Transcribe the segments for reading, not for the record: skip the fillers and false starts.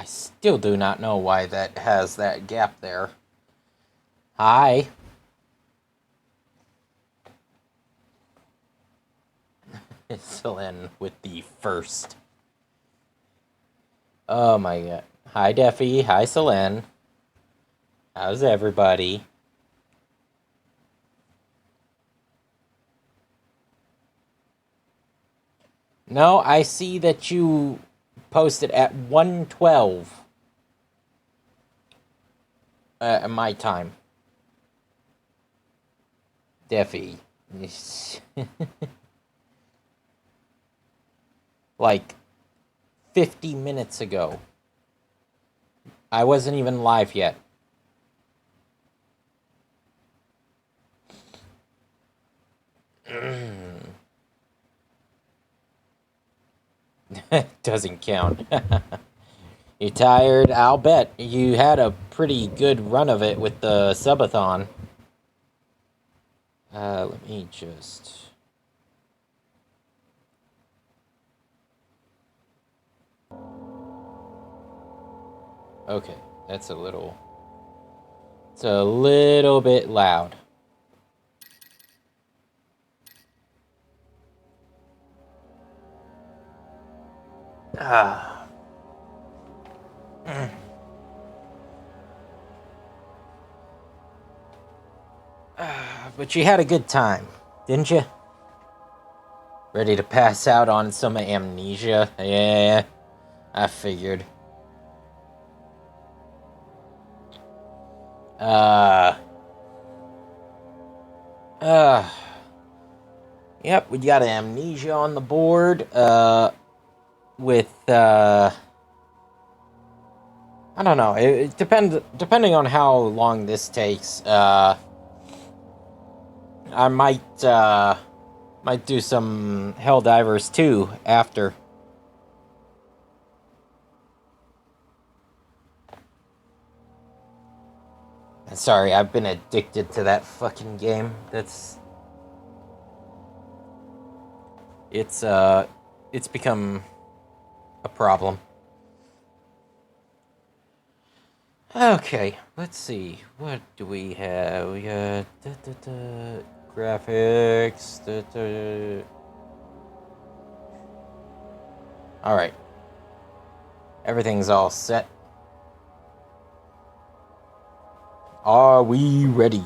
I still do not know why that has that gap there. Hi. Celine with the first. Oh my god. Hi, Deffy. Hi, Celine. How's everybody? No, I see that you posted at 1:12 my time. Deffy. Like 50 minutes ago. I wasn't even live yet. Doesn't count. You tired? I'll bet you had a pretty good run of it with the subathon. Let me just... Okay, that's a little... It's a little bit loud. Ah. But you had a good time, didn't you? Ready to pass out on some amnesia? Yeah, I figured. Uh... Uh... Yep, we got amnesia on the board, with, I don't know, it depends, depending on how long this takes, I might do some Helldivers 2 after. Sorry, I've been addicted to that fucking game. It's become a problem. Okay, let's see. What do we have? We got graphics. All right, everything's all set. Are we ready?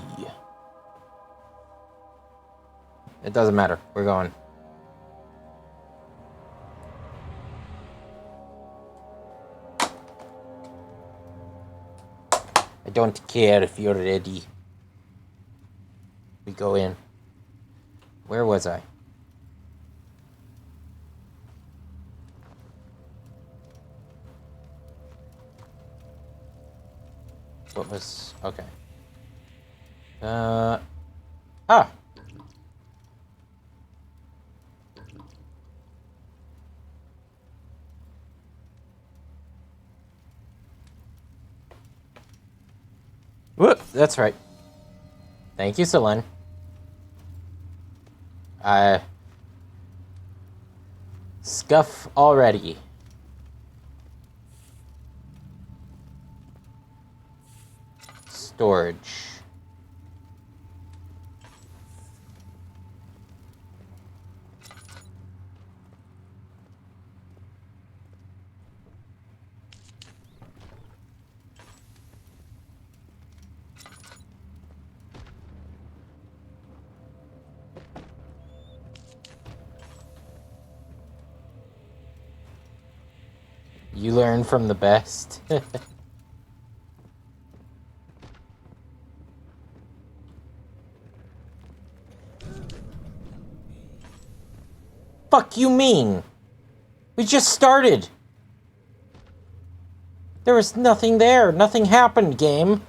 It doesn't matter. We're going. I don't care if you're ready. We go in. Where was I? What was... Okay. Ah! Whoop! That's right. Thank you, Celine. Scuff already. Storage. You learn from the best. Fuck you mean? We just started. There was nothing there. Nothing happened, game.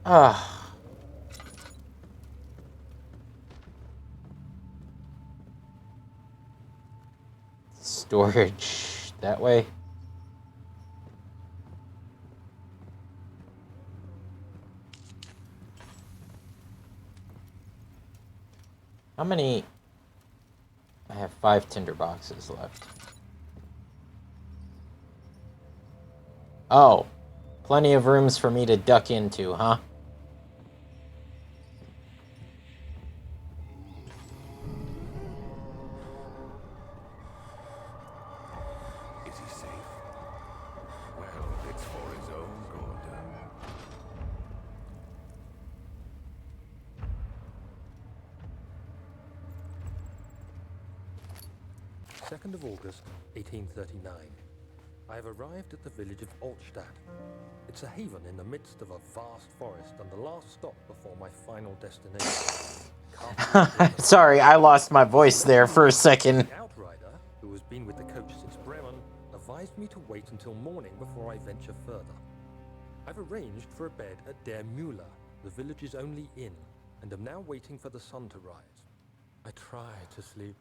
Ah. Storage. That way. How many... I have 5 tinder boxes left. Oh, plenty of rooms for me to duck into, huh? Is he safe? Well, it's for his own good. 2nd of August, 1839. I have arrived at the village of Altstadt. It's a haven in the midst of a vast forest and the last stop before my final destination. Sorry, I lost my voice there for a second. The outrider, who has been with the coach since Bremen, advised me to wait until morning before I venture further. I've arranged for a bed at Der Müller, the village's only inn, and am now waiting for the sun to rise. I try to sleep,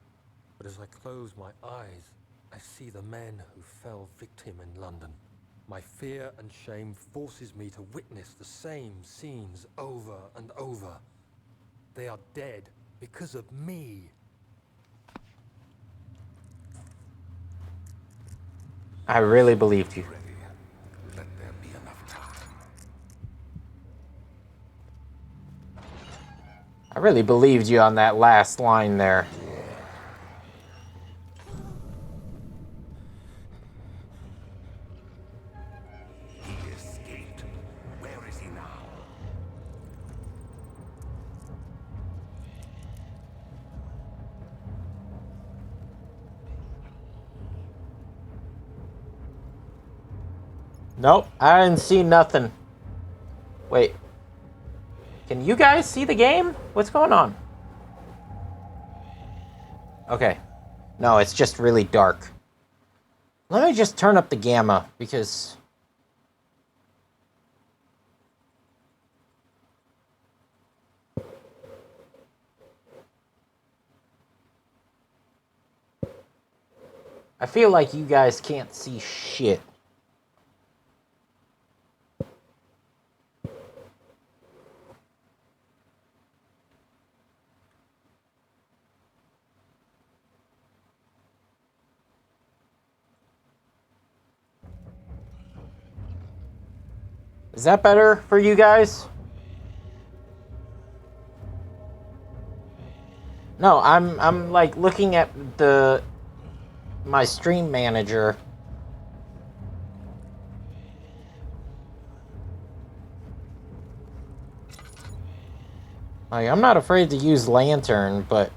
but as I close my eyes, I see the men who fell victim in London. My fear and shame forces me to witness the same scenes over and over. They are dead because of me. I really believed you. Ready. Let there be enough time. I really believed you on that last line there. He escaped. Where is he now? Nope, I didn't see nothing. Wait. Can you guys see the game? What's going on? Okay. No, it's just really dark. Let me just turn up the gamma, because... I feel like you guys can't see shit. Is that better for you guys? No, I'm like looking at my stream manager. Like, I'm not afraid to use lantern, but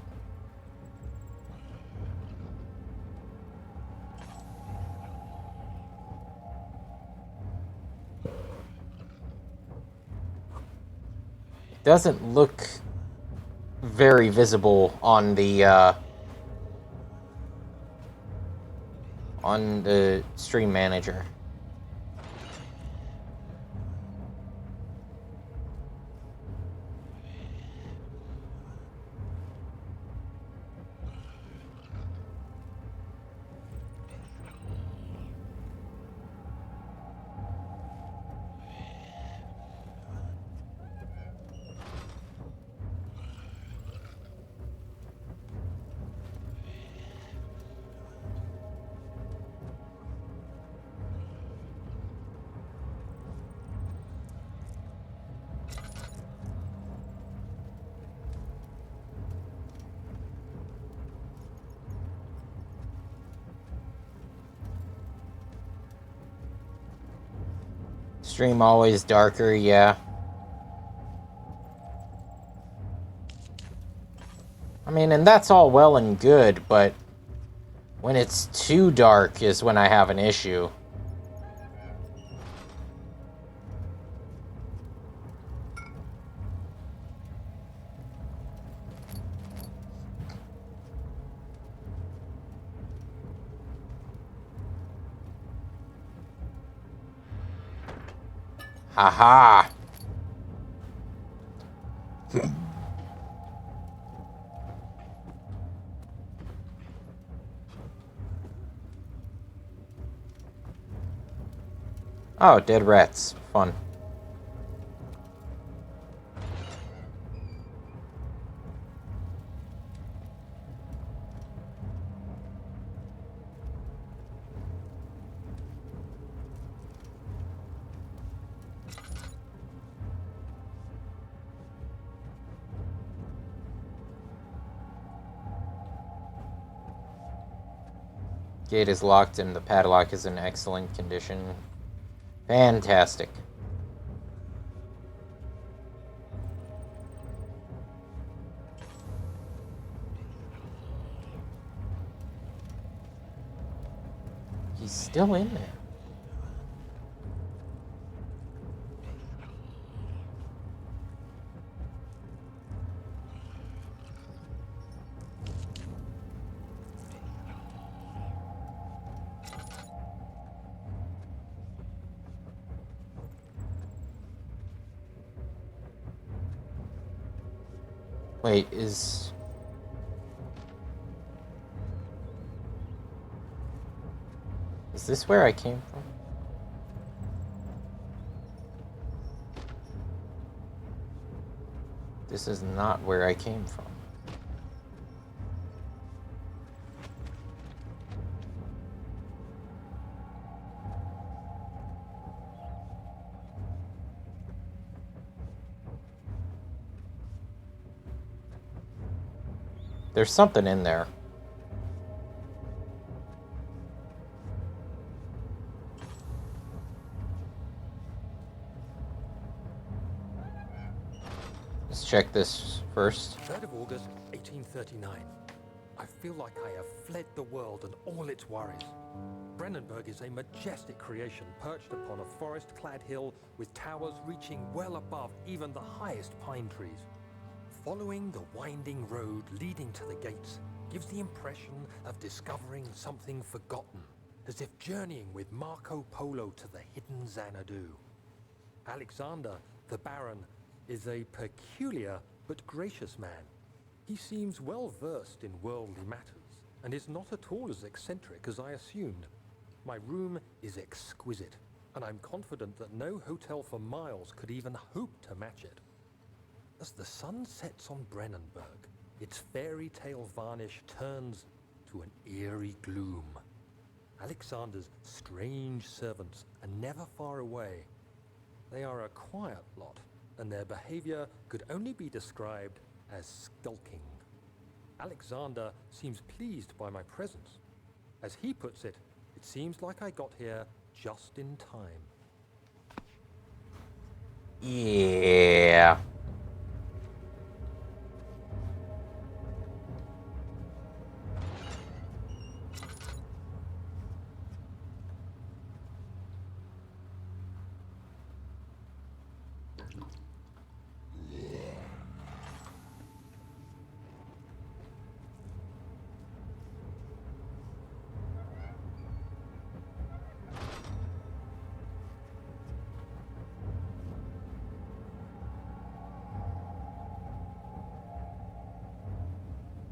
it doesn't look very visible on the stream manager. Stream always darker, yeah. I mean, and that's all well and good, but when it's too dark is when I have an issue. Haha. Oh, dead rats. Fun. Gate is locked and the padlock is in excellent condition. Fantastic. He's still in there. Wait, is this where I came from? This is not where I came from. There's something in there. Let's check this first. 3rd of August, 1839. I feel like I have fled the world and all its worries. Brennenburg is a majestic creation perched upon a forest-clad hill with towers reaching well above even the highest pine trees. Following the winding road leading to the gates gives the impression of discovering something forgotten, as if journeying with Marco Polo to the hidden Xanadu. Alexander, the Baron, is a peculiar but gracious man. He seems well versed in worldly matters, and is not at all as eccentric as I assumed. My room is exquisite, and I'm confident that no hotel for miles could even hope to match it. As the sun sets on Brennenburg, its fairy tale varnish turns to an eerie gloom. Alexander's strange servants are never far away. They are a quiet lot, and their behavior could only be described as skulking. Alexander seems pleased by my presence. As he puts it, it seems like I got here just in time. Yeah.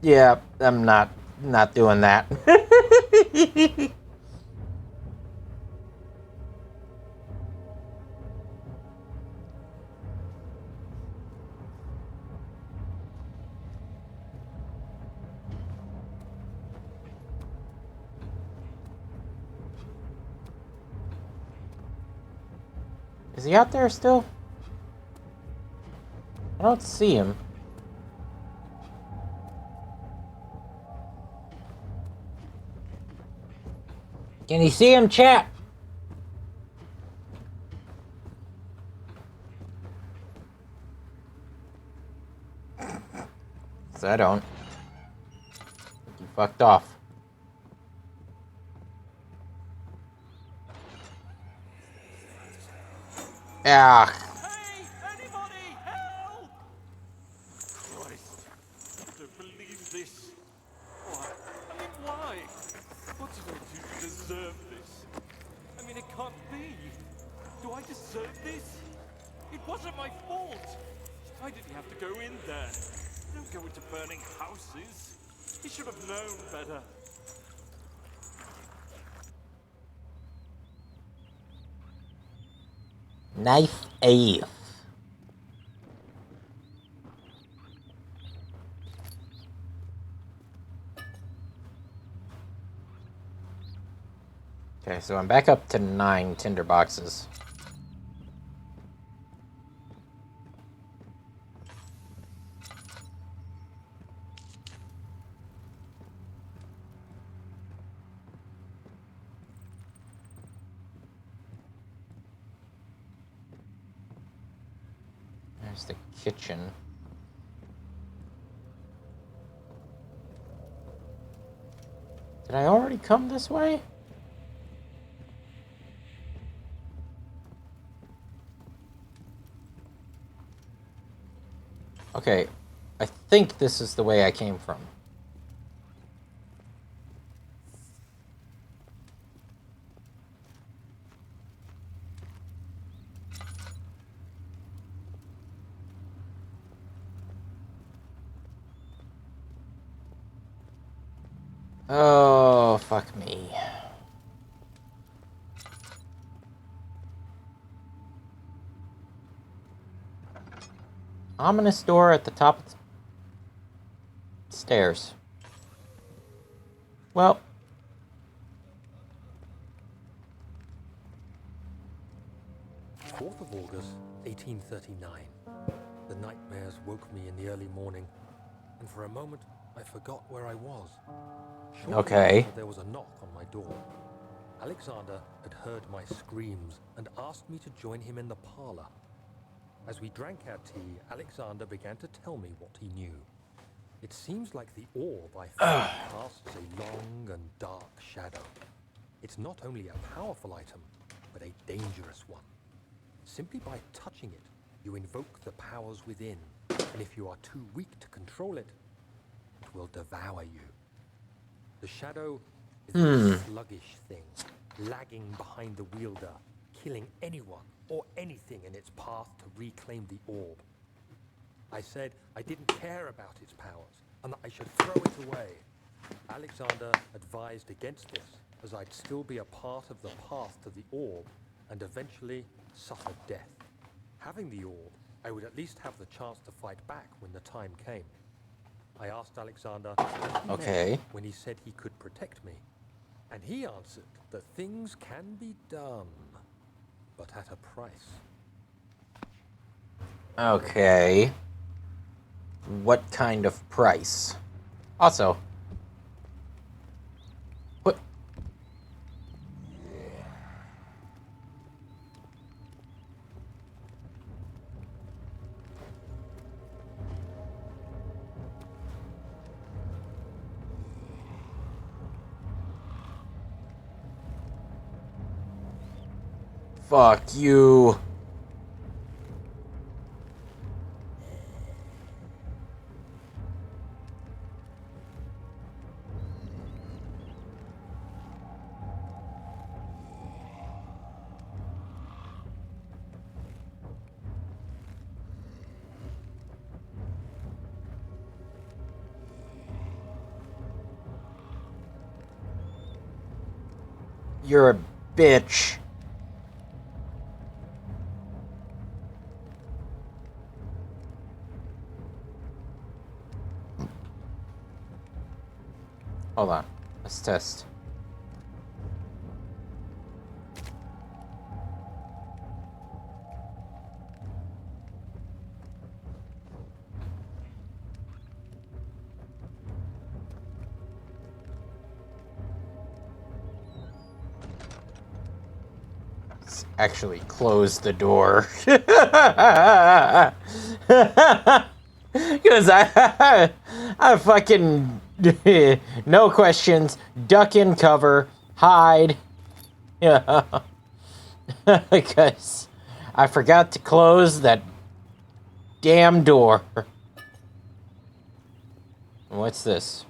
Yeah, I'm not doing that. Is he out there still? I don't see him. Can you see him, chat? 'Cause I don't. You fucked off. Ah. Hey! Anybody! Help! Christ. I don't believe this. Why? I mean, why? What did I do to deserve this? I mean, it can't be. Do I deserve this? It wasn't my fault. Why did he have to go in there? Don't go into burning houses. He should have known better. Knife AF. Okay, so I'm back up to 9 tinder boxes. There's the kitchen. Did I already come this way? Okay, I think this is the way I came from. Oh, fuck me. Ominous door at the top of the stairs. Well. 4th of August, 1839. The nightmares woke me in the early morning, and for a moment I forgot where I was. Shortly Okay. after, there was a knock on my door. Alexander had heard my screams and asked me to join him in the parlor. As we drank our tea, Alexander began to tell me what he knew. It seems like the orb I found casts a long and dark shadow. It's not only a powerful item, but a dangerous one. Simply by touching it, you invoke the powers within, and if you are too weak to control it, it will devour you. The shadow is a sluggish thing, lagging behind the wielder, killing anyone or anything in its path to reclaim the orb. I said I didn't care about its powers, and that I should throw it away. Alexander advised against this, as I'd still be a part of the path to the orb, and eventually suffer death. Having the orb, I would at least have the chance to fight back when the time came. I asked Alexander what he meant when he said he could protect me, and he answered that things can be done, but at a price. Okay. What kind of price? Also, what? Fuck you. You're a bitch. Hold on. Let's test. Let's actually close the door. Because I fucking no questions, duck in cover, hide. Yeah. Because I forgot to close that damn door. What's this?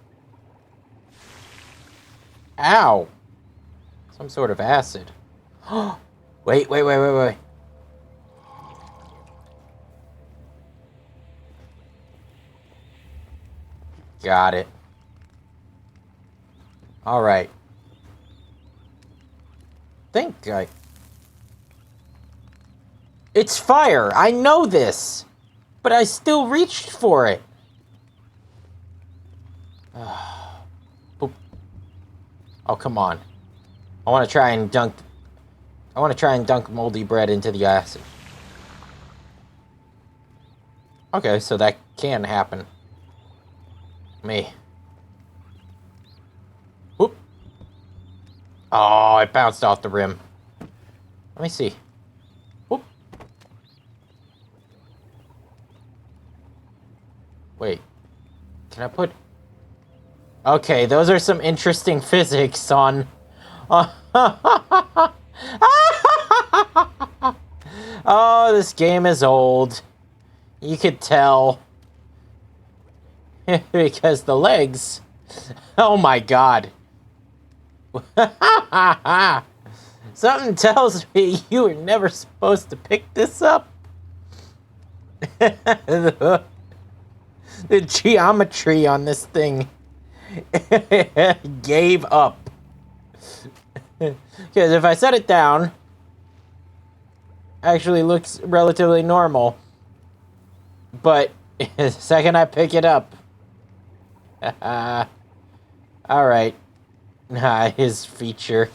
Ow! Some sort of acid. Wait. Got it. Alright. It's fire! I know this! But I still reached for it! Boop. Oh, come on. I want to try and dunk moldy bread into the acid. Okay, so that can happen. Me. Whoop. Oh, it bounced off the rim. Let me see. Whoop. Can I put... Okay, those are some interesting physics on... Oh, this game is old. You could tell. Because the legs... Oh my god. Something tells me you were never supposed to pick this up. The geometry on this thing gave up. Because if I set it down, actually looks relatively normal. But the second I pick it up, alright. Nah, his feature.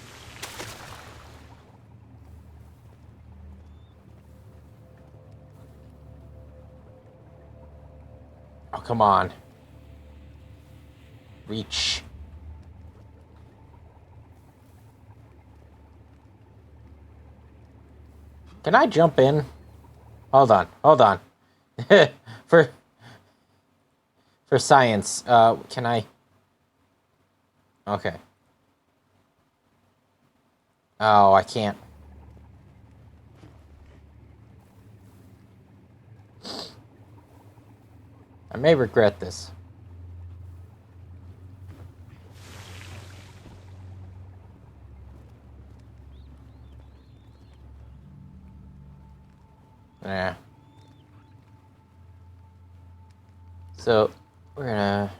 Oh, come on. Reach. Can I jump in? Hold on, hold on. For science, can I? Okay. Oh, I can't. I may regret this. Yeah. So, we're gonna...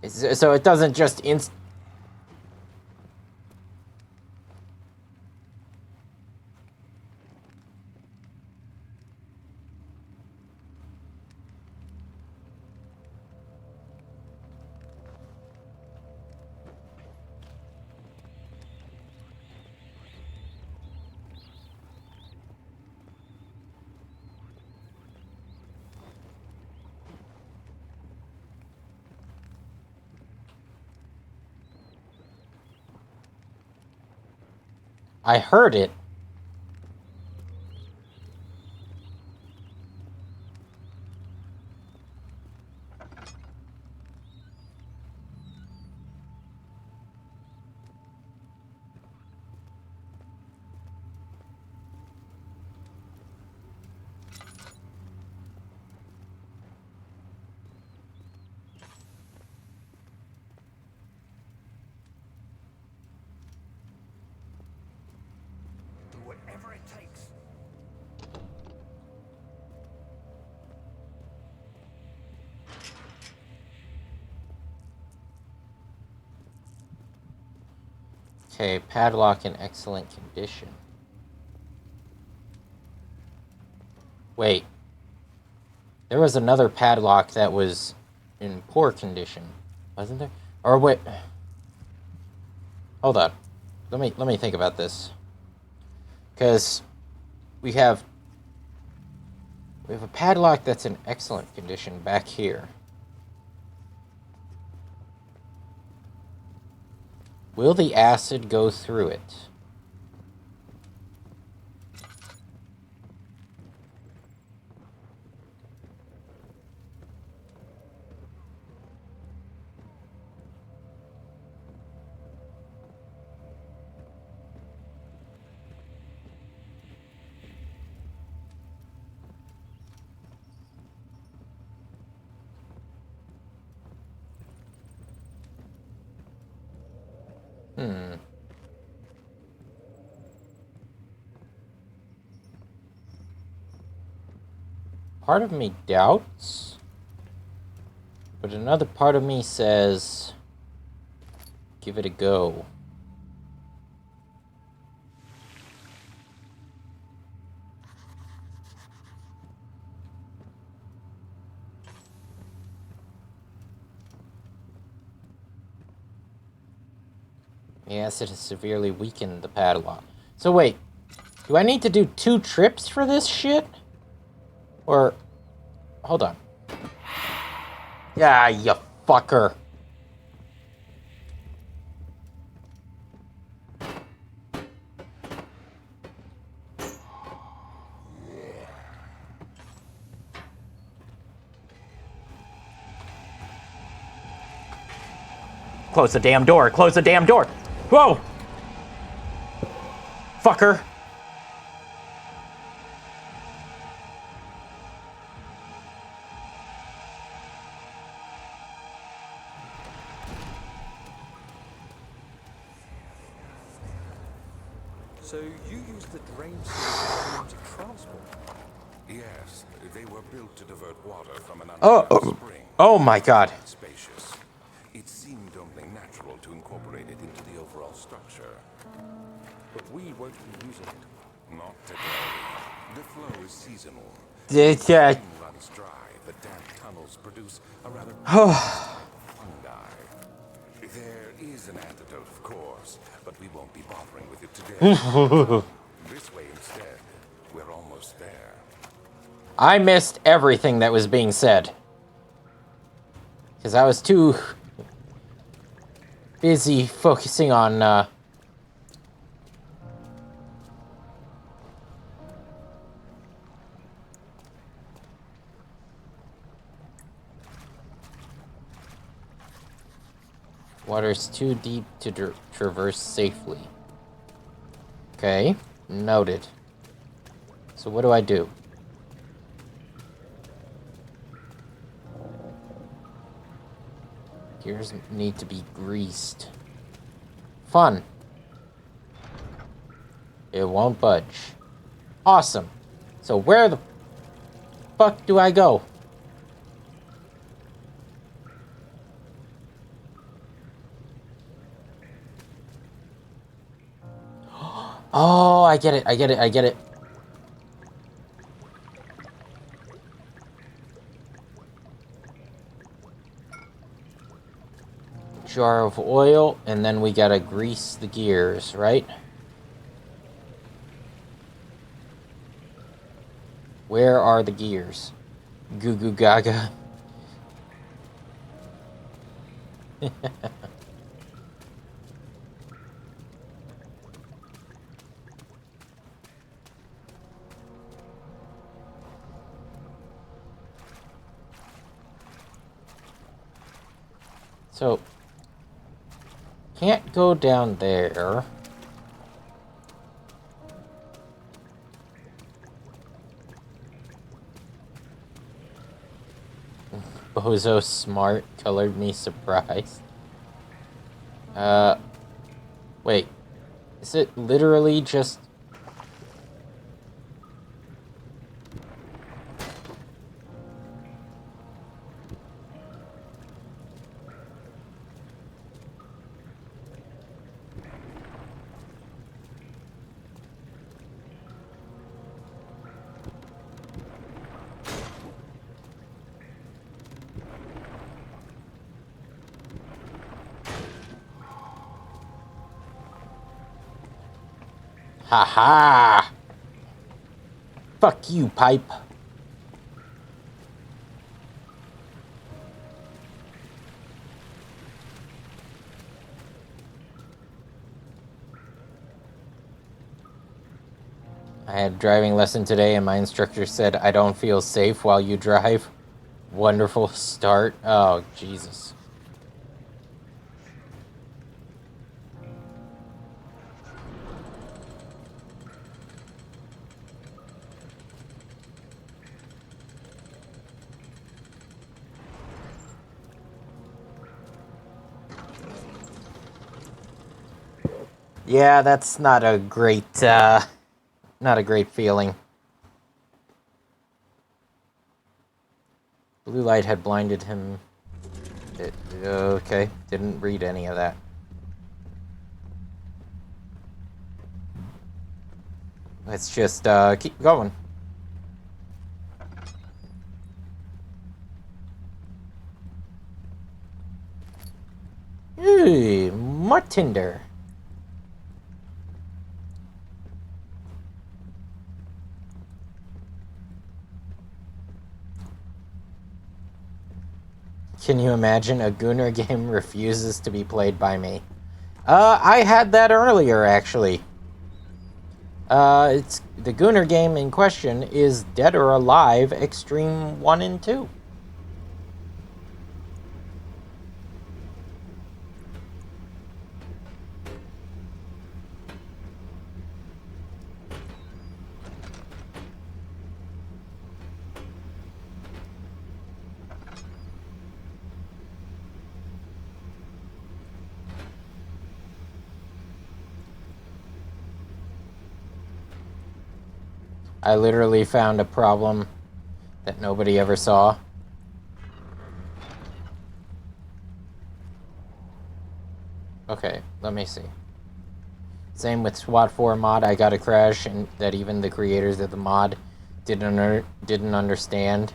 So it doesn't just I heard it. Do whatever it takes. Okay, padlock in excellent condition. Wait. There was another padlock that was in poor condition, wasn't there? Or wait. Hold on. Let me think about this. Because we have a padlock that's in excellent condition back here. Will the acid go through it? Part of me doubts, but another part of me says, give it a go. The acid has severely weakened the padlock. So wait, do I need to do 2 trips for this shit? Or, hold on. Yeah, you fucker. Close the damn door. Close the damn door. Whoa! Fucker. So you used the drain system to transport? Yes, they were built to divert water from an Oh, underground spring. oh my god. Spacious. It seemed only natural to incorporate it into the overall structure. But we won't be using it. Not today. The flow is seasonal. Yeah. Spring runs dry. The damp tunnels produce a rather fungi. There is an antidote, of course, but we won't be bothering with it today. This way instead. We're almost there. I missed everything that was being said. Because I was too busy focusing on, water's too deep to traverse safely. Okay, noted. So what do I do? Gears need to be greased. Fun. It won't budge. Awesome. So where the fuck do I go? Oh, I get it, I get it, I get it. Jar of oil, and then we gotta grease the gears, right? Where are the gears? Goo goo gaga. So, can't go down there. Bozo smart colored me surprised. Wait. Is it literally just... Haha! Fuck you, pipe. I had a driving lesson today and my instructor said I don't feel safe while you drive. Wonderful start. Oh, Jesus. Yeah, that's not a great feeling. Blue light had blinded him. Okay, didn't read any of that. Let's just keep going. Hey, more tinder. Can you imagine a Gunner game refuses to be played by me? I had that earlier, actually. It's the Gunner game in question is Dead or Alive Extreme 1 and 2. I literally found a problem that nobody ever saw. Okay, let me see. Same with SWAT 4 mod, I got a crash and that even the creators of the mod didn't understand.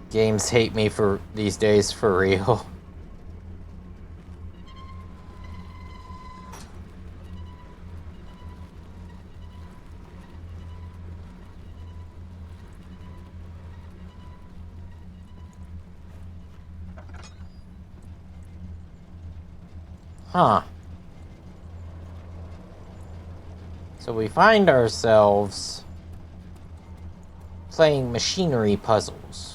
Games hate me for these days, for real. Huh. So we find ourselves playing machinery puzzles.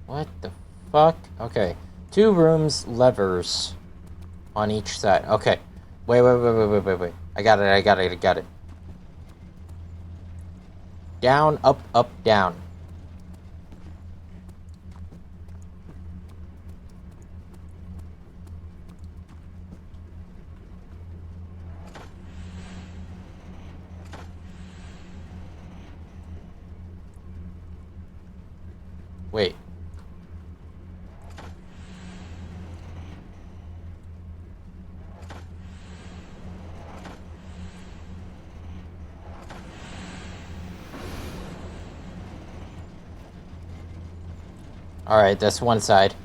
What the fuck? Okay. 2 rooms, levers on each side. Okay. Wait. I got it. Down, up, down. Wait. Alright, that's one side.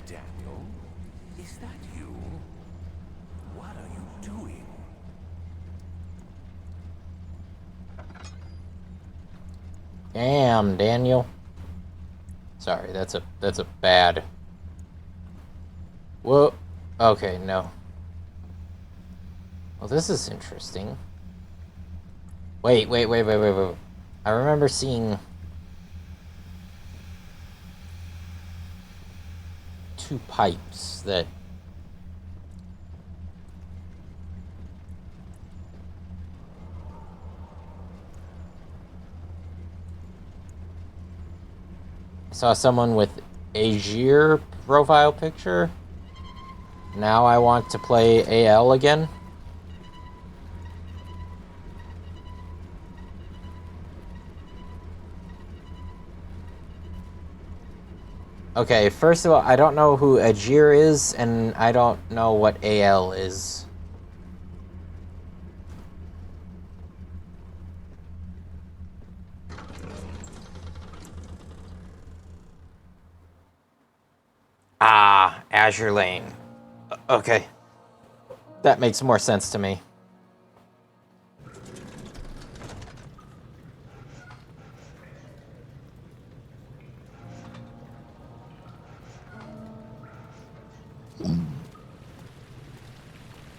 Daniel, is that you? What are you doing? Damn, Daniel. Sorry, that's a bad. Whoa. Okay, no. Well, this is interesting. Wait. I remember seeing 2 pipes that... I saw someone with Azir profile picture. Now I want to play AL again. Okay, first of all, I don't know who Azir is, and I don't know what AL is. Ah, Azure Lane. Okay. That makes more sense to me.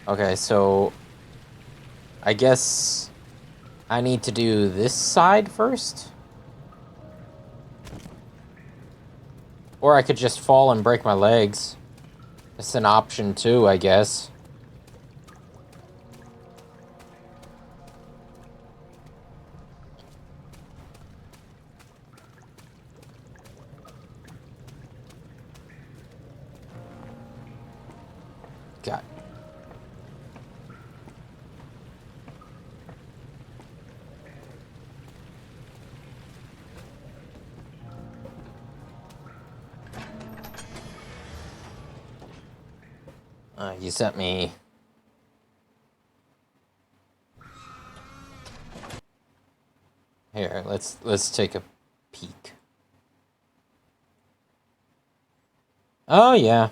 Okay, so I guess I need to do this side first? Or I could just fall and break my legs. It's an option too, I guess. God. You sent me... Here, let's take a peek. Oh, yeah.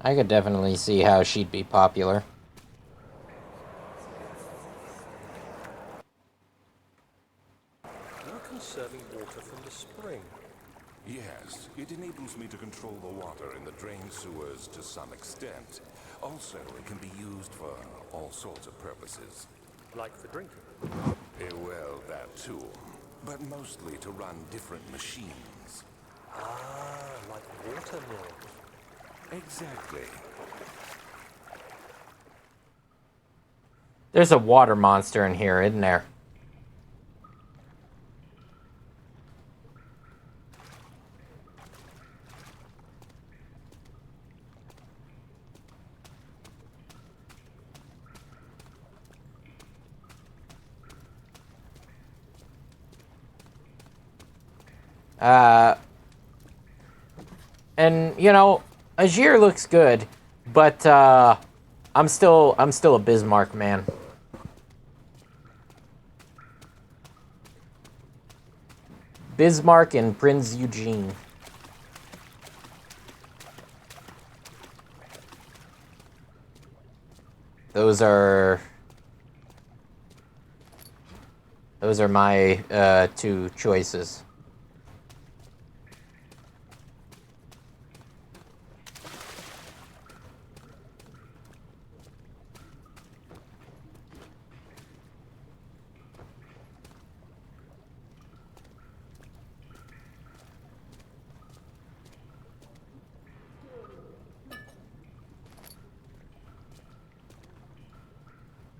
I could definitely see how she'd be popular. enables me to control the water in the drain sewers to some extent. Also, it can be used for all sorts of purposes. Like for drinking. Well, that too. But mostly to run different machines. Ah, like water mills. Exactly. There's a water monster in here, isn't there? And you know, Azir looks good, but I'm still a Bismarck man. Bismarck and Prince Eugene. Those are my two choices.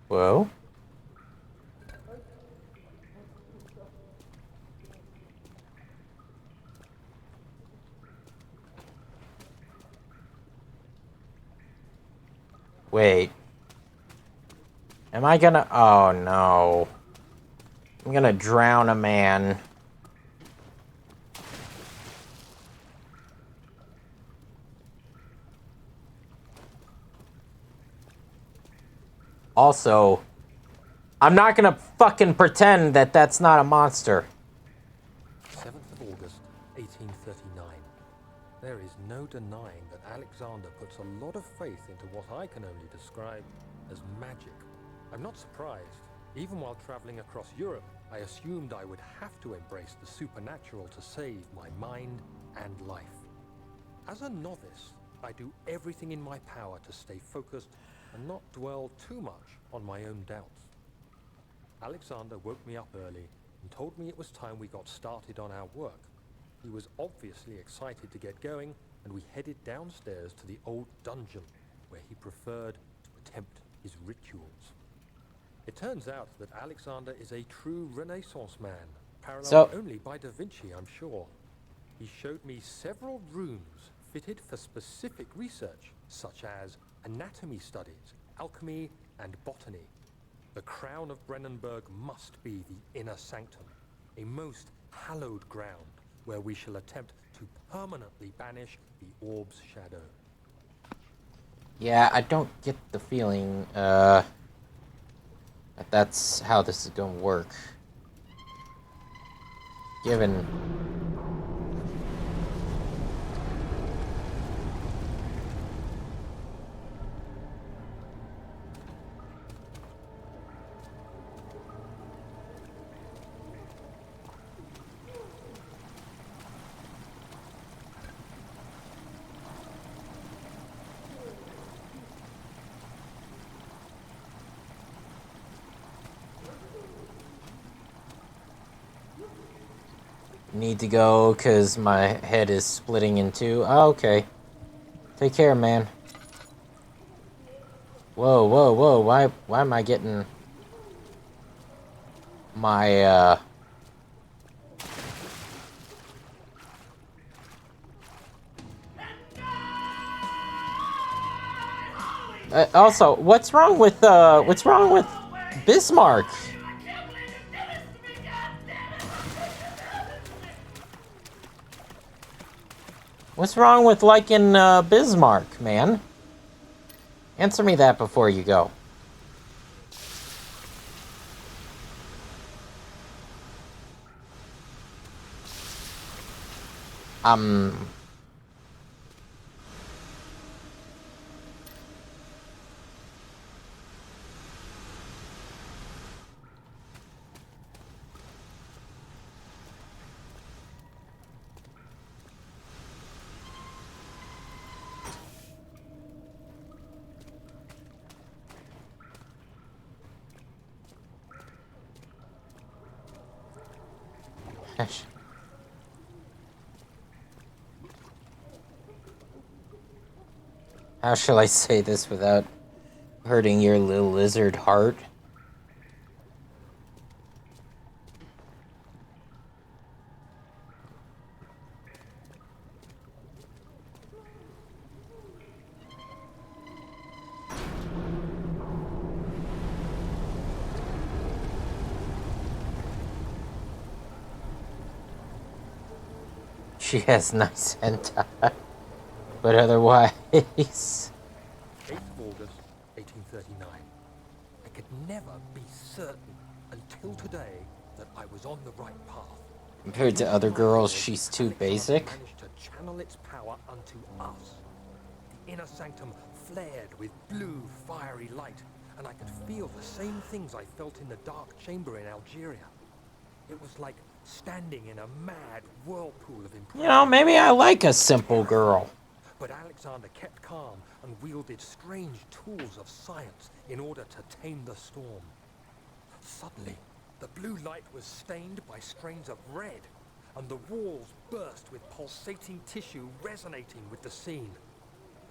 Whoa. Wait. Am I gonna... Oh, no. I'm gonna drown a man. Also, I'm not gonna fucking pretend that that's not a monster. 7th of August, 1839. There is no denying that Alexander puts a lot of faith into what I can only describe as magic. I'm not surprised. Even while traveling across Europe, I assumed I would have to embrace the supernatural to save my mind and life. As a novice, I do everything in my power to stay focused and not dwell too much on my own doubts. Alexander woke me up early and told me it was time we got started on our work. He was obviously excited to get going, and we headed downstairs to the old dungeon, where he preferred to attempt his rituals. It turns out that Alexander is a true Renaissance man, paralleled only by Da Vinci, I'm sure. He showed me several rooms fitted for specific research, such as anatomy studies, alchemy, and botany. The crown of Brennenburg must be the inner sanctum, a most hallowed ground where we shall attempt to permanently banish the orb's shadow. Yeah, I don't get the feeling, that that's how this is gonna work. Given... Need to go because my head is splitting in two. Oh, okay. Take care, man. Whoa, whoa, whoa. Why am I getting my, also, what's wrong with Bismarck? What's wrong with liking Bismarck, man? Answer me that before you go. gosh. How shall I say this without hurting your little lizard heart? She has nice hentai, but otherwise... 8th of August, 1839. I could never be certain until today that I was on the right path. Compared to other girls, she's too basic. Managed to channel its power unto us. The inner sanctum flared with blue, fiery light, and I could feel the same things I felt in the dark chamber in Algeria. It was like standing in a mad whirlpool of improvement. You know, maybe I like a simple girl. But Alexander kept calm and wielded strange tools of science in order to tame the storm. Suddenly, the blue light was stained by strains of red, and the walls burst with pulsating tissue resonating with the scene.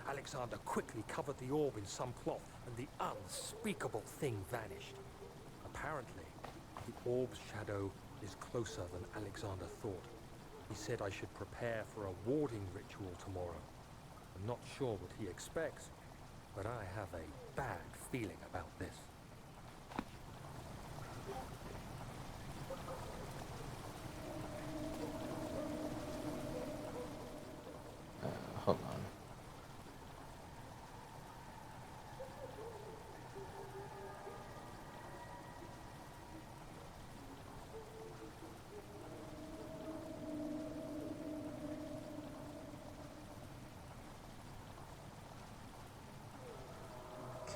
Alexander quickly covered the orb in some cloth, and the unspeakable thing vanished. Apparently, the orb's shadow is closer than Alexander thought. He said I should prepare for a warding ritual tomorrow. I'm not sure what he expects, but I have a bad feeling about this. Hold on.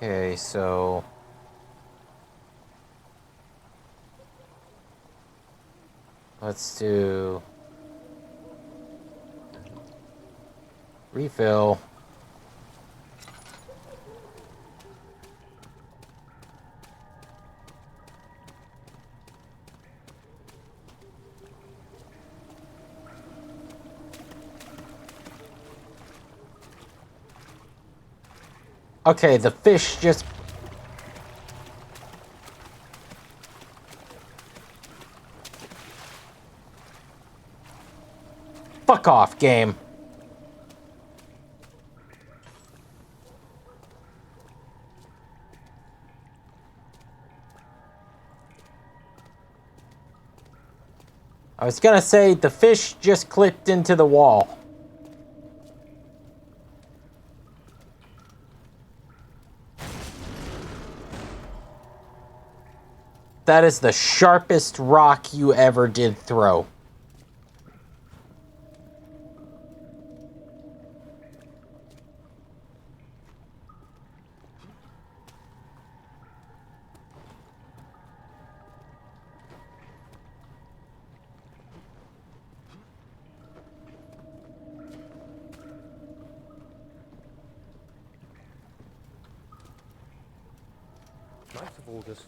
Okay, so... let's do... refill. Okay, the fish just... fuck off, game. I was gonna say, the fish just clipped into the wall. That is the sharpest rock you ever did throw. Of August,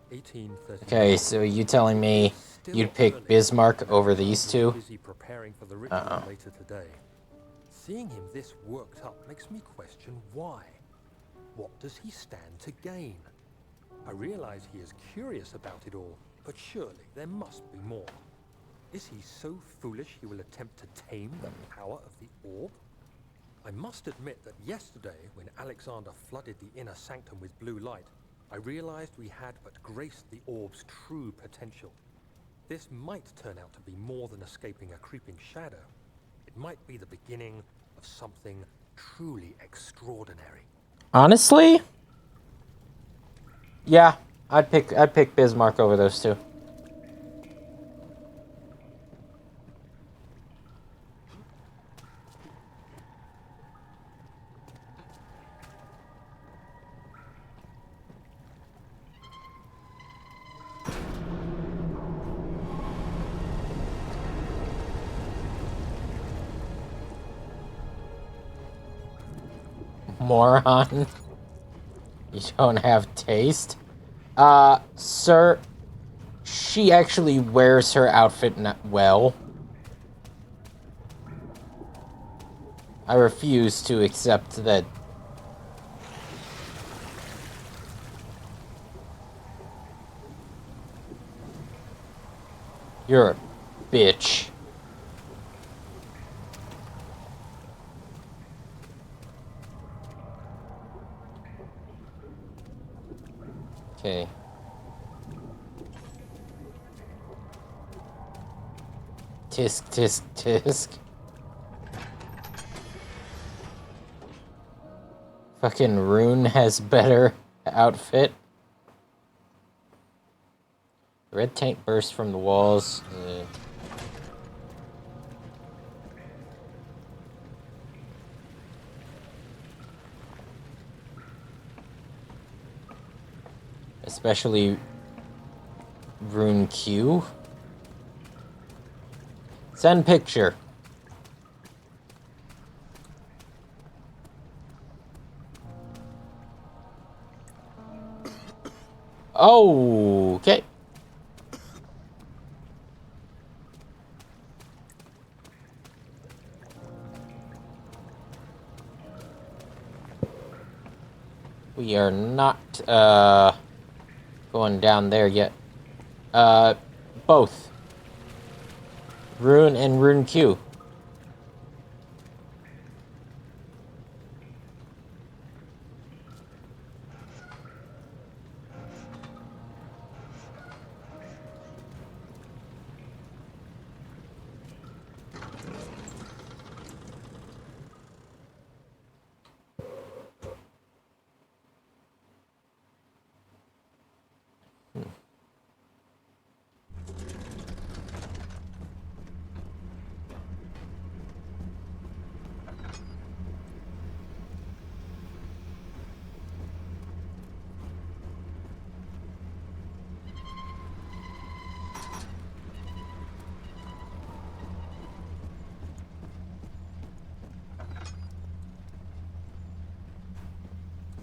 1830. Okay, so you telling me you'd pick Bismarck over these two? Busy preparing for the ritual later today. Seeing him this worked up makes me question why. What does he stand to gain? I realize he is curious about it all, but surely there must be more. Is he so foolish he will attempt to tame the power of the orb? I must admit that yesterday, when Alexander flooded the inner sanctum with blue light, I realized we had but graced the orb's true potential. This might turn out to be more than escaping a creeping shadow. It might be the beginning of something truly extraordinary. Honestly? Yeah, I'd pick Bismarck over those two. Moron. You don't have taste? Sir, she actually wears her outfit well. I refuse to accept that. You're a bitch. Okay. Tisk, tisk, tisk. Fucking Rune has better outfit. Red tank burst from the walls. Especially Rune Q. Send picture. Oh, okay. We are not going down there yet. Both. Rune and Rune Q.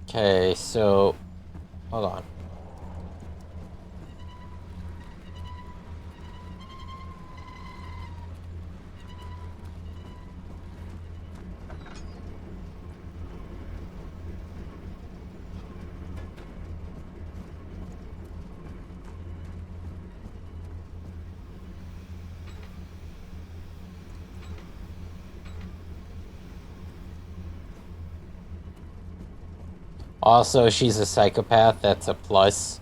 Okay, so hold on. Also, she's a psychopath. That's a plus.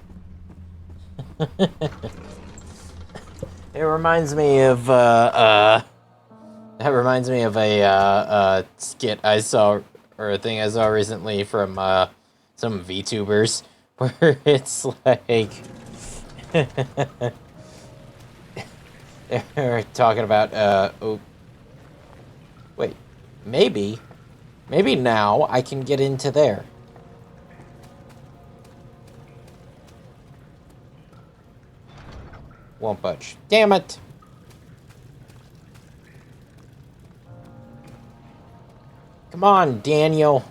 It reminds me of that reminds me of a skit I saw, or a thing I saw recently from some VTubers, where it's like they're talking about oh wait, maybe now I can get into there. Won't budge. Damn it! Come on, Daniel.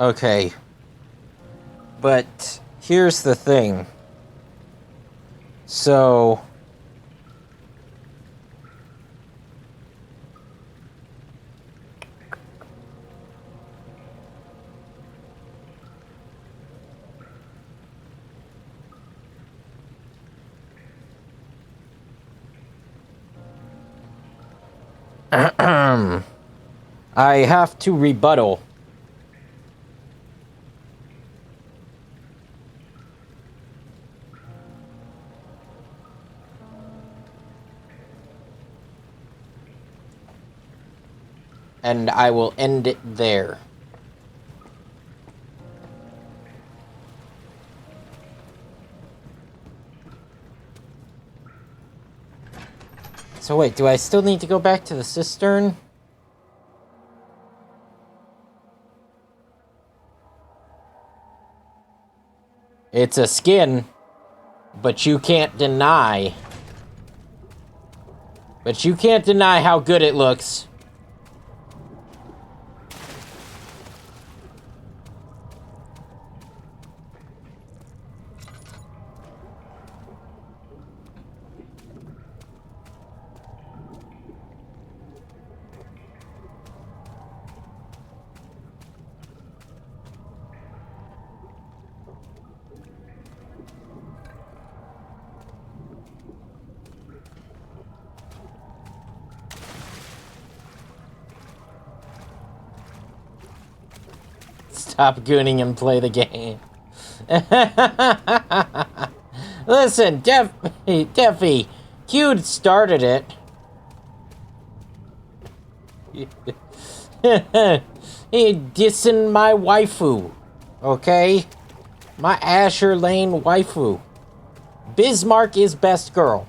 Okay. But here's the thing. So I have to rebuttal. And I will end it there. So wait, do I still need to go back to the cistern? It's a skin. But you can't deny... But you can't deny how good it looks. Stop gooning and play the game. Listen, Deafy, Q started it. He dissing my waifu, okay? My Asher Lane waifu. Bismarck is best girl.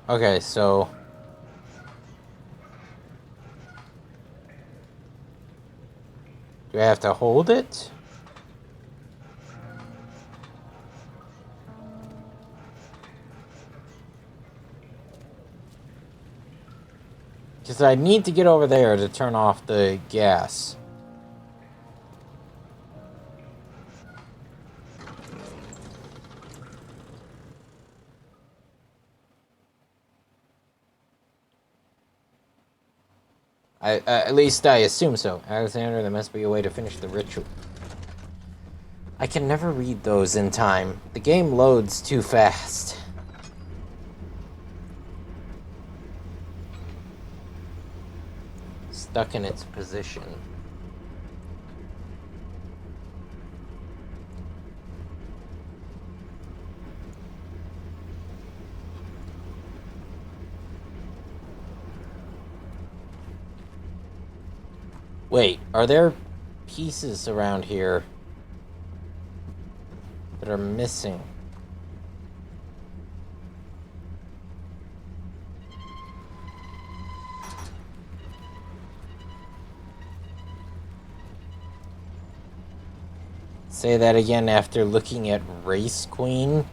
Okay, so... Do I have to hold it? Because I need to get over there to turn off the gas. At least I assume so. Alexander, there must be a way to finish the ritual. I can never read those in time. The game loads too fast. Stuck in its position. Wait, are there pieces around here that are missing? Say that again after looking at Race Queen.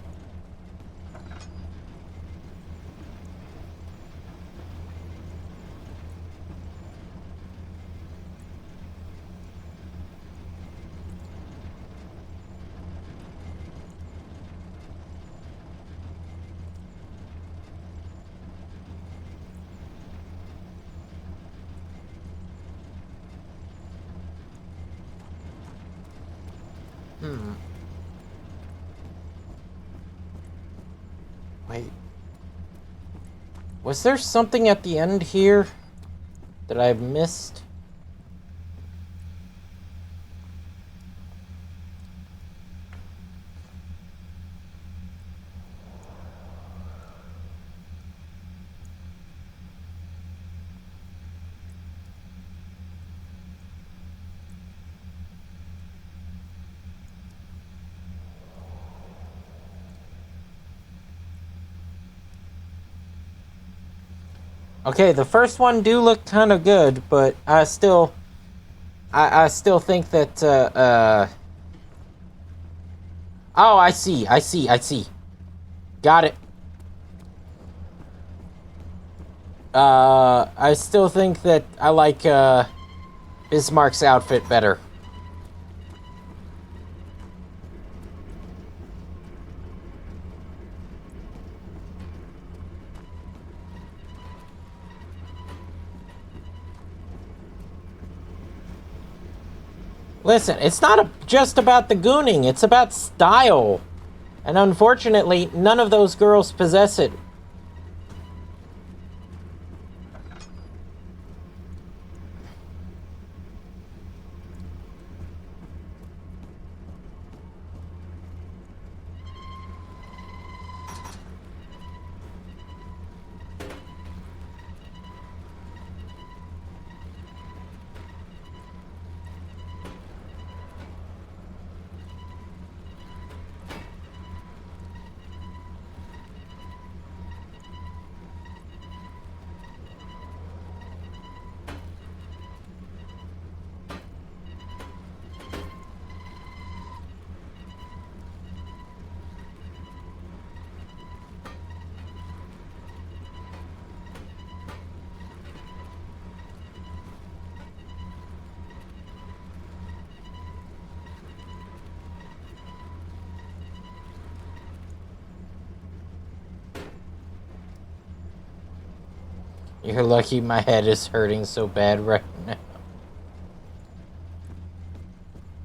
Wait. Was there something at the end here that I've missed? Okay, the first one do look kind of good, but I still think that, oh, I see. Got it. I still think that I like, Bismarck's outfit better. Listen, it's not just about the gooning, it's about style. And unfortunately, none of those girls possess it. You're lucky my head is hurting so bad right now.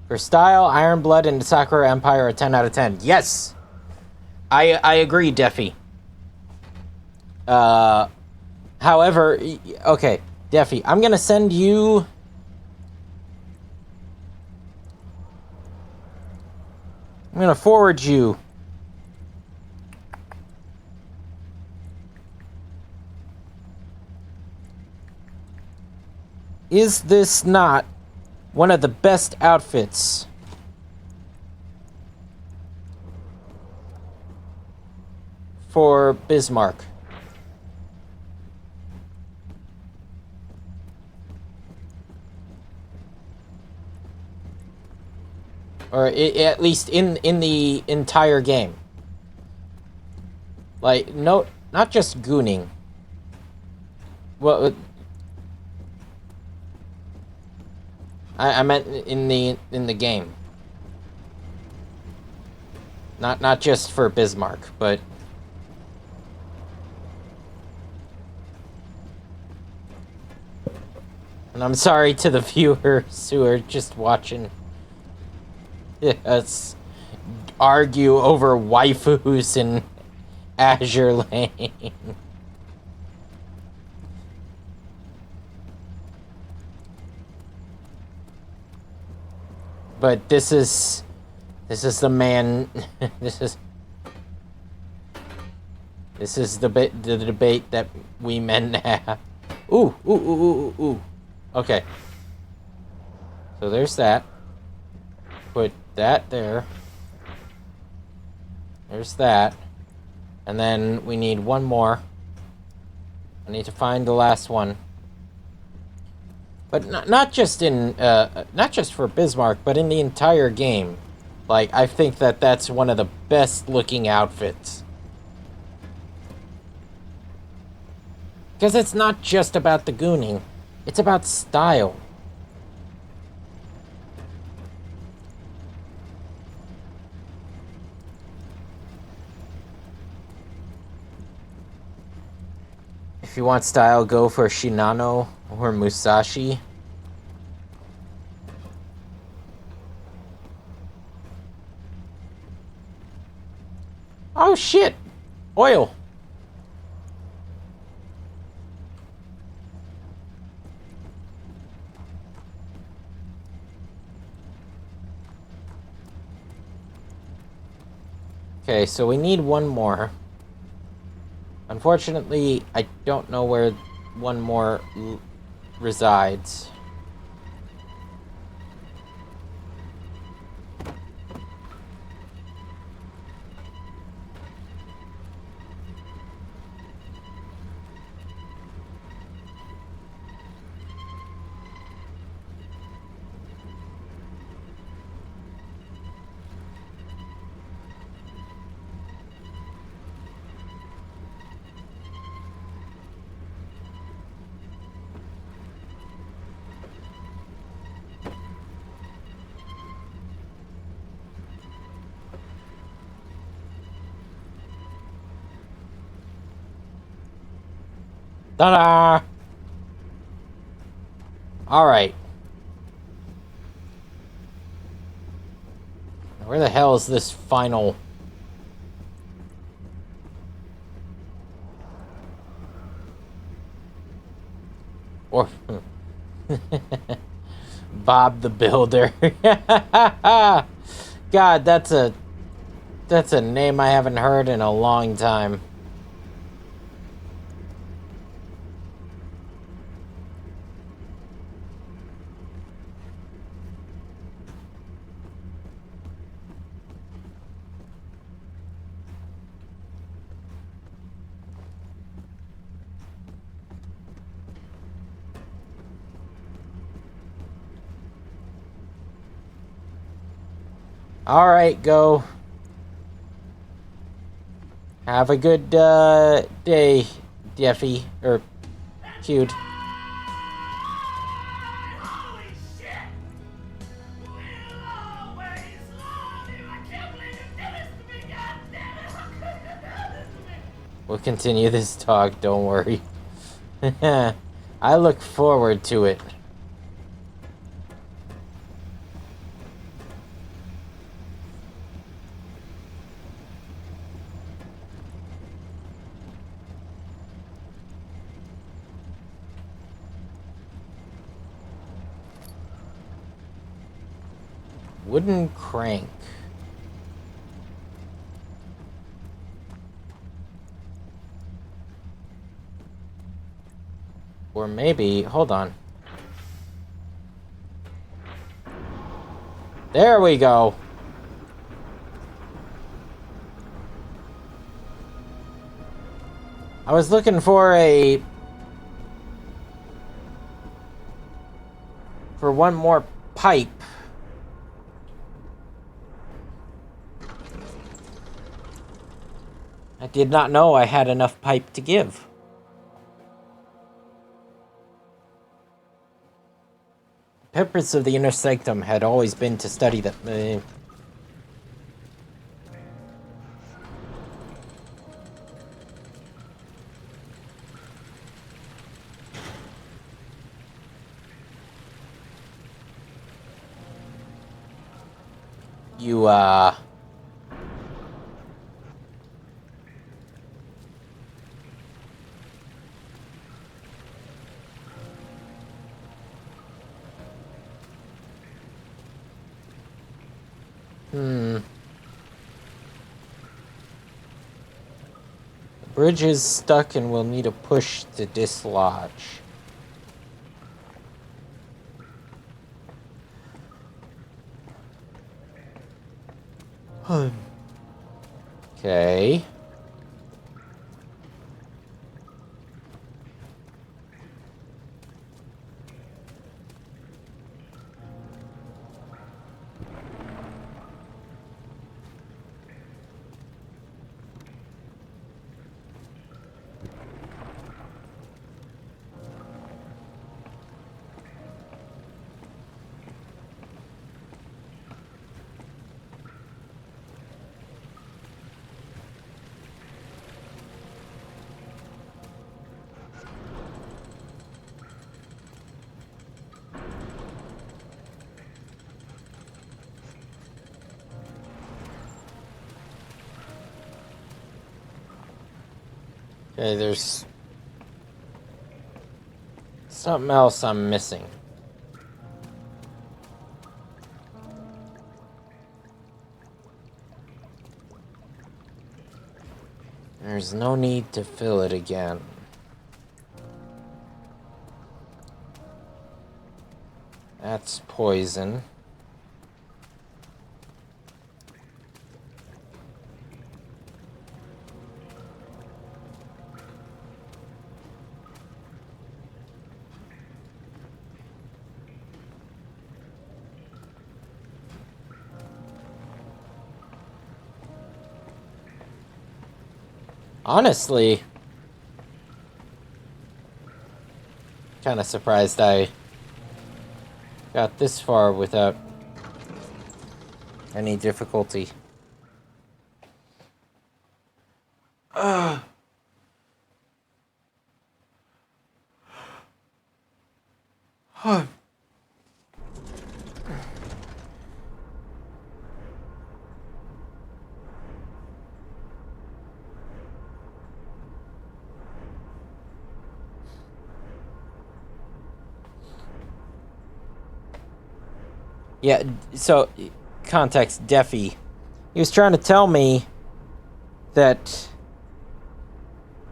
For style, Iron Blood and Sakura Empire are 10 out of 10. Yes! I agree, Defi. However, okay, Defi, I'm gonna send you... I'm gonna forward you... Is this not one of the best outfits for Bismarck? Or at least in the entire game. Like, no, not just gooning. Well, I meant in the game. Not just for Bismarck, but and I'm sorry to the viewers who are just watching us argue over waifus in Azure Lane. But this is the man. This is the debate that we men have. Ooh. Okay. So there's that. Put that there. There's that. And then we need one more. I need to find the last one. But not just for Bismarck, but in the entire game. Like, I think that that's one of the best looking outfits. Because it's not just about the gooning, it's about style. If you want style, go for Shinano or Musashi. Oh shit! Oil! Okay, so we need one more. Unfortunately, I don't know where one more resides. Ta-da! Alright. Where the hell is this final... Or... Bob the Builder. God, that's a name I haven't heard in a long time. All right, go. Have a good day, Jeffy, or Cute. Holy shit! We'll always love you. I can't believe you did this to me, goddammit! How could you do this to me? We'll continue this talk, don't worry. I look forward to it. Wooden crank. Or maybe, hold on. There we go. I was looking for one more pipe. I did not know I had enough pipe to give. The purpose of the inner sanctum had always been to study the... You, The bridge is stuck and we'll need a push to dislodge. Okay. Okay, there's something else I'm missing. There's no need to fill it again. That's poison. Honestly, kind of surprised I got this far without any difficulty. Yeah, so, context, Deafy. He was trying to tell me that,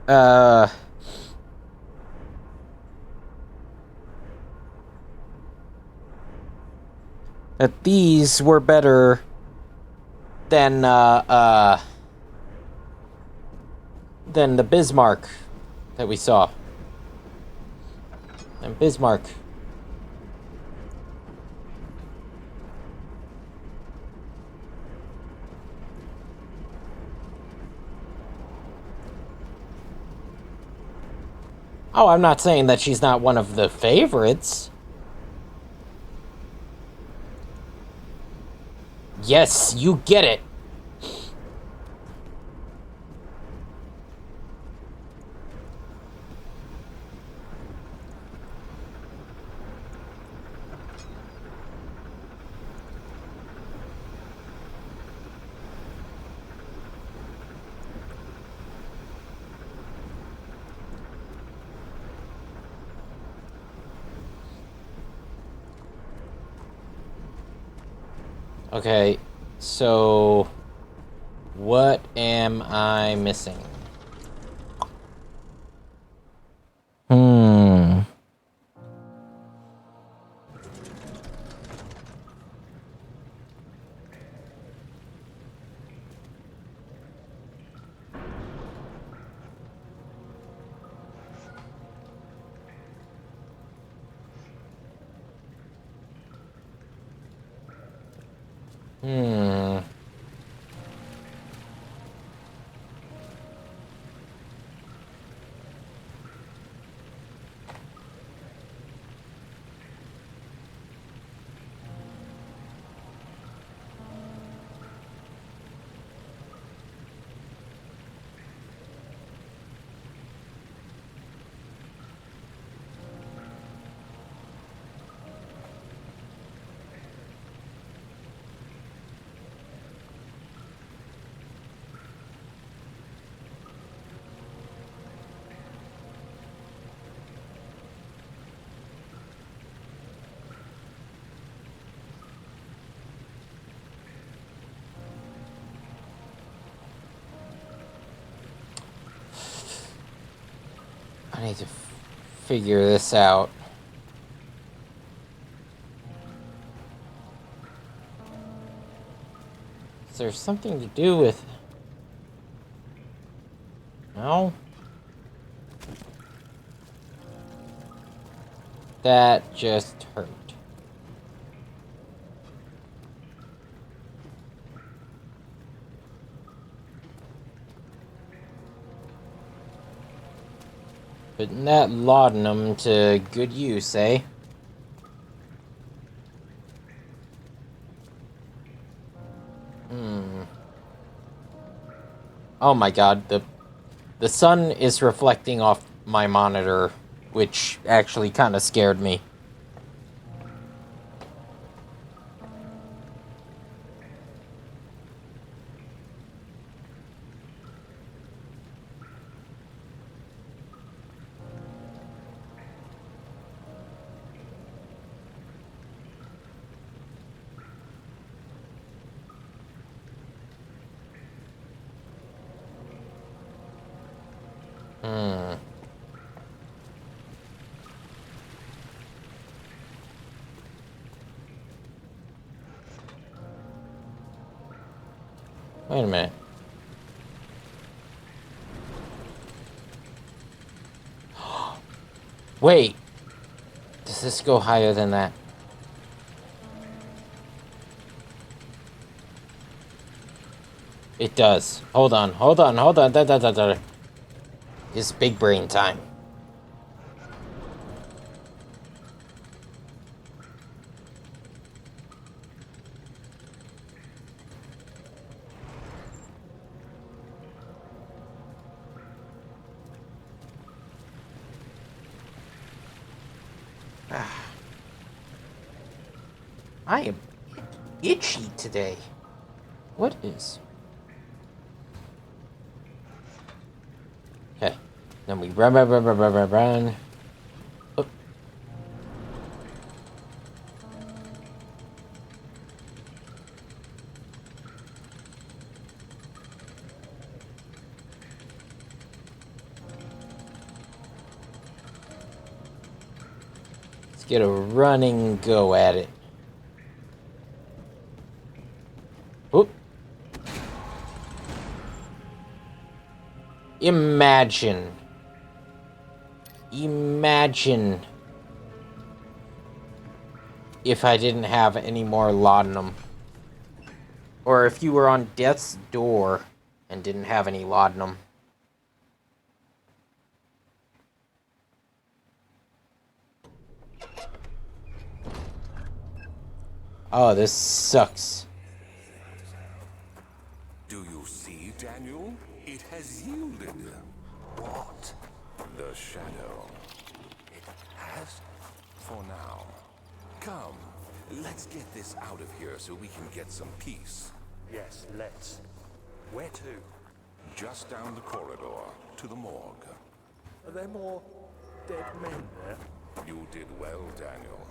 that these were better than, than the Bismarck that we saw. And Bismarck. Oh, I'm not saying that she's not one of the favorites. Yes, you get it. Okay, so what am I missing? Hmm. Hmm. I need to figure this out. Is there something to do with... No? That just hurt. Putting that laudanum to good use, eh? Oh my god, the sun is reflecting off my monitor, which actually kind of scared me. Wait a minute. Wait! Does this go higher than that? It does. Hold on. Da. It's big brain time. I am itchy today. What is? Okay. Then we run. Oh. Let's get a running go at it. Oop. Imagine if I didn't have any more laudanum. Or if you were on death's door and didn't have any laudanum. Oh, this sucks. Do you see, Daniel? It has yielded. What? The shadow. It has? For now. Come, let's get this out of here so we can get some peace. Yes, let's. Where to? Just down the corridor to the morgue. Are there more dead men there? You did well, Daniel.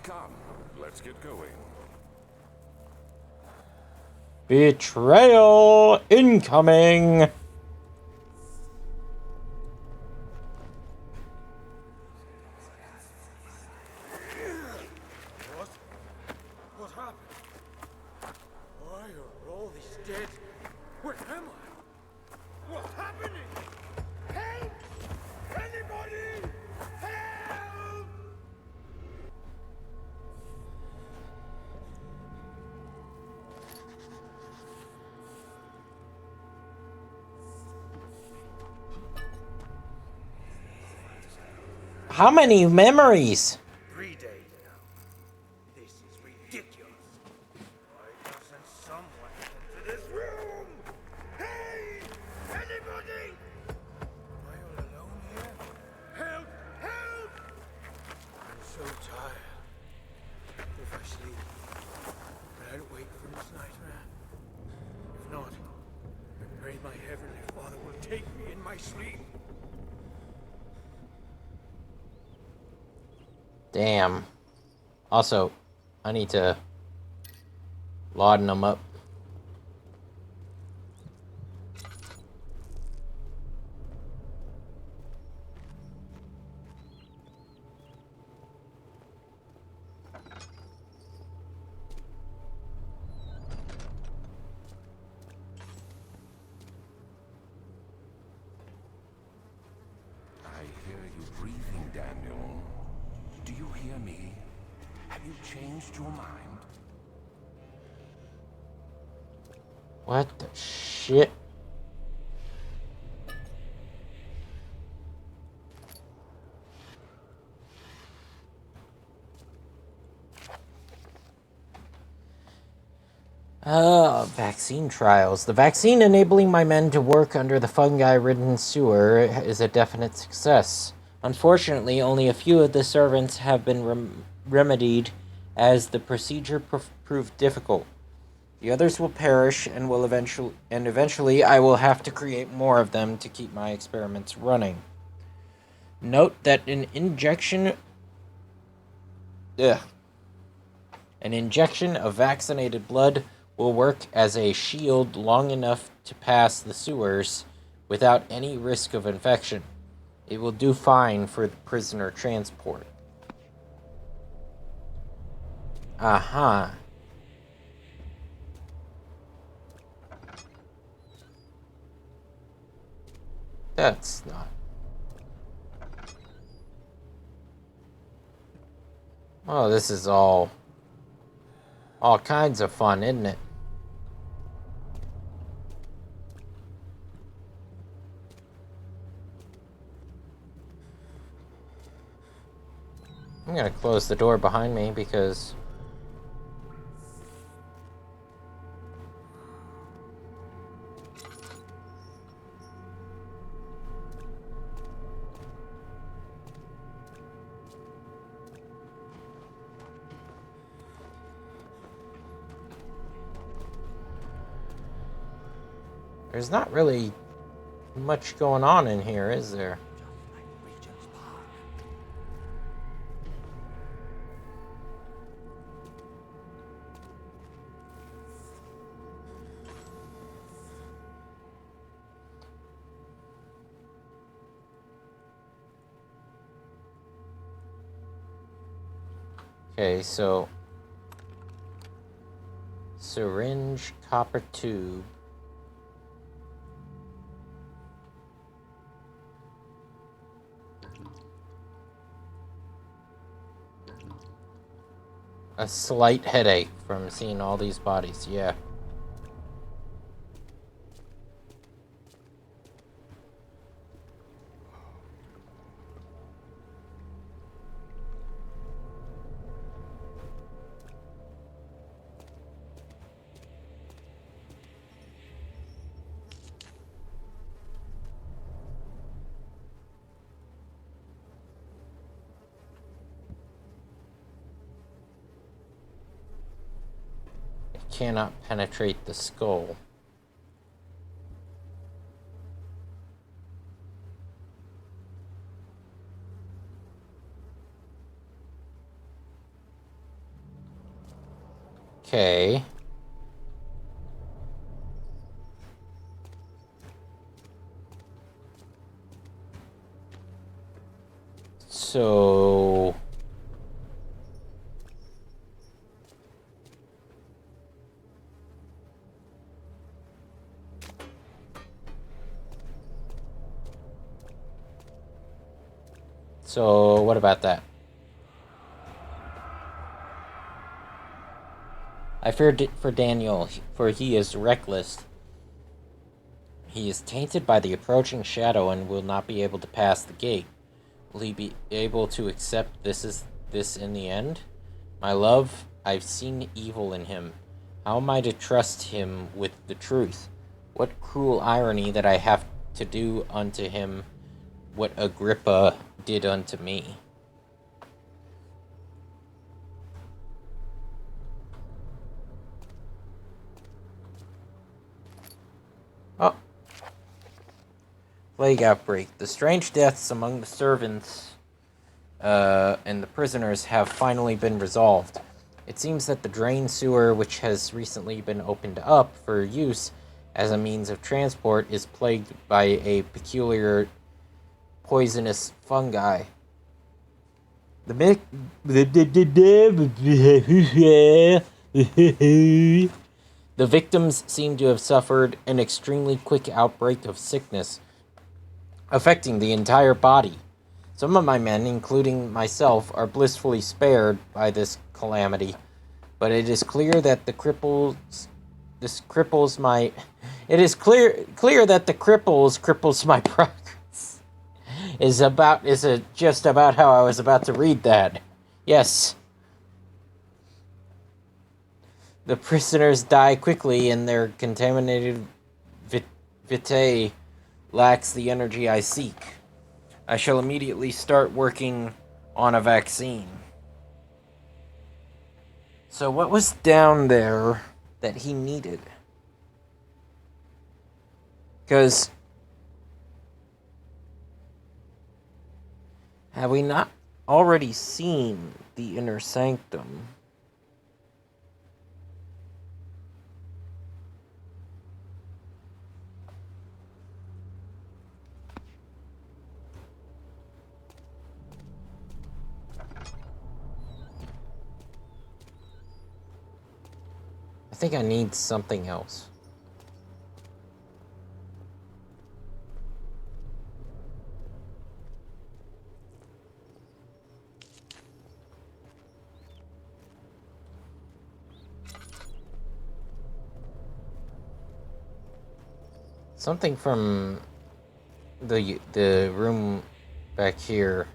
Come, let's get going. Betrayal incoming! What happened? Why are all these dead? Where am I? What's happening? Help! Anybody! Help! How many memories? 3 days now. This is ridiculous. Why doesn't someone enter this room? Hey! Anybody? Am I all alone here? Help! Help! I'm so tired. If I sleep, will I wake from this nightmare? If not, I pray my Heavenly Father will take me in my sleep. Damn. Also, I need to laudanum up. I hear you breathing, Daniel. Do you hear me? Have you changed your mind? What the shit? Vaccine trials. The vaccine enabling my men to work under the fungi-ridden sewer is a definite success. Unfortunately, only a few of the servants have been remedied, as the procedure proved difficult. The others will perish, and eventually I will have to create more of them to keep my experiments running. Note that an injection of vaccinated blood will work as a shield long enough to pass the sewers without any risk of infection. It will do fine for the prisoner transport. Aha. That's not... Oh, this is all kinds of fun, isn't it? I'm gonna close the door behind me because... there's not really much going on in here, is there? Okay, so syringe, copper tube. A slight headache from seeing all these bodies, yeah. It cannot penetrate the skull. Okay. So what about that? I feared for Daniel, for he is reckless. He is tainted by the approaching shadow and will not be able to pass the gate. Will he be able to accept this in the end? My love, I've seen evil in him. How am I to trust him with the truth? What cruel irony that I have to do unto him what Agrippa did unto me. Oh. Plague outbreak. The strange deaths among the servants and the prisoners have finally been resolved. It seems that the drain sewer, which has recently been opened up for use as a means of transport, is plagued by a peculiar poisonous fungi. The victims seem to have suffered an extremely quick outbreak of sickness, affecting the entire body. Some of my men, including myself, are blissfully spared by this calamity, but it is clear that the cripples my progress. Is just about how I was about to read that. Yes. The prisoners die quickly, and their contaminated vitae lacks the energy I seek. I shall immediately start working on a vaccine. So what was down there that he needed? Because have we not already seen the inner sanctum? I think I need something else. Something from the room back here,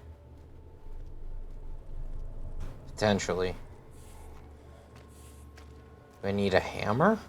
potentially. Do I need a hammer?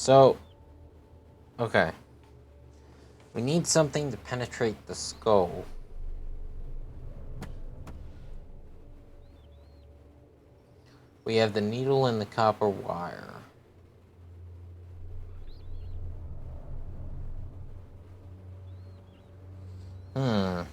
So, okay. We need something to penetrate the skull. We have the needle and the copper wire. Hmm.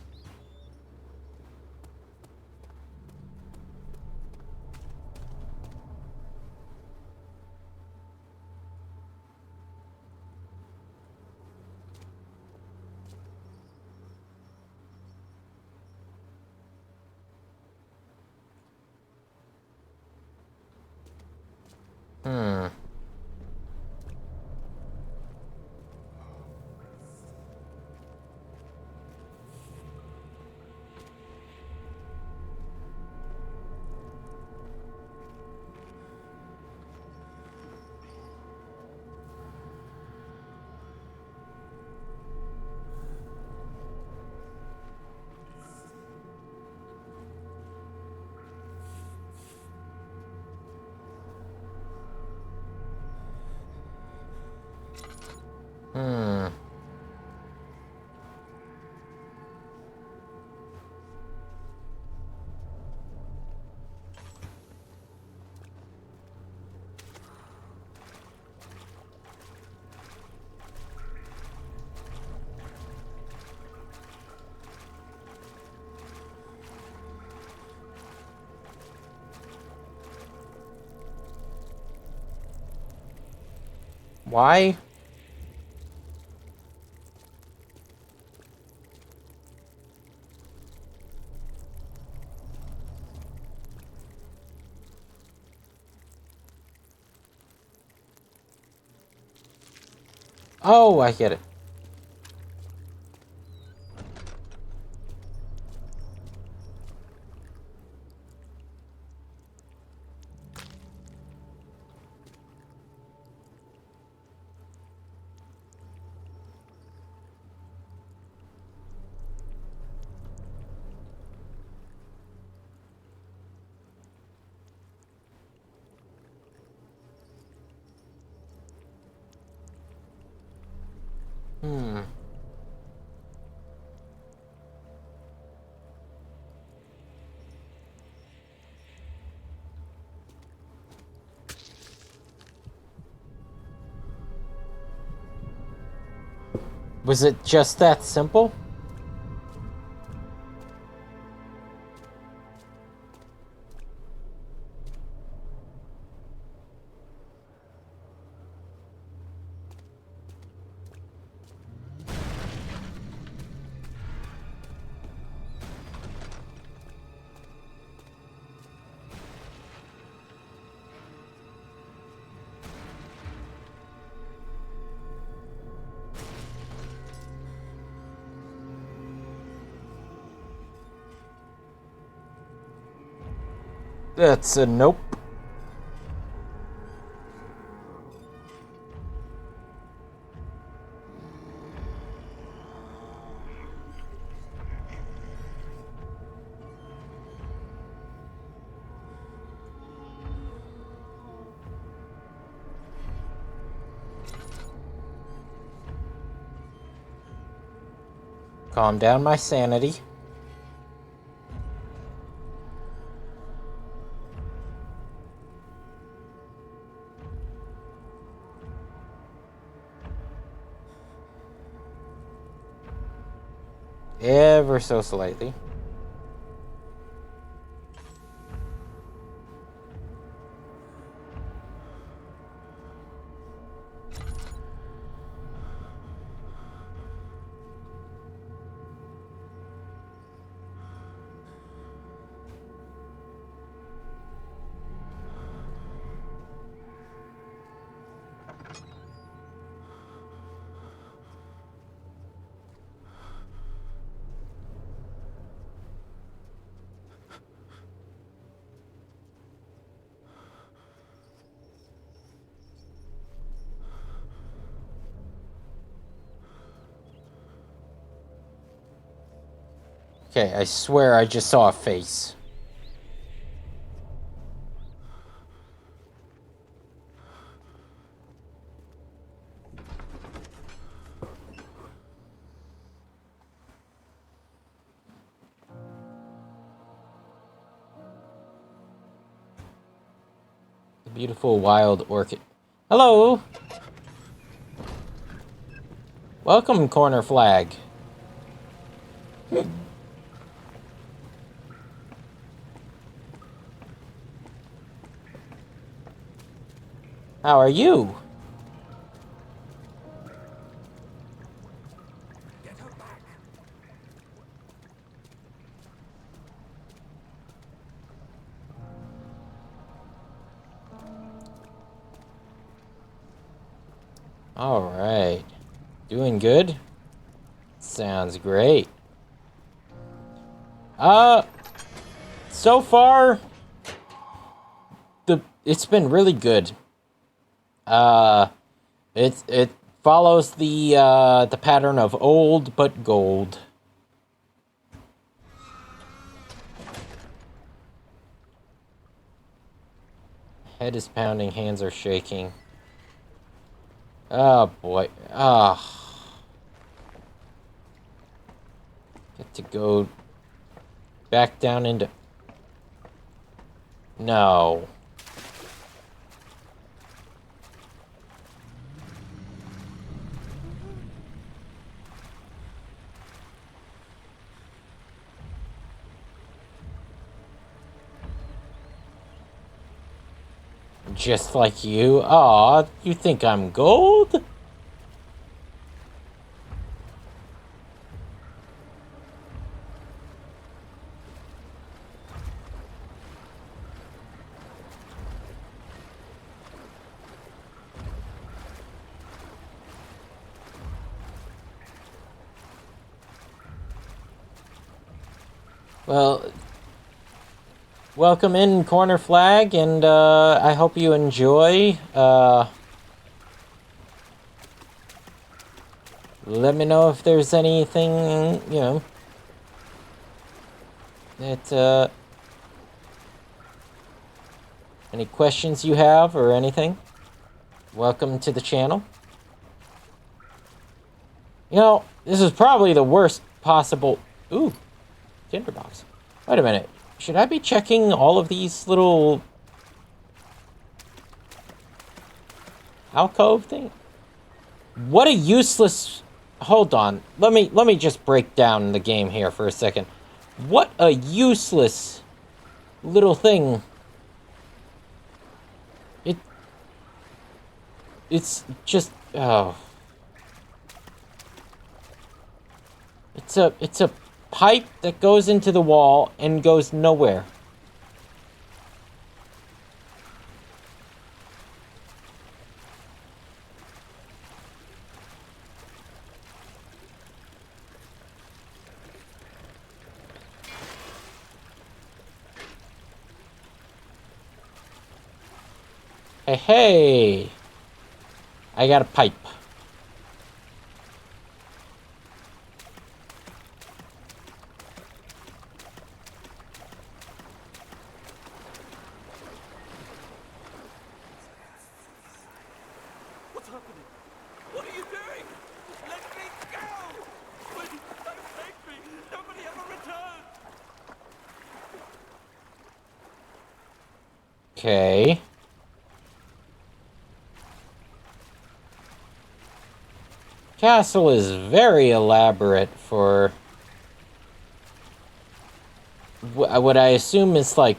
Hmm. Hmm. Why? Oh, I get it. Hmm. Was it just that simple? That's a nope. Calm down my sanity. Ever so slightly. Okay, I swear I just saw a face. Beautiful wild orchid. Hello! Welcome, Corner Flag. How are you? Get her back. Alright. Doing good? Sounds great. So far, it's been really good. It follows the pattern of old but gold. Head is pounding, hands are shaking. Oh boy. Get to go back down into... No. Just like you. Aw, you think I'm gold? Well, welcome in, Corner Flag, and I hope you enjoy. Let me know if there's anything, you know, that, any questions you have or anything. Welcome to the channel. You know, this is probably the worst possible... Ooh, tinderbox. Wait a minute. Should I be checking all of these little... alcove thing? What a useless... Hold on. Let me just break down the game here for a second. What a useless little thing. It's just... Oh... It's a pipe that goes into the wall and goes nowhere. Hey, hey! I got a pipe. What's happening? What are you doing? Let me go! Please, don't take me! Nobody ever returned! Okay. Castle is very elaborate for what I assume is like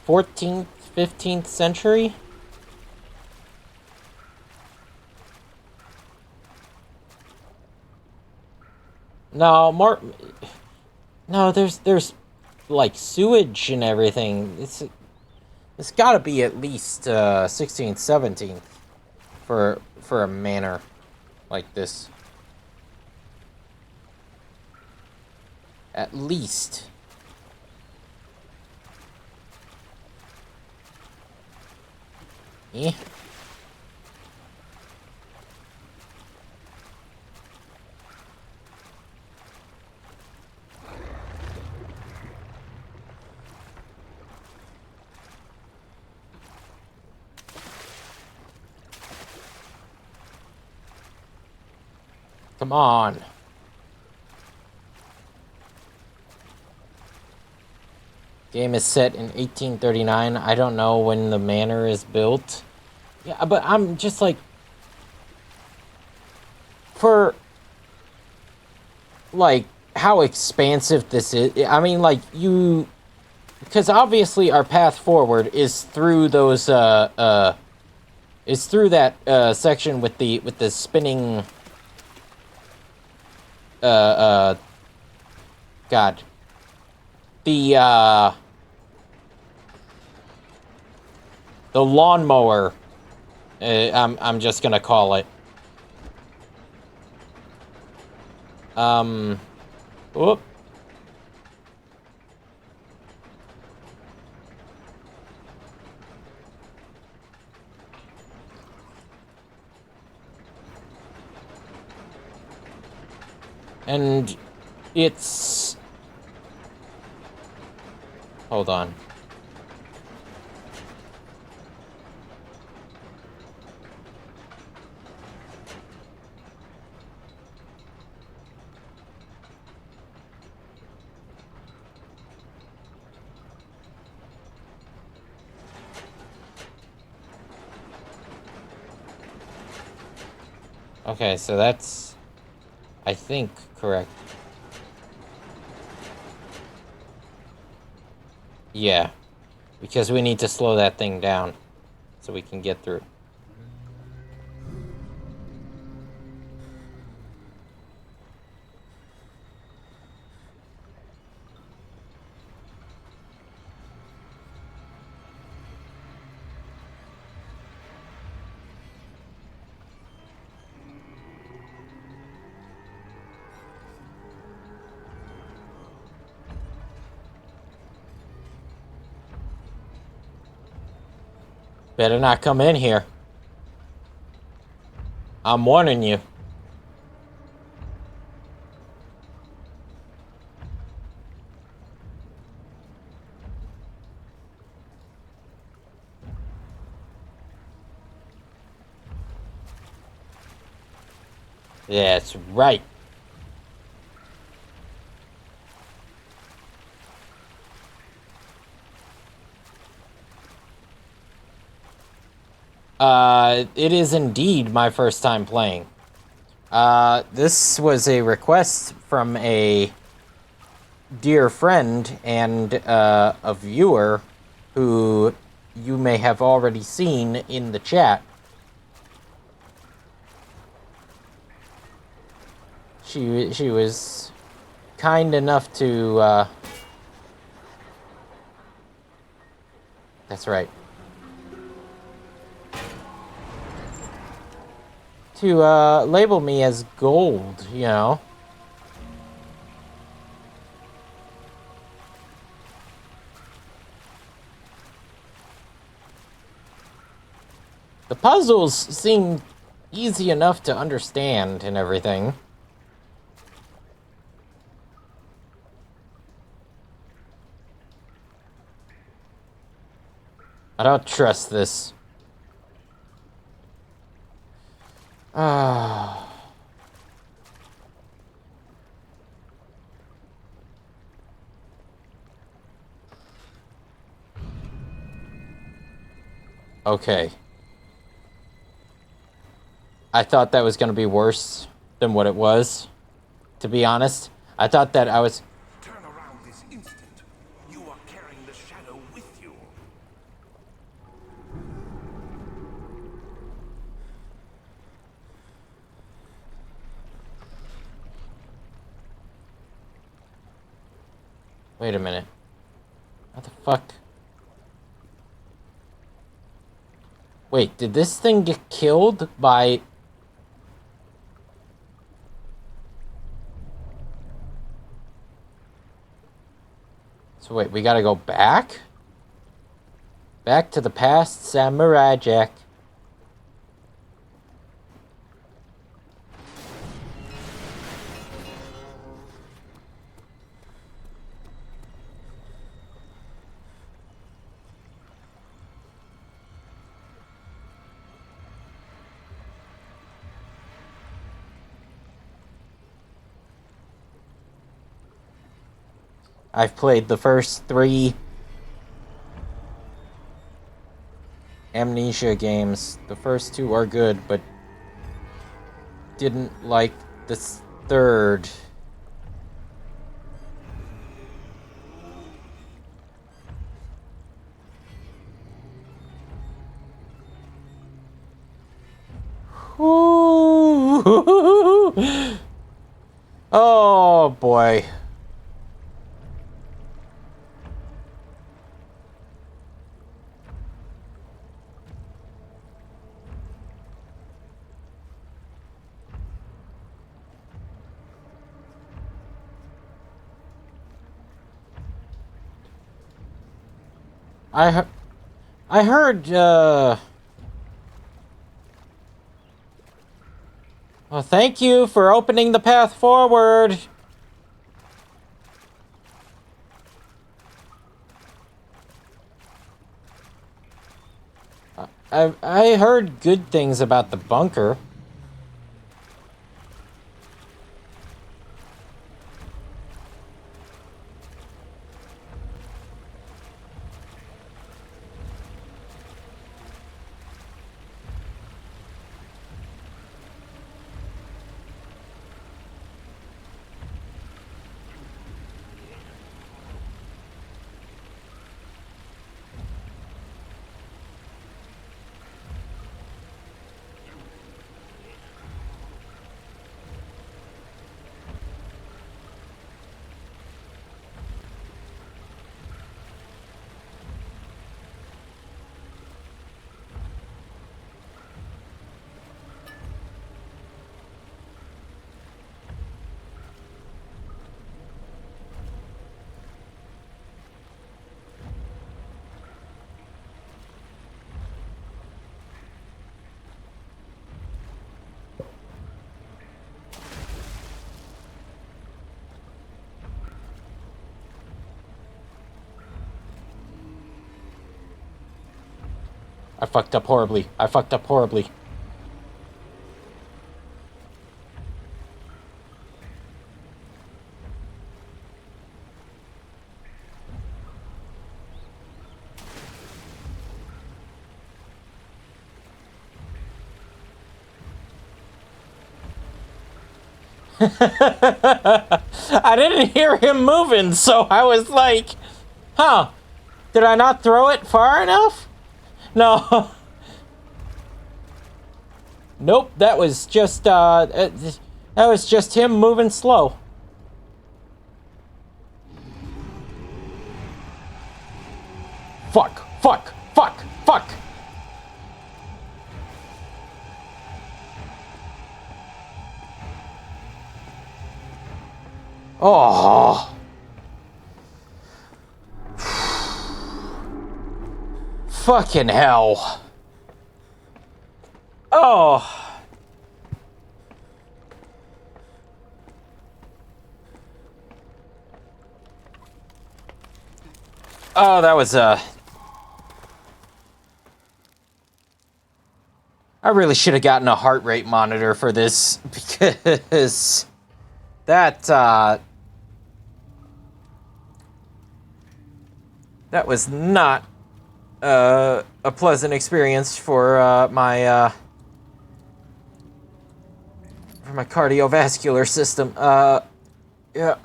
14th, 15th century. No, more. No, there's like sewage and everything. It's got to be at least 16th, 17th for a manor like this. At least. Eh? Come on. Game is set in 1839. I don't know when the manor is built. Yeah, but I'm just like, for like how expansive this is. I mean, like, you, because obviously our path forward is through those is through that section with the spinning God, the lawnmower, I'm just gonna call it. Whoop. And it's... Hold on. Okay, so that's, I think, correct. Yeah, because we need to slow that thing down so we can get through. Better not come in here. I'm warning you. That's right. It is indeed my first time playing. This was a request from a dear friend and a viewer who you may have already seen in the chat. She was kind enough to that's right. To label me as gold, you know. The puzzles seem easy enough to understand and everything. I don't trust this. Ah. Okay. I thought that was going to be worse than what it was, to be honest. I thought that I was... Turn around this instant. You are carrying the shadow with you. Wait a minute. What the fuck? Wait, did this thing get killed by... So wait, we gotta go back? Back to the past, Samurai Jack. I've played the first 3 Amnesia games. The first two are good, but didn't like the third. Ooh. Oh boy. I heard, well, thank you for opening the path forward. I heard good things about the bunker. I fucked up horribly. I fucked up horribly. I didn't hear him moving, so I was like, huh, did I not throw it far enough? No. Nope, that was just him moving slow. Fuck, fuck, fuck, fuck. Oh. Fucking hell. Oh. Oh, that was, I really should have gotten a heart rate monitor for this, because that was not, a pleasant experience for, my cardiovascular system. Yeah.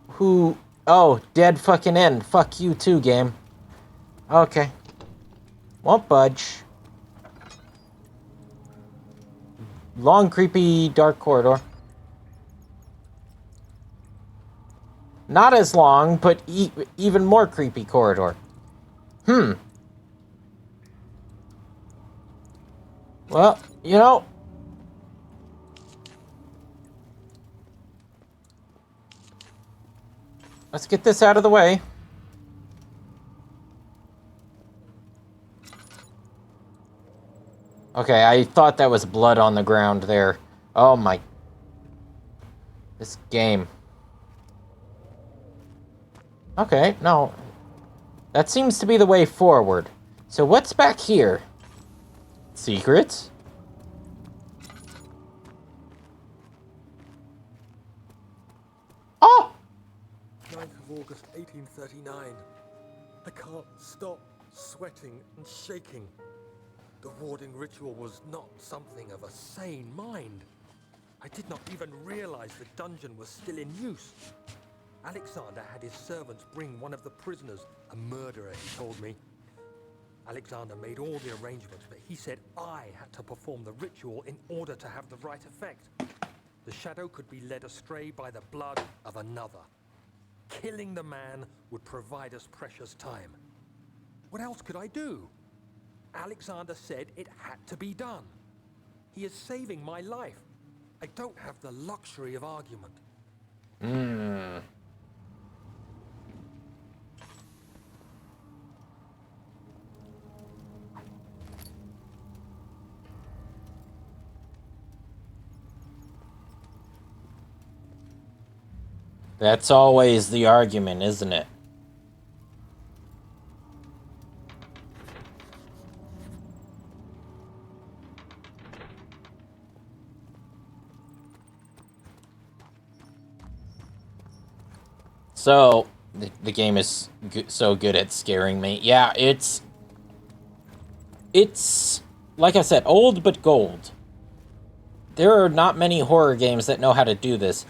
Who? Oh, dead fucking end. Fuck you too, game. Okay. Won't budge. Long, creepy, dark corridor. Not as long, but even more creepy corridor. Well, you know... Let's get this out of the way. Okay, I thought that was blood on the ground there. Oh my... This game. Okay, no. That seems to be the way forward. So what's back here? Secrets? Oh! 9th of August, 1839. I can't stop sweating and shaking. The warding ritual was not something of a sane mind. I did not even realize the dungeon was still in use. Alexander had his servants bring one of the prisoners, a murderer, he told me. Alexander made all the arrangements, but he said I had to perform the ritual in order to have the right effect. The shadow could be led astray by the blood of another. Killing the man would provide us precious time. What else could I do? Alexander said it had to be done. He is saving my life. I don't have the luxury of argument. That's always the argument, isn't it? So, the game is so good at scaring me. Yeah, it's like I said, old but gold. There are not many horror games that know how to do this.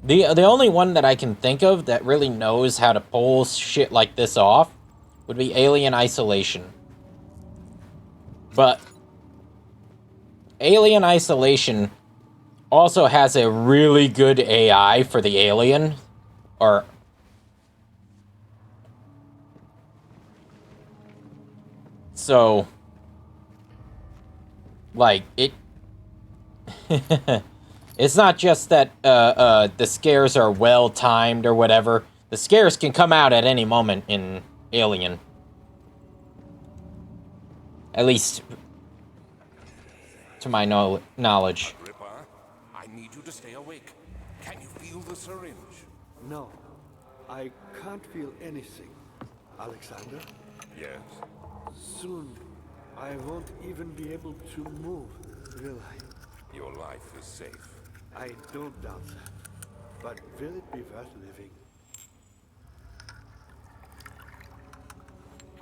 The only one that I can think of that really knows how to pull shit like this off would be Alien Isolation. But Alien Isolation also has a really good AI for the alien, or so like it it's not just that the scares are well timed or whatever. The scares can come out at any moment in Alien. At least to my knowledge. Agrippa, I need you to stay awake. Can you feel the syringe? No, I can't feel anything. Alexander, Yes. soon I won't even be able to move, will I? Your life is safe. I don't doubt that. But will it be worth living?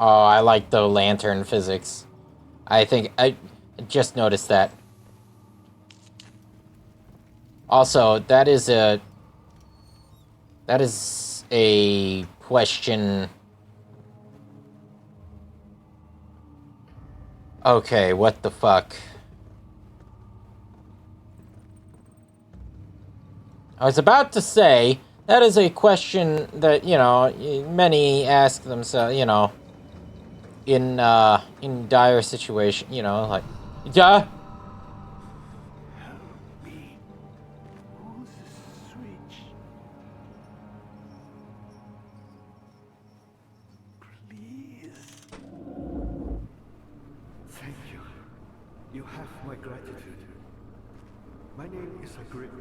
Oh, I like the lantern physics. I think I just noticed that. Also, that is a question. Okay, what the fuck? I was about to say, that is a question that, you know, many ask themselves, you know, in dire situation, you know, like, duh. Me. Who's the switch? Please. Thank you. You have my gratitude. My name is Agrippa.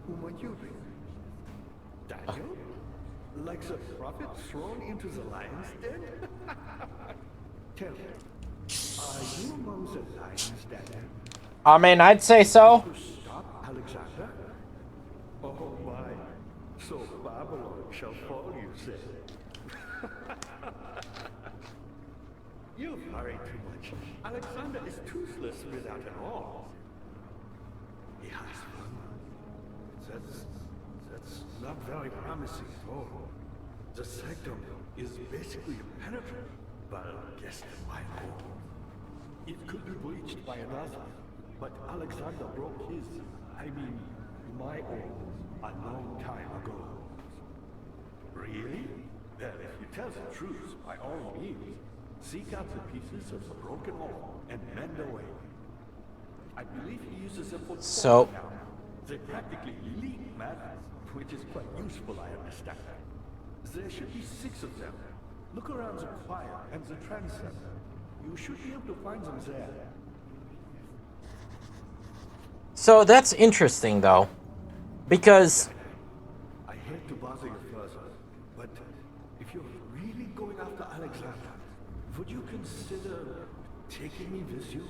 Who might you be? Daniel? Like the prophet thrown into the lion's den? Tell me, are you among the lions, Daniel? I mean, I'd say so. To stop Alexander? Oh my, so Babylon shall fall, you say? You worry too much. Alexander is toothless without an arm. He has one. That's not very promising at all. The sanctum is basically impenetrable, but guess why not? It could be breached by another, but Alexander broke his, my own, a long time ago. Really? Well, if you tell the truth, by all means, seek out the pieces of the broken wall and mend away. I believe he uses them for So- now. They practically leak matter, which is quite useful, I understand. There should be 6 of them. Look around the choir and the transept. You should be able to find them there. So that's interesting, though, because I hate to bother you further, but if you're really going after Alexander, would you consider taking me with you?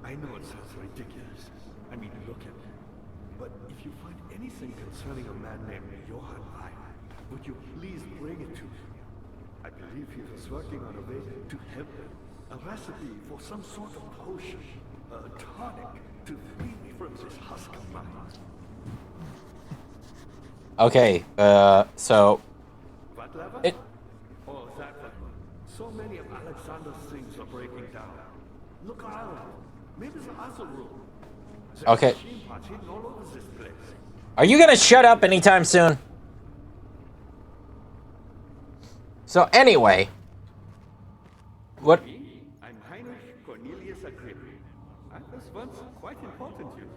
I know it sounds ridiculous. I mean, look at me. But if you find anything concerning a man named Johann Wein, would you please bring it to me? I believe he was working on a way to help them. A recipe for some sort of potion. A tonic to free me from this husk of mine. Okay, so... What lever? It... Oh, that one. So many of Alexander's things are breaking down. Look around. Maybe the other room. There's Okay. machine parts hidden all over this place. Are you gonna shut up anytime soon? So anyway... What... I'm Heinrich Cornelius Agrippa. I was once quite important, you know.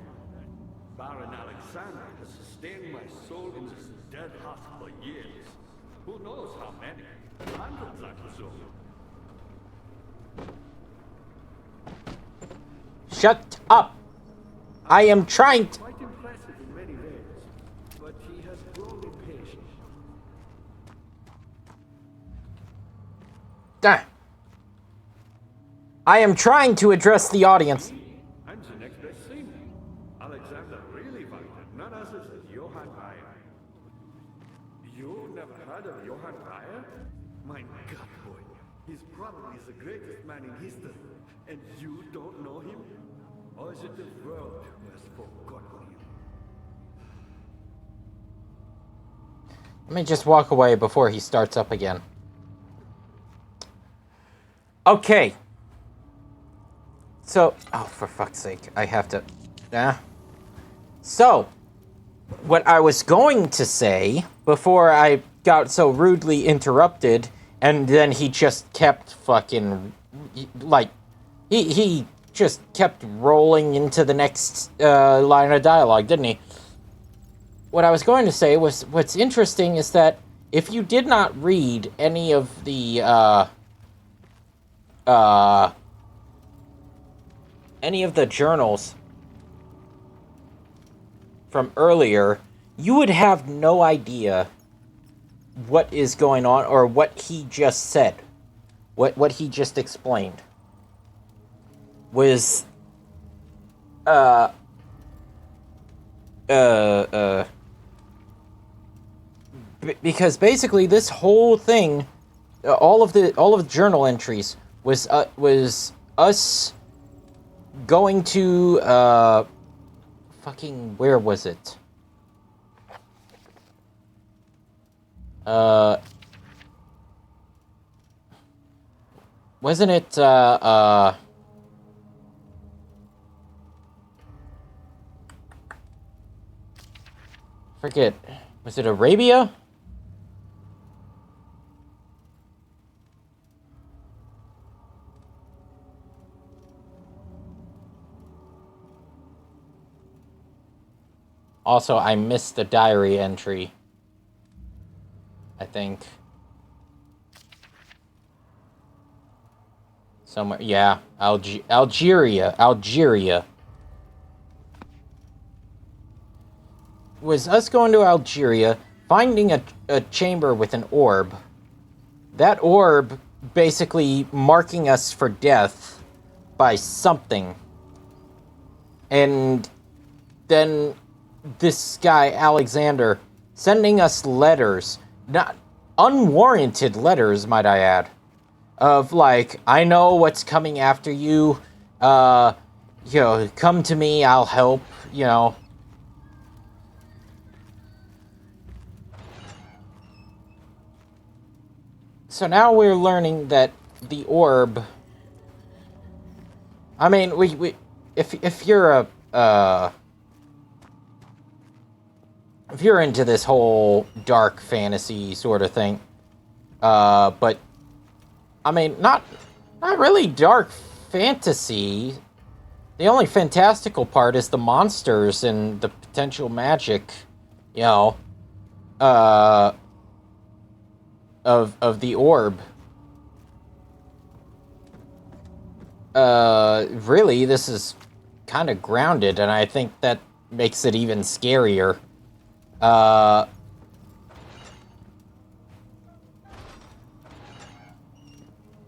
Baron Alexander has sustained my soul in this dead husk for years. Who knows how many? Hundreds, I presume. Shut up! I am trying to... Quite impressive in many ways, but he has grown impatient. Ah. I am trying to address the audience. I'm the next best thing. Alexander really wanted none other than Johann Reyer. You never heard of Johann Reyer? My God, boy. He's probably the greatest man in history. And you don't know him? Or is it the world who has forgotten him? Let me just walk away before he starts up again. Okay. So, oh, for fuck's sake, I have to... So, what I was going to say, before I got so rudely interrupted, and then he just kept fucking... Like, he just kept rolling into the next line of dialogue, didn't he? What I was going to say was, what's interesting is that if you did not read any of the, any of the journals from earlier, you would have no idea what is going on or what he just said. What he just explained was because basically this whole thing, all of the journal entries was us going to fucking, where was it? Wasn't it forget, was it Arabia? Also, I missed the diary entry, I think. Somewhere, yeah, Algeria. Was us going to Algeria, finding a chamber with an orb. That orb basically marking us for death by something. And then this guy, Alexander, sending us letters, not unwarranted letters, might I add, of like, I know what's coming after you, come to me, I'll help, So now we're learning that the orb, I mean, if you're if you're into this whole dark fantasy sort of thing, but I mean, not really dark fantasy. The only fantastical part is the monsters and the potential magic, of the orb. Really, this is kind of grounded, and I think that makes it even scarier.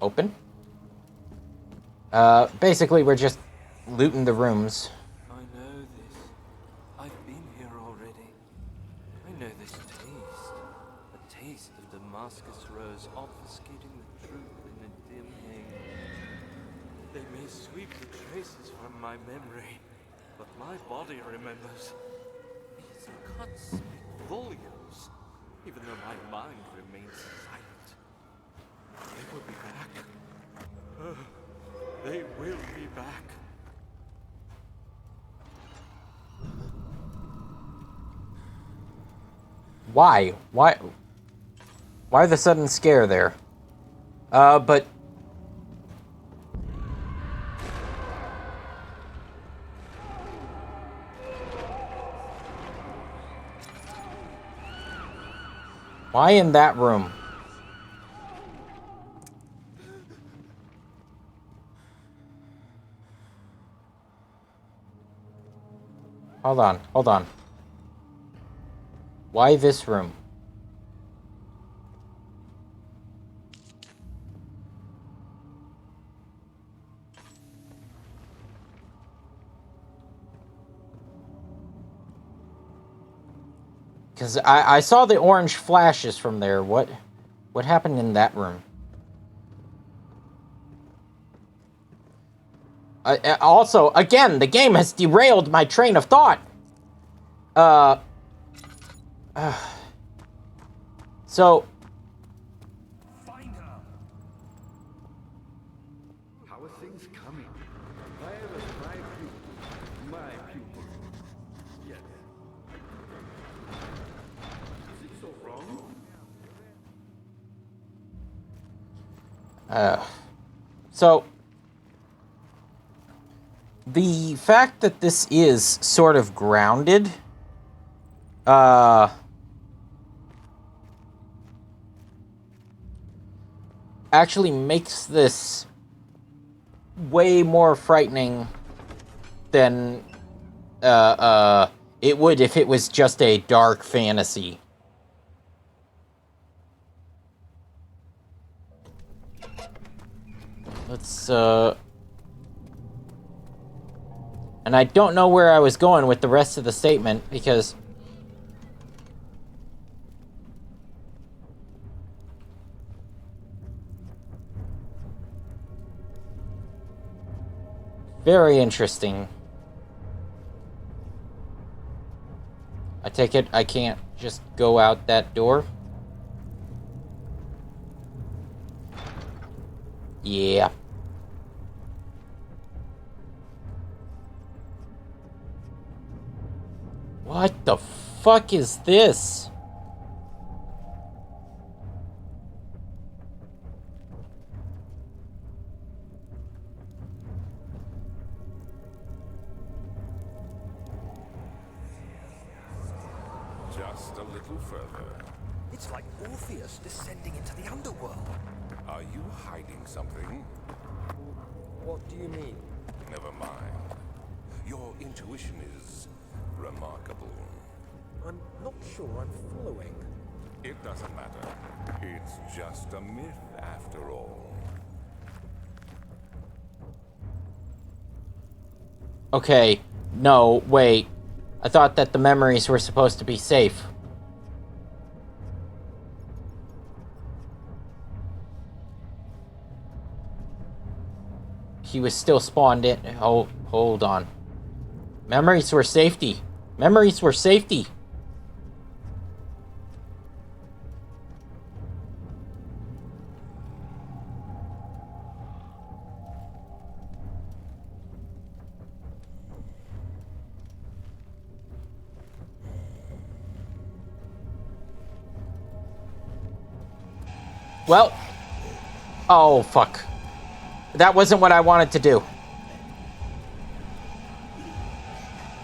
Open? Basically, we're just looting the rooms. I know this. I've been here already. I know this taste. A taste of Damascus rose off the skin. my memory, but my body remembers. These cuts speak volumes, even though my mind remains silent. They will be back. They will be back. Why? Why the sudden scare there? But... Why in that room? Hold on, hold on. Why this room? Because I saw the orange flashes from there. What happened in that room? Also, again, the game has derailed my train of thought. So... Find her! How are things coming? Virus, my pupil. My pupil. Yes. Is it so wrong? So... The fact that this is sort of grounded... actually makes this way more frightening than it would if it was just a dark fantasy. Let's and I don't know where I was going with the rest of the statement because very interesting. I take it I can't just go out that door? Yeah. What the fuck is this? Just a little further. It's like Orpheus descending into the underworld. Are you hiding something? What do you mean? Never mind. Your intuition is remarkable. I'm not sure I'm following. It doesn't matter. It's just a myth after all. Okay, no, wait. I thought that the memories were supposed to be safe. He was still spawned in. Oh, hold on. Memories were safety. Memories were safety. Well, oh, fuck. That wasn't what I wanted to do.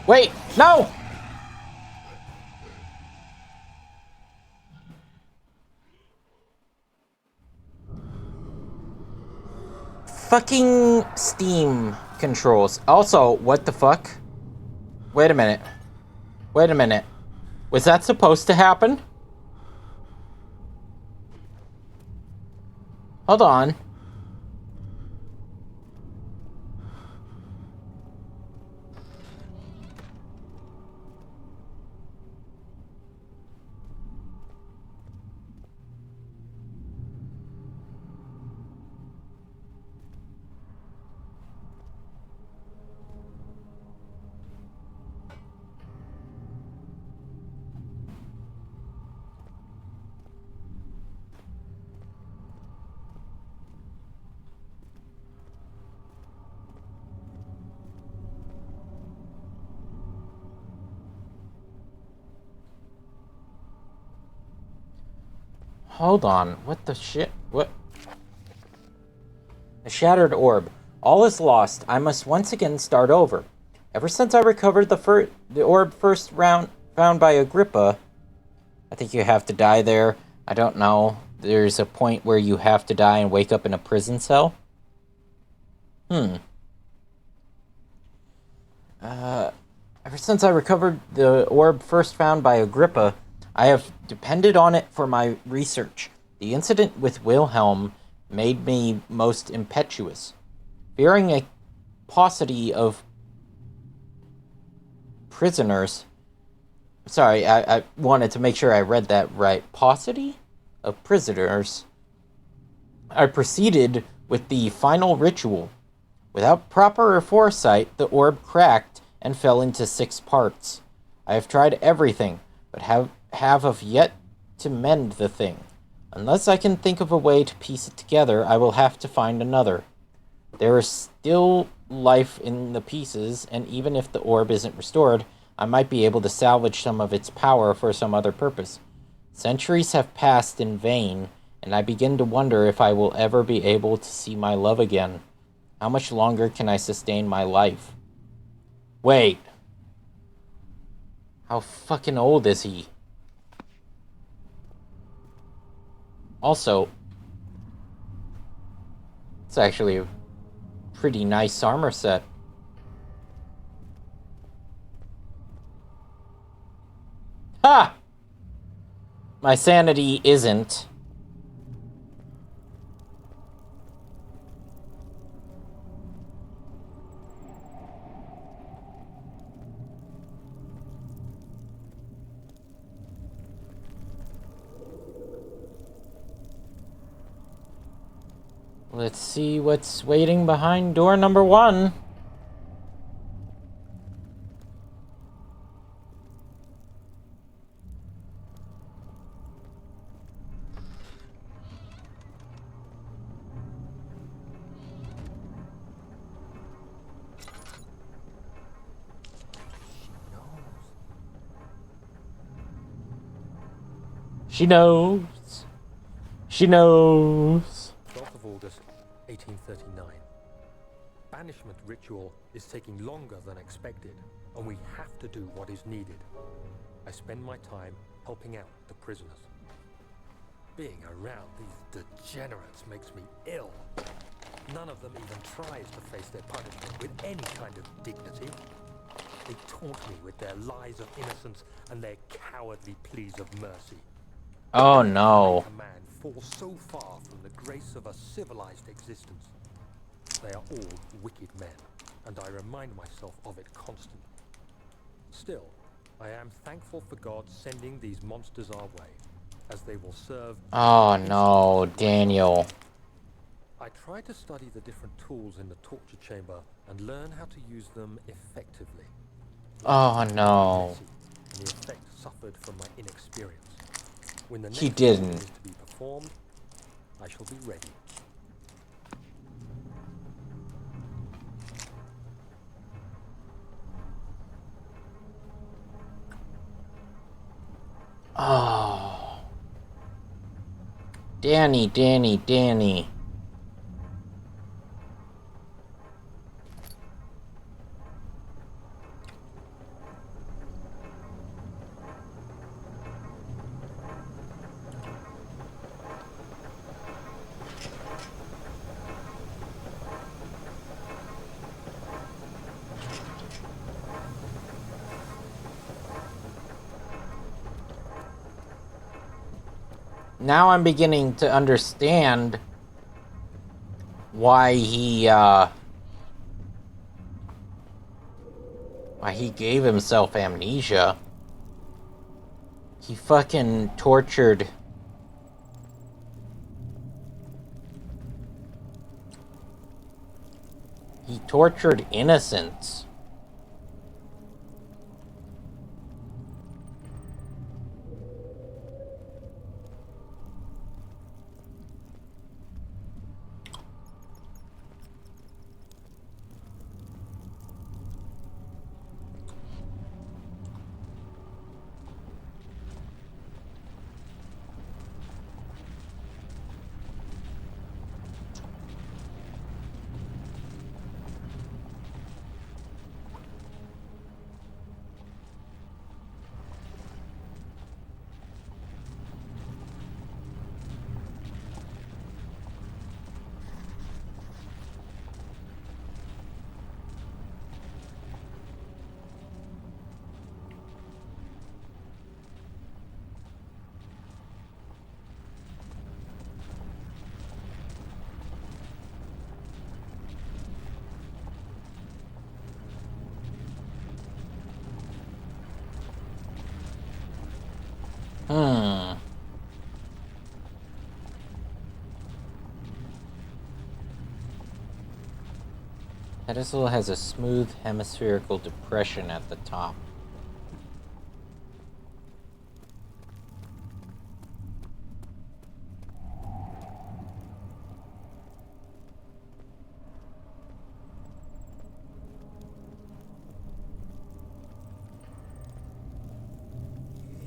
Wait, no! Fucking Steam controls. Also, what the fuck? Wait a minute. Wait a minute. Was that supposed to happen? Hold on. Hold on. What the shit? What? A shattered orb. All is lost. I must once again start over. Ever since I recovered the orb first found by Agrippa, I think you have to die there. I don't know. There's a point where you have to die and wake up in a prison cell. Ever since I recovered the orb first found by Agrippa, I have depended on it for my research. The incident with Wilhelm made me most impetuous. Fearing a paucity of prisoners... Sorry, I wanted to make sure I read that right. Paucity of prisoners. I proceeded with the final ritual. Without proper foresight, the orb cracked and fell into 6 parts. I have tried everything, but have yet to mend the thing. Unless I can think of a way to piece it together, I will have to find another. There is still life in the pieces, and even if the orb isn't restored, I might be able to salvage some of its power for some other purpose. Centuries have passed in vain, and I begin to wonder if I will ever be able to see my love again. How much longer can I sustain my life? Wait. How fucking old is he? Also, it's actually a pretty nice armor set. Ha! My sanity isn't. Let's see what's waiting behind door number 1. She knows. She knows. 12th of August, 1839. Banishment ritual is taking longer than expected, and we have to do what is needed. I spend my time helping out the prisoners. Being around these degenerates makes me ill. None of them even tries to face their punishment with any kind of dignity. They taunt me with their lies of innocence and their cowardly pleas of mercy. Oh no. A man falls so far from the grace of a civilized existence. They are all wicked men, and I remind myself of it constantly. Still, I am thankful for God sending these monsters our way, as they will serve... Oh no, Daniel. I try to study the different tools in the torture chamber and learn how to use them effectively. Oh no. And the effect suffered from my inexperience. When the He next didn't. is to be performed, I shall be ready. Oh. Danny. Now I'm beginning to understand why he gave himself amnesia. He fucking tortured innocents. Hmm. Pedestal has a smooth hemispherical depression at the top.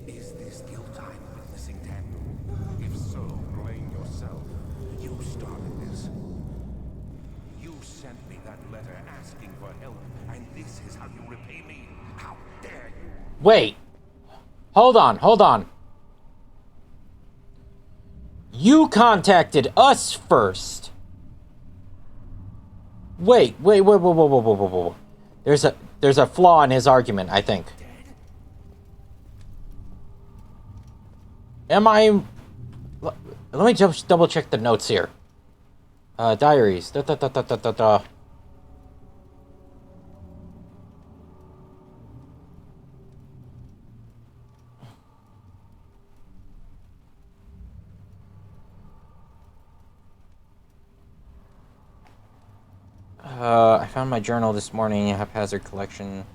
Is this guilt I'm witnessing, Daniel? If so, blame yourself. You started this. You sent me that letter asking for help, and this is how you repay me? How dare you? Wait. Hold on. You contacted us first. Wait. Whoa. There's a flaw in his argument, I think. Am I... Let me just double check the notes here. Diaries. I found my journal this morning, haphazard collection.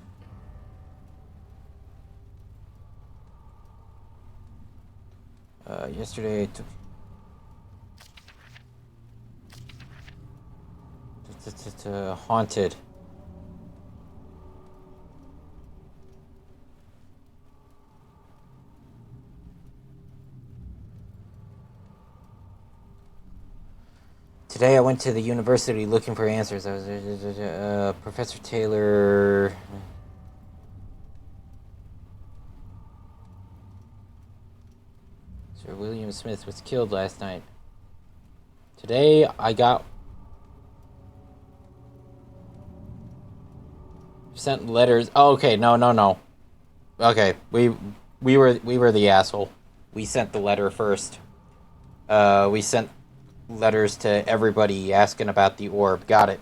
Yesterday I took... Haunted. Today I went to the university looking for answers. I was Professor Taylor. Sir William Smith was killed last night. Today I got sent letters. Oh, okay, no. Okay, we were the asshole. We sent the letter first. We sent letters to everybody asking about the orb. Got it.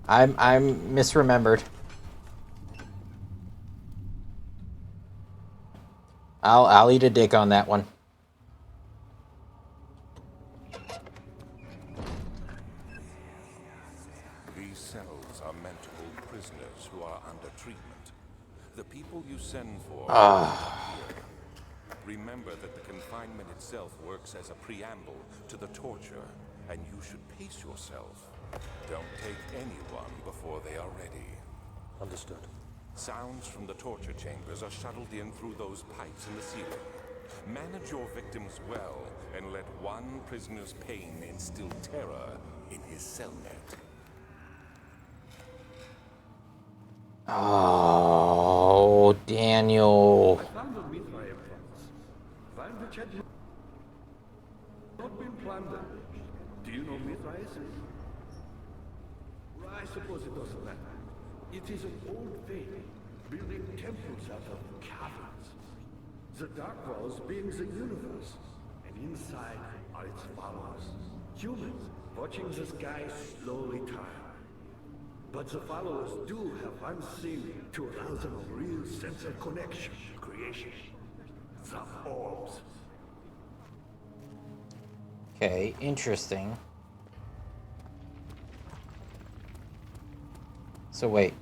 I'm misremembered. I'll eat a dick on that one. These cells are meant to hold prisoners who are under treatment. The people you send for are here. Remember that the confinement itself works as a preamble to the torture, and you should pace yourself. Don't take anyone before they are ready. Understood. Sounds from the torture chambers are shuttled in through those pipes in the ceiling. Manage your victims well, and let one prisoner's pain instill terror in his cell net. Oh, Daniel. I found the Mithraeum funds. Find which had not been plundered. Do you know Mithraeus? I suppose it doesn't matter. It is an old faith, building temples out of caverns. The Dark Walls being the universe, and inside are its followers. Humans watching the sky slowly turn. But the followers do have one thing to arouse them a real sense of connection, creation. The orbs. Okay, interesting. So wait.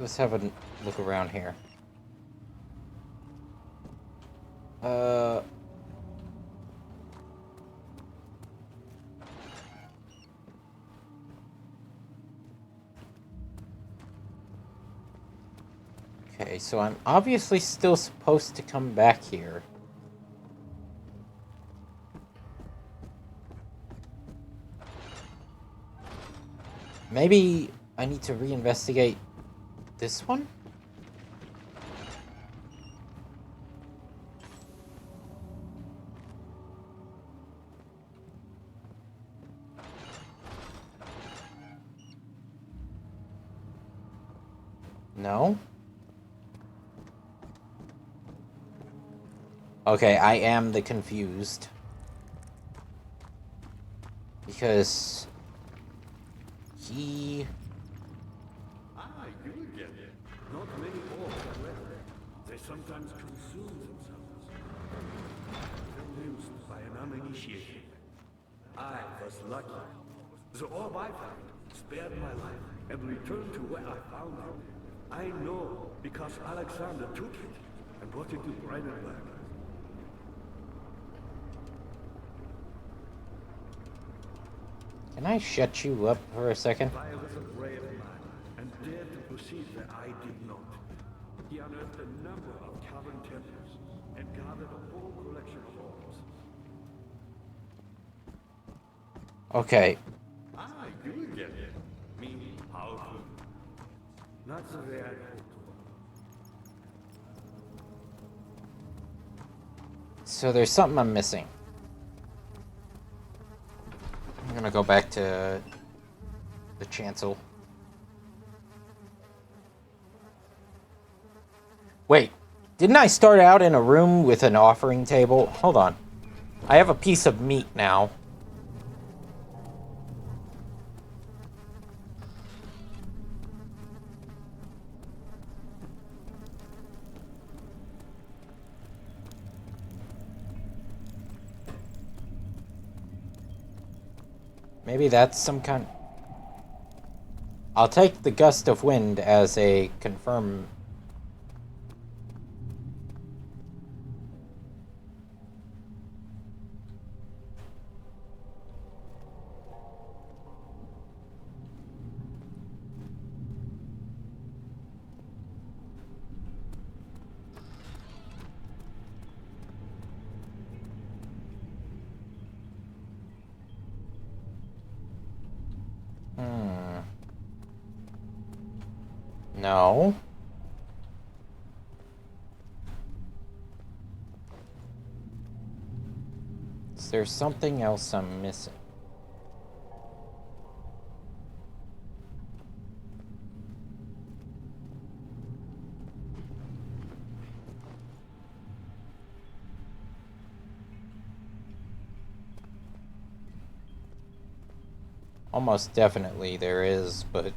Let's have a look around here. Okay, so I'm obviously still supposed to come back here. Maybe I need to reinvestigate this one? No? Okay, I am the confused. Because... he... Ah, you again. Not many orcs are left. They sometimes consume themselves. Convinced by an uninitiated. I was lucky. The orb I found spared my life and returned to where I found it. I know because Alexander took it and brought it to Brandenburg. Can I shut you up for a second? I was a brave man and dared to proceed where I did not. He unearthed a number of cavern temples and gathered a whole collection of orbs. Okay. Ah, you get it. Me, powerful. Not the way I hoped. So there's something I'm missing. I'm gonna go back to the chancel. Wait, didn't I start out in a room with an offering table? Hold on. I have a piece of meat now. Maybe that's some kind... I'll take the gust of wind as a confirm... No. Is there something else I'm missing? Almost definitely there is, but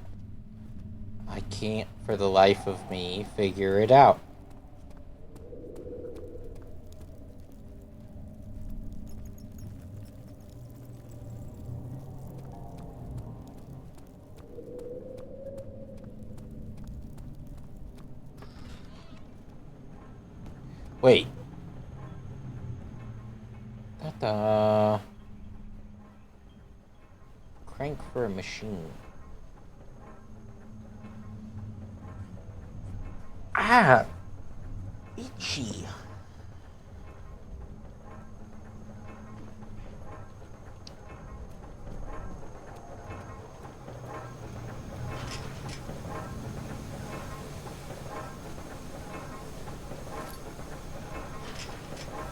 I can't for the life of me figure it out. Wait. That, crank for a machine. Ah! Itchy.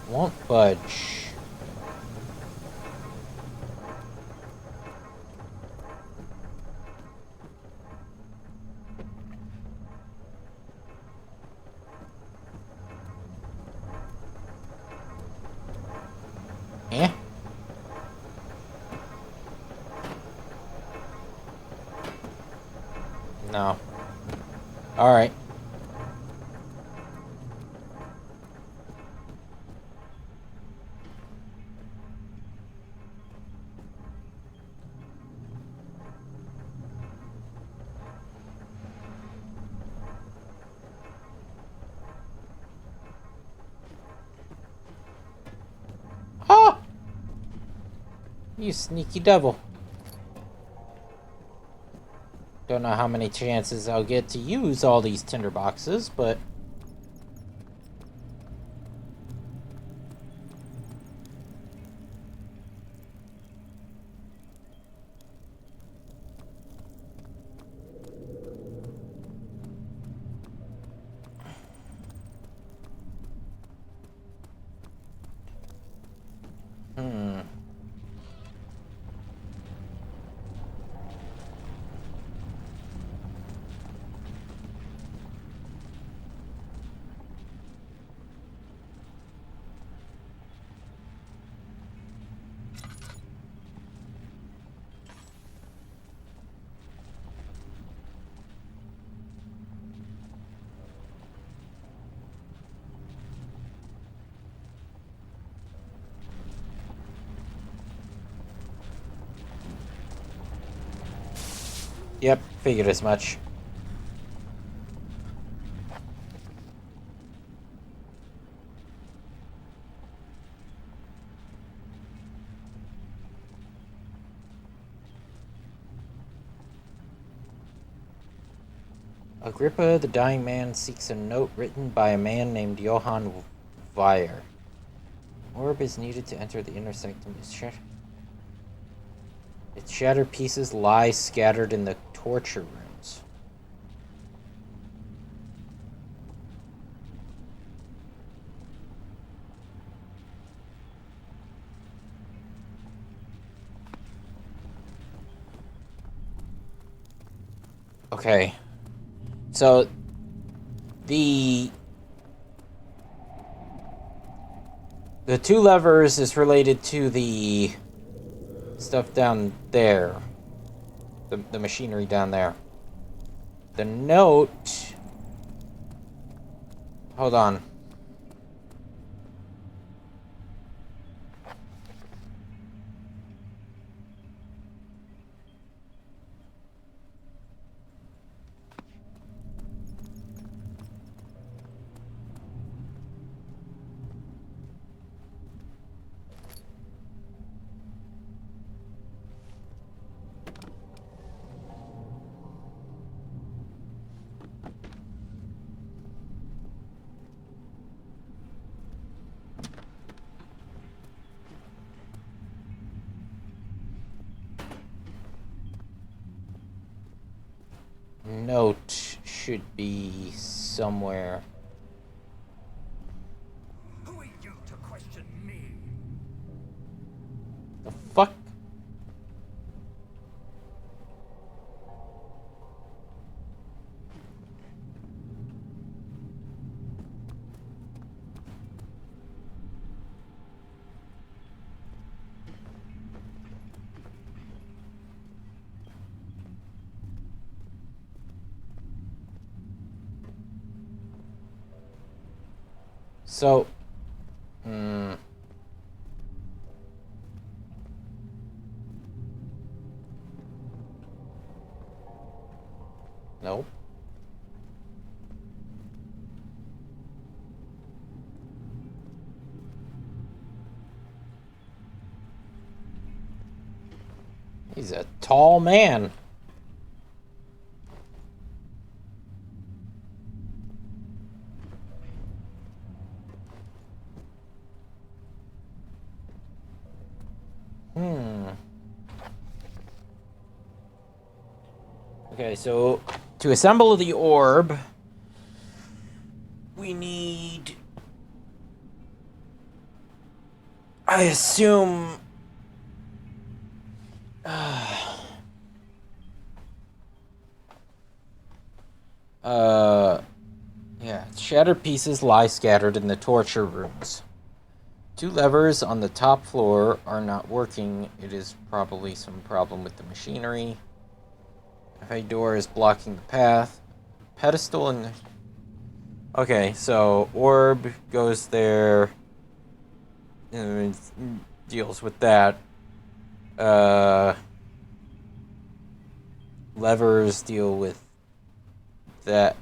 Won't budge. Eh? No. Alright. Oh! You sneaky devil. Don't know how many chances I'll get to use all these tinder boxes, but... Yep, figured as much. Agrippa, the dying man, seeks a note written by a man named Johann Weyer. Orb is needed to enter the inner sanctum. Its shattered pieces lie scattered in the torture rooms. Okay. So, the two levers is related to the stuff down there. The machinery down there. The note... Hold on. Note should be somewhere. Who are you to question me? The fuck? So, nope. He's a tall man. Okay, so to assemble the orb, we need... I assume... yeah, shattered pieces lie scattered in the torture rooms. 2 levers on the top floor are not working. It is probably some problem with the machinery. A door is blocking the path. Pedestal and... Okay, so orb goes there. And deals with that. Levers deal with that.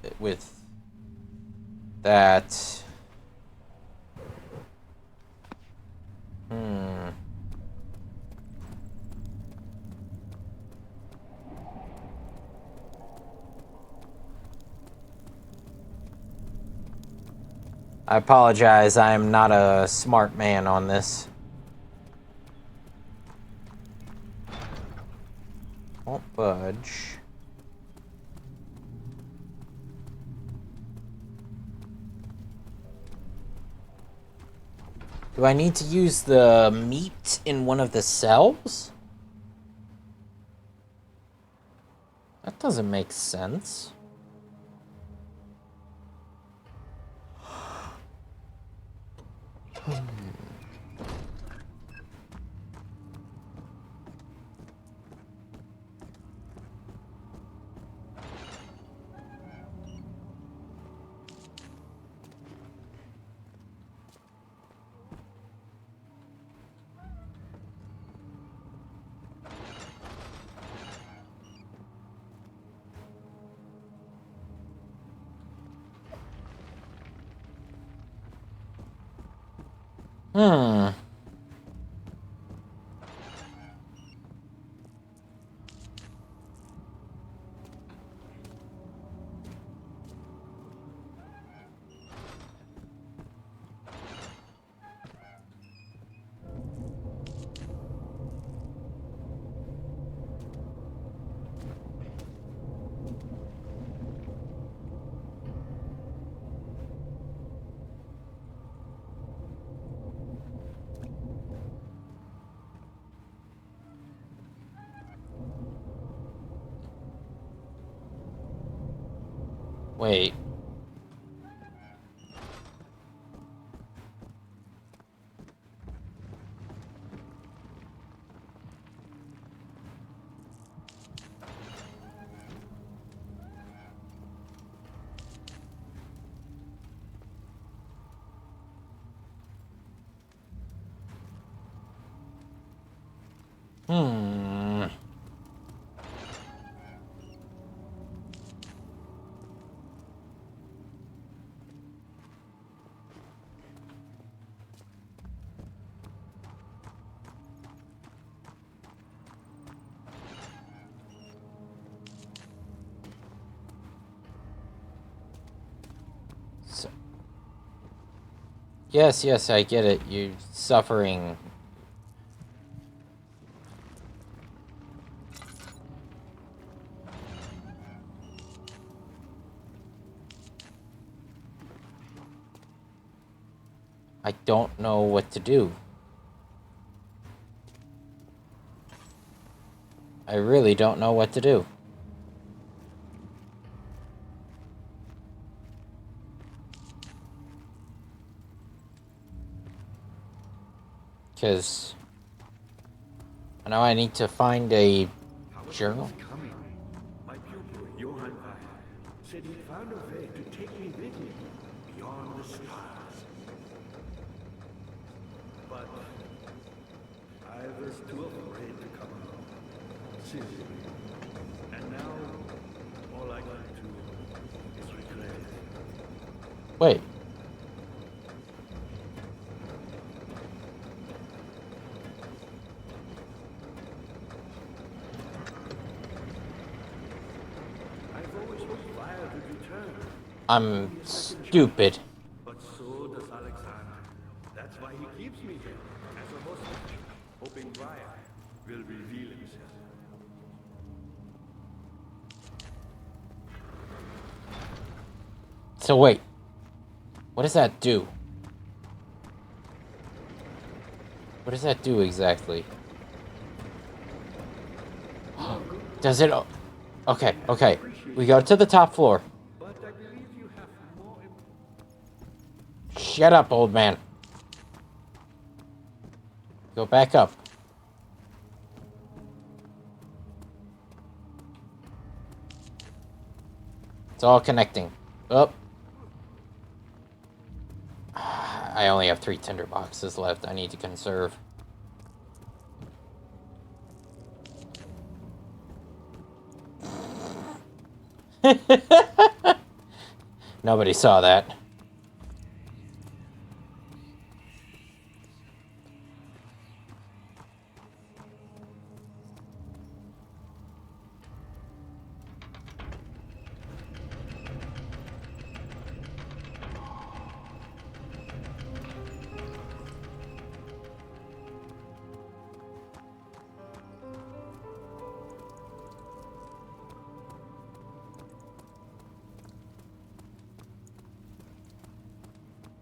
I apologize, I am not a smart man on this. Won't budge. Do I need to use the meat in one of the cells? That doesn't make sense. Hmm. Wait. Hmm. So, yes, I get it. You're suffering. I don't know what to do. I really don't know what to do. Because now I need to find a journal. Coming. My pupil, Johann Weyer, said he found a way to take me with him beyond the stars. But I was too afraid to come along. Seriously. And now, all I can do is regret it. Wait. I've always hoped Weyer would return. I'm stupid. But so does Alexander. That's why he keeps me here, as a hostage, hoping Weyer will reveal himself. So wait. What does that do? What does that do exactly? Does it... Okay, okay. We go to the top floor. But I believe you have more Shut up, old man. Go back up. It's all connecting. Oh. I only have 3 tinder boxes left. I need to conserve. Nobody saw that.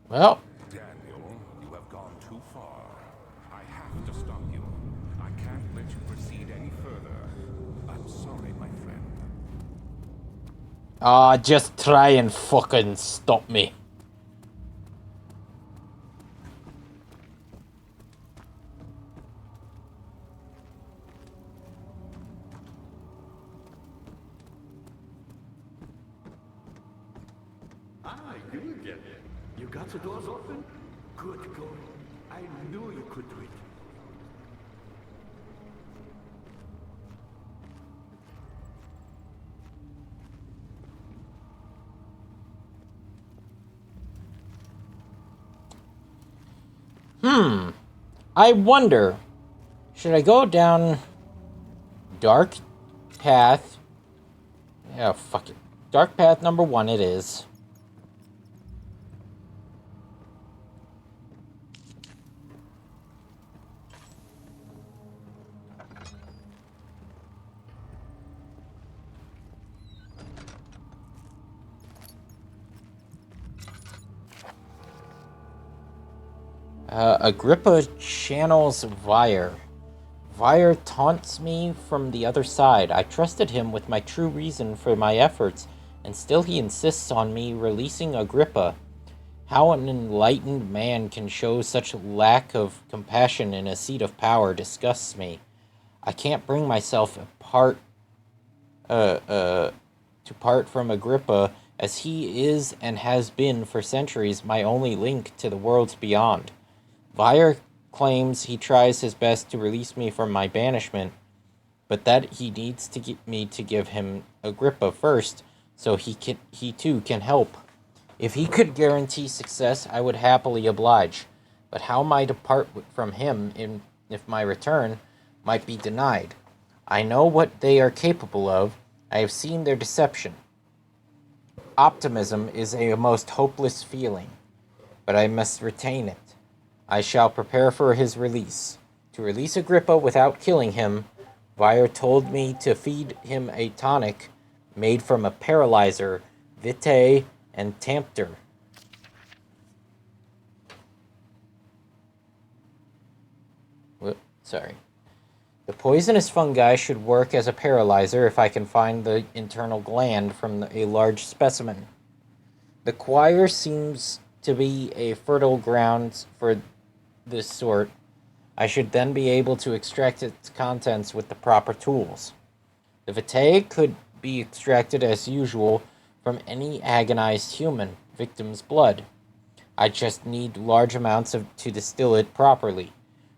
Well, Daniel, you have gone too far. I have to stop you. I can't let you proceed any further. I'm sorry, my friend. just try and fucking stop me. Ah, you again. You got the doors open? Good going. I knew you could do it. I wonder, should I go down dark path? Yeah, fuck it. Dark path number 1 it is. Agrippa channels Vire. Vire taunts me from the other side. I trusted him with my true reason for my efforts, and still he insists on me releasing Agrippa. How an enlightened man can show such lack of compassion in a seat of power disgusts me. I can't bring myself to part from Agrippa, as he is and has been for centuries my only link to the worlds beyond. Vire claims he tries his best to release me from my banishment, but that he needs to get me to give him Agrippa first, so he too can help. If he could guarantee success, I would happily oblige. But how am I to part from him if my return might be denied? I know what they are capable of. I have seen their deception. Optimism is a most hopeless feeling, but I must retain it. I shall prepare for his release. To release Agrippa without killing him, Vire told me to feed him a tonic made from a paralyzer, vitae, and Tampter. Sorry. The poisonous fungi should work as a paralyzer if I can find the internal gland from a large specimen. The choir seems to be a fertile ground for this sort. I should then be able to extract its contents with the proper tools. The vitae could be extracted as usual from any agonized human victim's blood. I just need large amounts to distill it properly.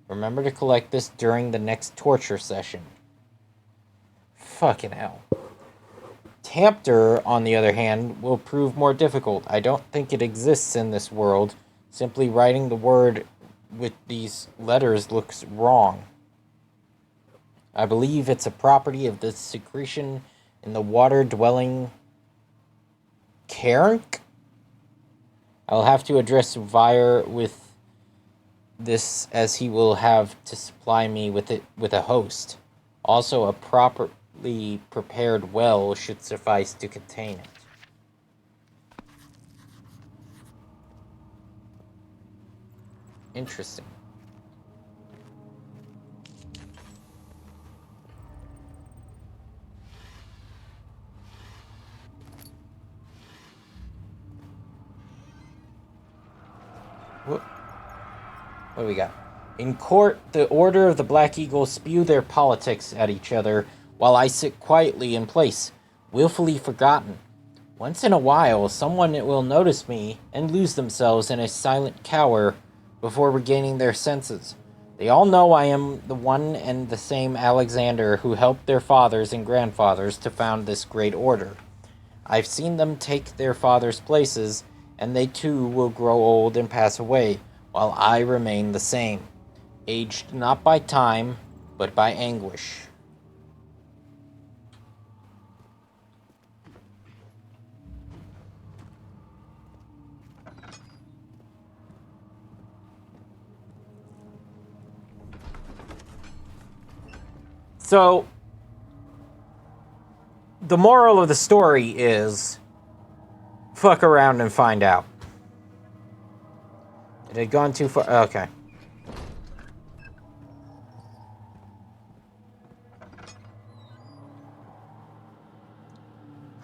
Remember to collect this during the next torture session. Fucking hell. Tampter, on the other hand, will prove more difficult. I don't think it exists in this world. Simply writing the word with these letters looks wrong. I believe it's a property of the secretion in the water-dwelling Cairnk? I'll have to address Vire with this, as he will have to supply me with a host. Also, a properly prepared well should suffice to contain it. Interesting. What do we got? In court, the Order of the Black Eagle spew their politics at each other, while I sit quietly in place, willfully forgotten. Once in a while, someone will notice me and lose themselves in a silent cower before regaining their senses. They all know I am the one and the same Alexander who helped their fathers and grandfathers to found this great order. I've seen them take their fathers' places, and they too will grow old and pass away, while I remain the same, aged not by time, but by anguish. So, the moral of the story is, fuck around and find out. It had gone too far. Okay.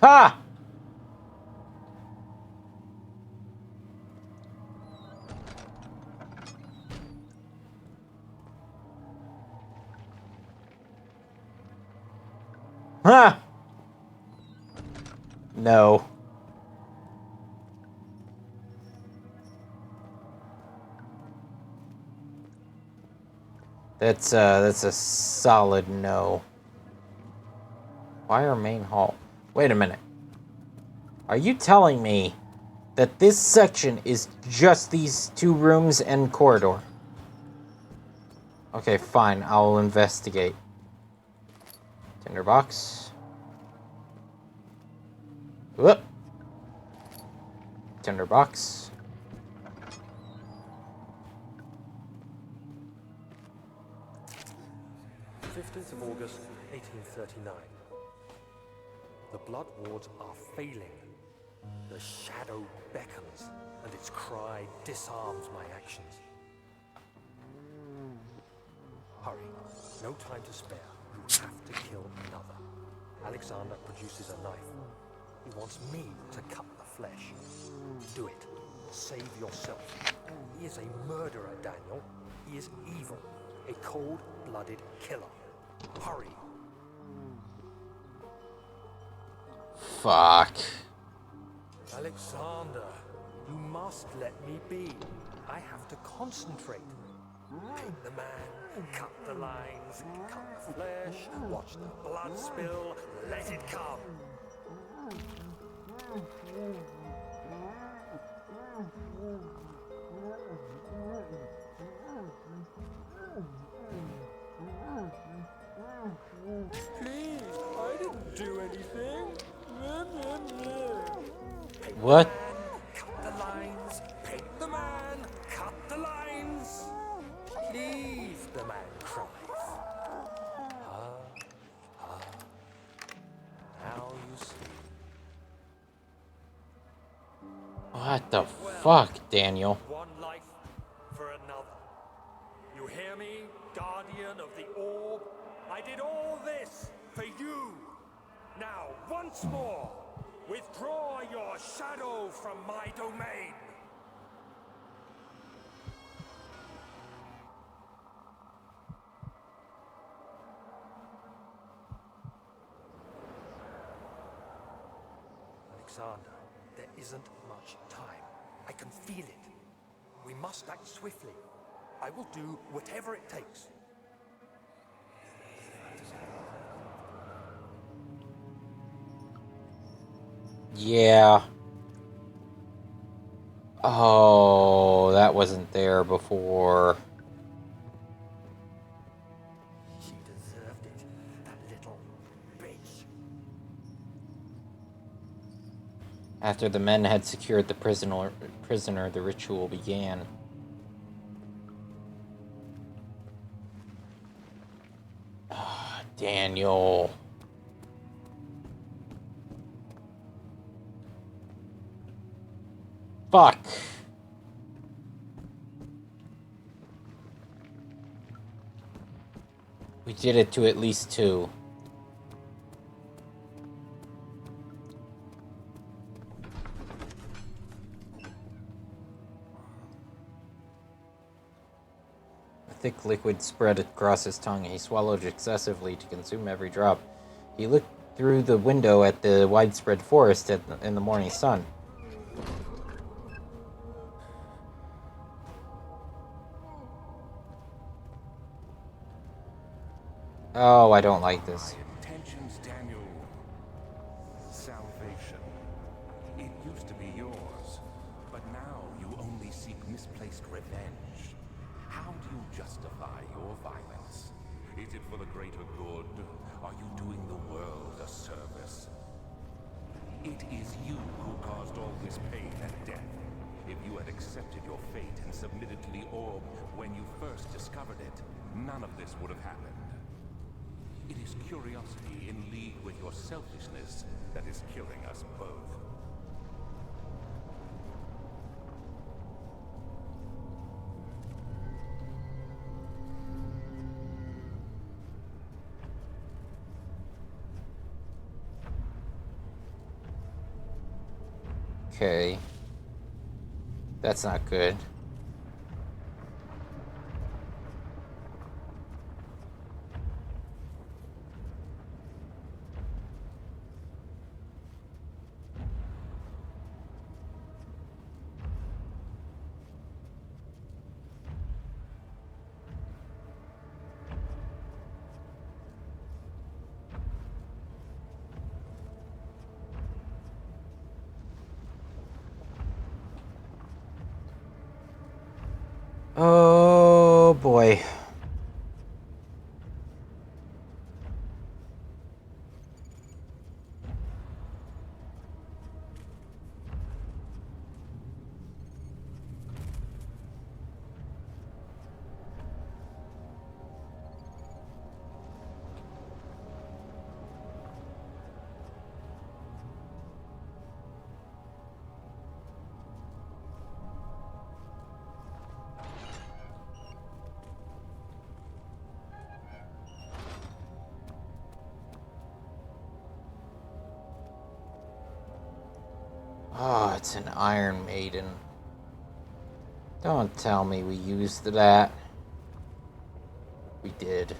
Ha! Ha! No. That's a solid no. Wire main hall. Wait a minute. Are you telling me that this section is just these two rooms and corridor? Okay, fine. I'll investigate. Tinderbox. Whoop. Tinderbox. "15th of August, 1839. The blood wards are failing. The shadow beckons, and its cry disarms my actions. Hurry, no time to spare. You have to kill another." Alexander produces a knife. He wants me to cut the flesh. Do it. Save yourself. He is a murderer, Daniel. He is evil. A cold-blooded killer. Hurry. Fuck. Alexander, you must let me be. I have to concentrate. Take the man, cut the lines, cut the flesh, watch the blood spill, let it come. Please, I didn't do anything. What? Cut the lines, paint the man, cut the lines. Please, the man cries. Now you see. What the fuck, Daniel? One life for another. You hear me, guardian of the orb? I did all this for you. Now, once more, withdraw your shadow from my domain. Alexander, there isn't much time. I can feel it. We must act swiftly. I will do whatever it takes. Yeah. Oh, that wasn't there before. She deserved it, that little bitch. After the men had secured the prisoner, the ritual began. Ah, Daniel. Fuck. We did it to at least 2. A thick liquid spread across his tongue. He swallowed excessively to consume every drop. He looked through the window at the widespread forest in the morning sun. Oh, I don't like this. My intentions, Daniel. Salvation. It used to be yours, but now you only seek misplaced revenge. How do you justify your violence? Is it for the greater good? Are you doing the world a service? It is you who caused all this pain and death. If you had accepted your fate and submitted to the orb when you first discovered it, none of this would have happened. It is curiosity in league with your selfishness that is killing us both. Okay. That's not good. Oh boy. Oh, it's an Iron Maiden. Don't tell me we used that. We did.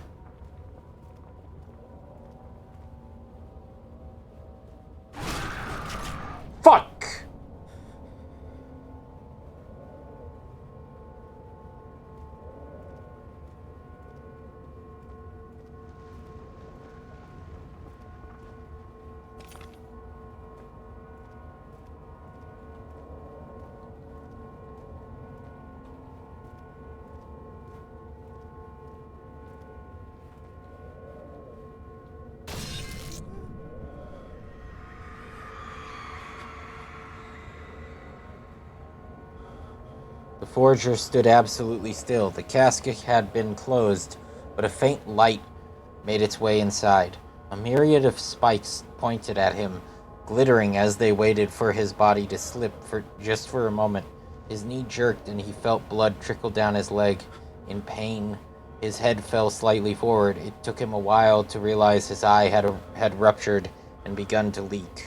Fuck! The forger stood absolutely still. The casket had been closed, but a faint light made its way inside. A myriad of spikes pointed at him, glittering as they waited for his body to slip for a moment. His knee jerked and he felt blood trickle down his leg. In pain, his head fell slightly forward. It took him a while to realize his eye had ruptured and begun to leak.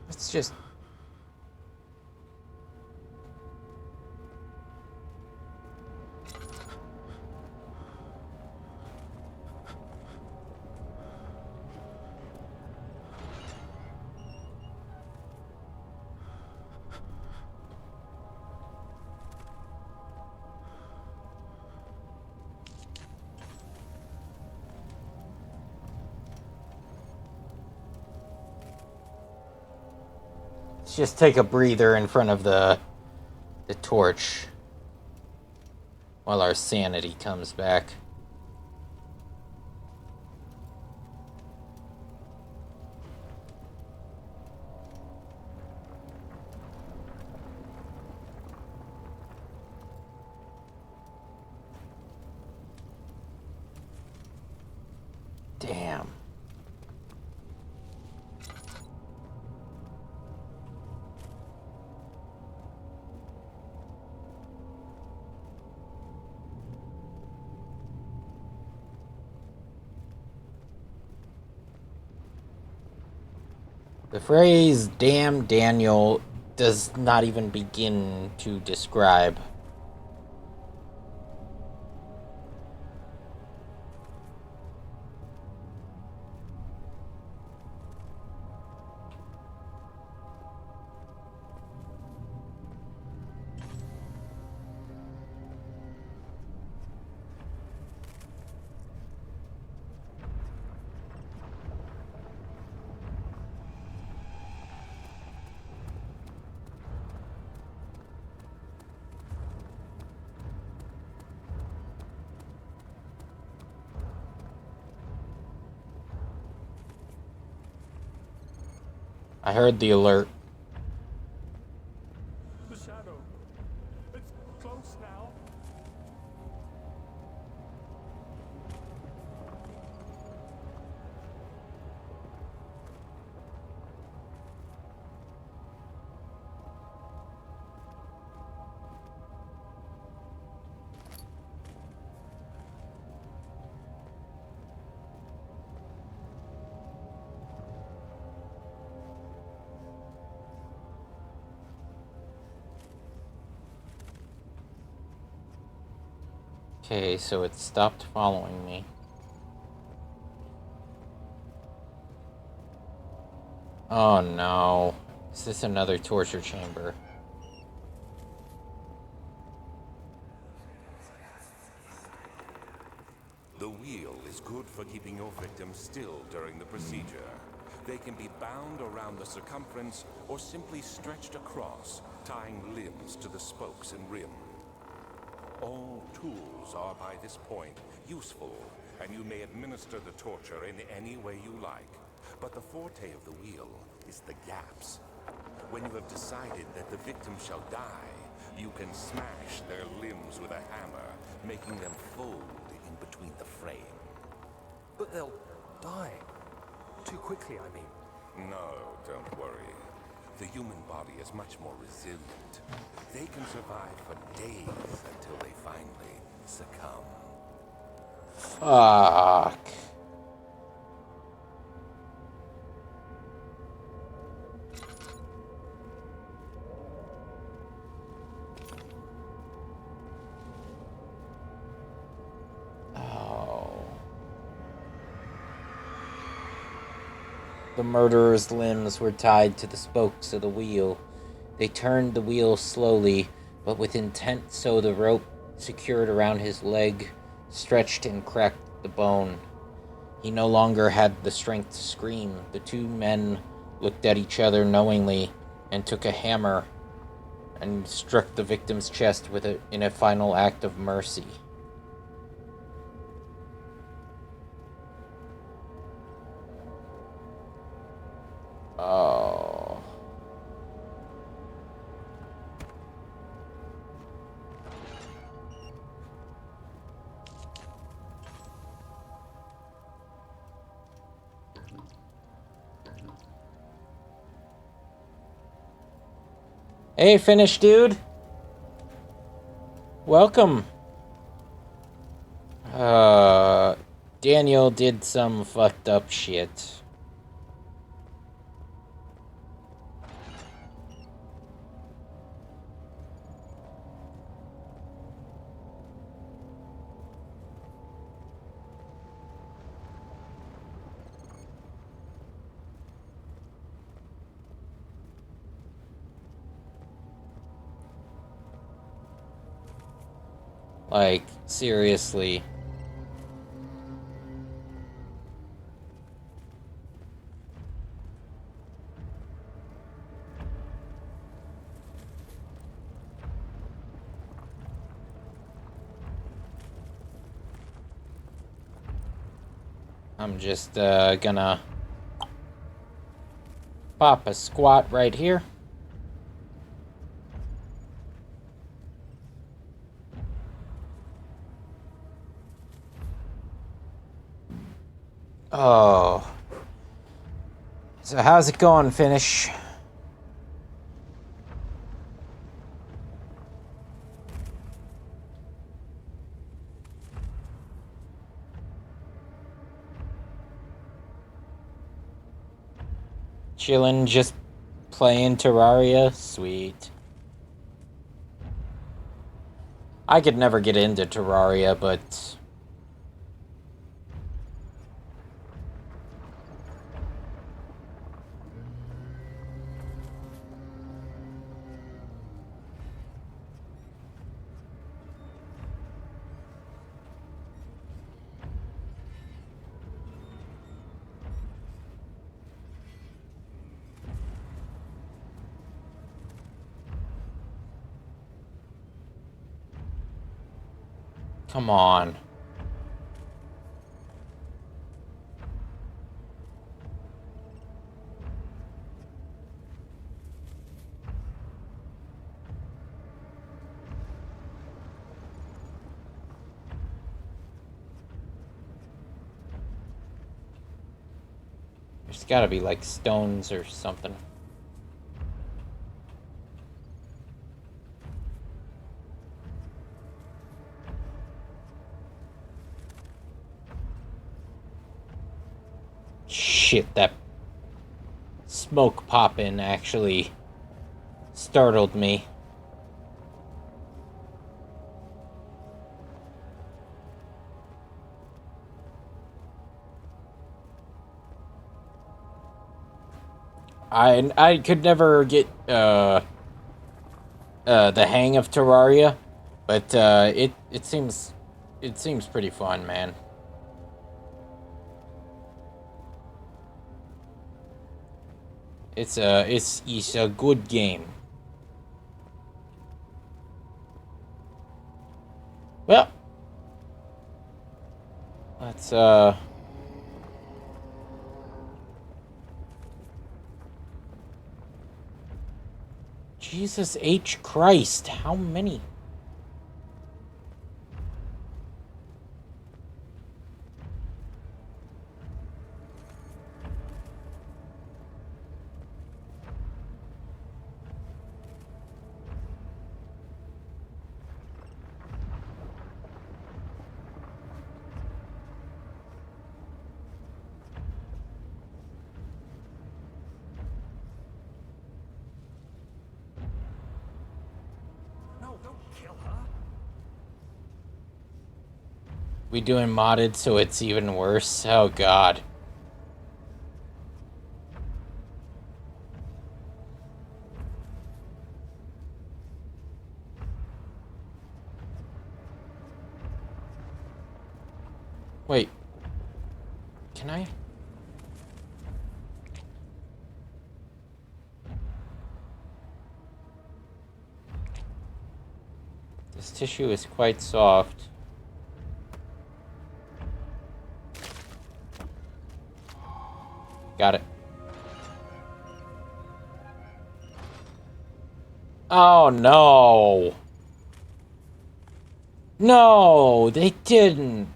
It's just... Let's just take a breather in front of the torch while our sanity comes back. Damn. The phrase "damn Daniel" does not even begin to describe. I heard the alert. The shadow. It's close now. Okay, so it stopped following me. Oh no. Is this another torture chamber? The wheel is good for keeping your victim still during the procedure. They can be bound around the circumference or simply stretched across, tying limbs to the spokes and rim. All tools are by this point useful, and you may administer the torture in any way you like. But the forte of the wheel is the gaps. When you have decided that the victim shall die, you can smash their limbs with a hammer, making them fold in between the frame. But they'll die. Too quickly, I mean. No, don't worry. The human body is much more resilient. They can survive for days until they finally succumb. Fuck. The murderer's limbs were tied to the spokes of the wheel. They turned the wheel slowly, but with intent, so the rope secured around his leg stretched and cracked the bone. He no longer had the strength to scream. The two men looked at each other knowingly and took a hammer and struck the victim's chest with it in a final act of mercy. Oh. Hey, Finnish dude. Welcome. Daniel did some fucked up shit. Like, seriously. I'm just gonna pop a squat right here. Oh. So how's it going, Finish? Chillin', just playing Terraria? Sweet. I could never get into Terraria, but... Come on. There's gotta be like stones or something. Shit, that smoke popping actually startled me. I could never get the hang of Terraria, but it seems pretty fun, man. It's a good game. Well, let's Jesus H. Christ, how many? No, don't kill her. We doing modded so it's even worse? Oh god. Wait. Can I? This tissue is quite soft. Got it. Oh no! No, they didn't.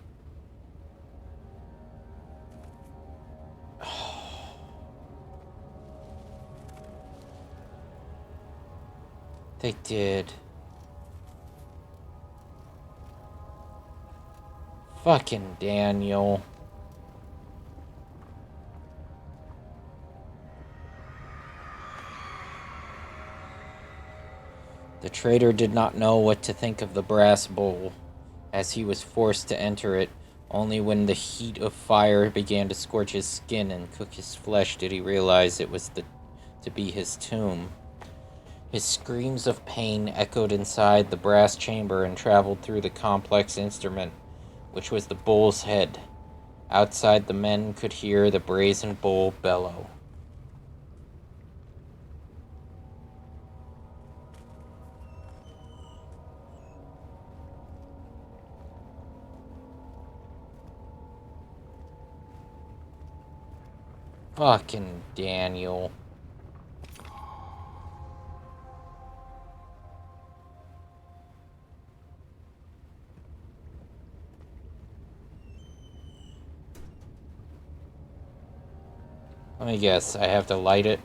They did. Fucking Daniel. The traitor did not know what to think of the brass bowl, as he was forced to enter it. Only when the heat of fire began to scorch his skin and cook his flesh did he realize it was to be his tomb. His screams of pain echoed inside the brass chamber and traveled through the complex instrument, which was the bull's head. Outside, the men could hear the brazen bull bellow. Fucking Daniel. Let me guess, I have to light it?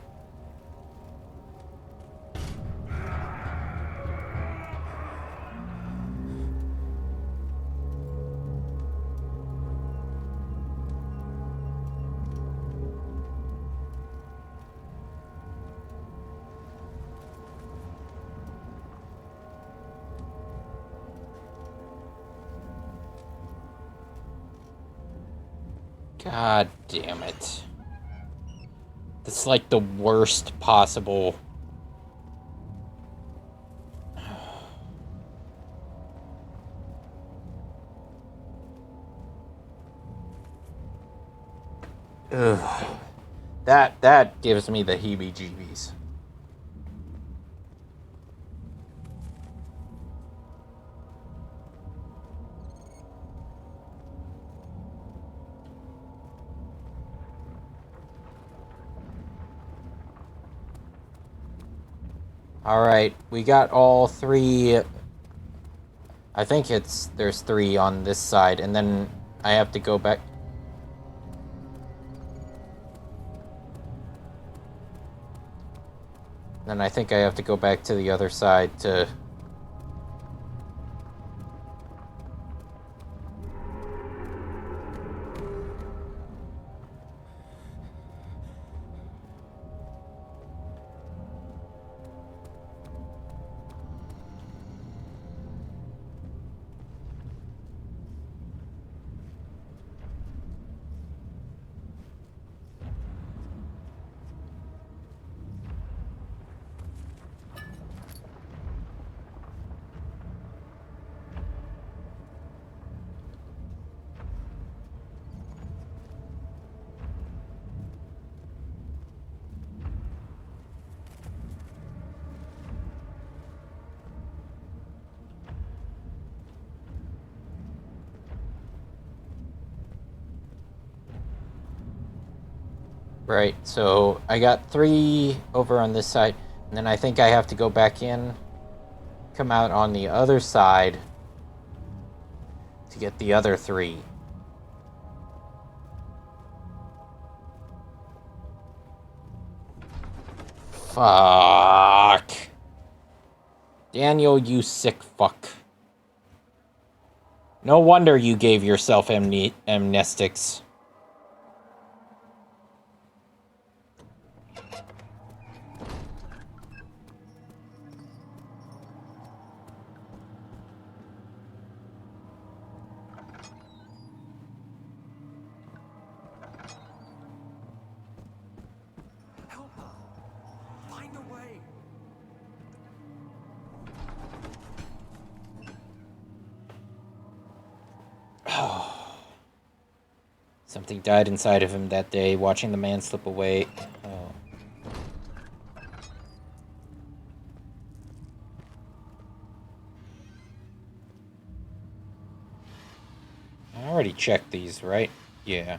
God damn it. This is like the worst possible. Ugh. That gives me the heebie-jeebies. Alright, we got all three. I think there's three on this side, and then I have to go back. Then I think I have to go back to the other side to... Right, so I got 3 over on this side, and then I think I have to go back in, come out on the other side to get the other 3. Fuck. Daniel, you sick fuck. No wonder you gave yourself amnestics. Help her! Find a way! Something died inside of him that day, watching the man slip away. Oh. I already checked these, right? Yeah.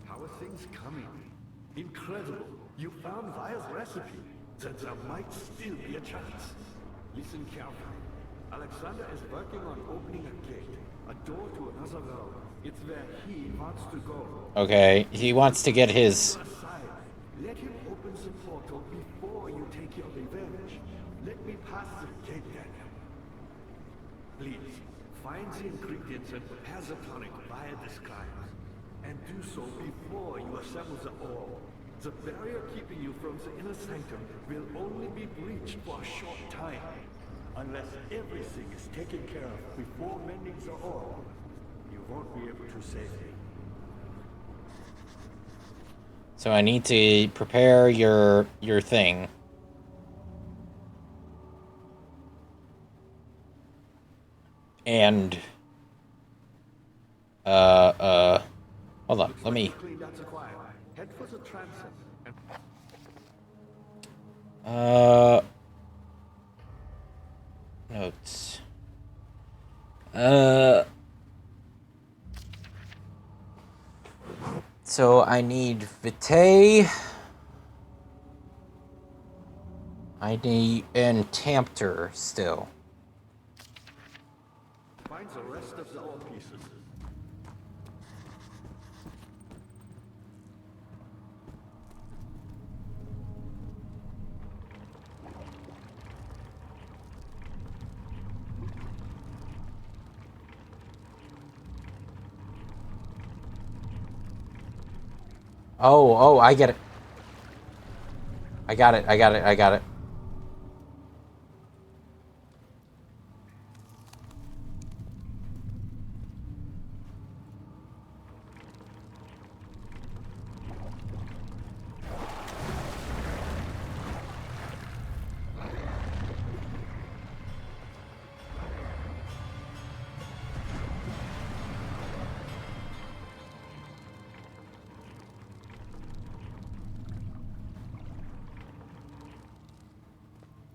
How are things coming? Incredible. You found Vire's recipe. Then there might still be a chance. Listen carefully. Alexander is working on opening a gate, a door to another realm. It's where he wants to go. Okay, he wants to get his... Aside, let him open the portal before you take your revenge. Let me pass the gate, Daniel. Please, find the ingredients and prepare the tonic via disguise. And do so before you assemble the orb. The barrier keeping you from the inner sanctum will only be breached for a short time. Unless everything is taken care of before mending the orb, you won't be able to save me. So I need to prepare your thing. And... Hold on, let me... Clean out the choir. Head for the transom. Notes. So I need Vitae. I need... and Tampter still. Find the rest of the orb pieces. Oh, I get it. I got it.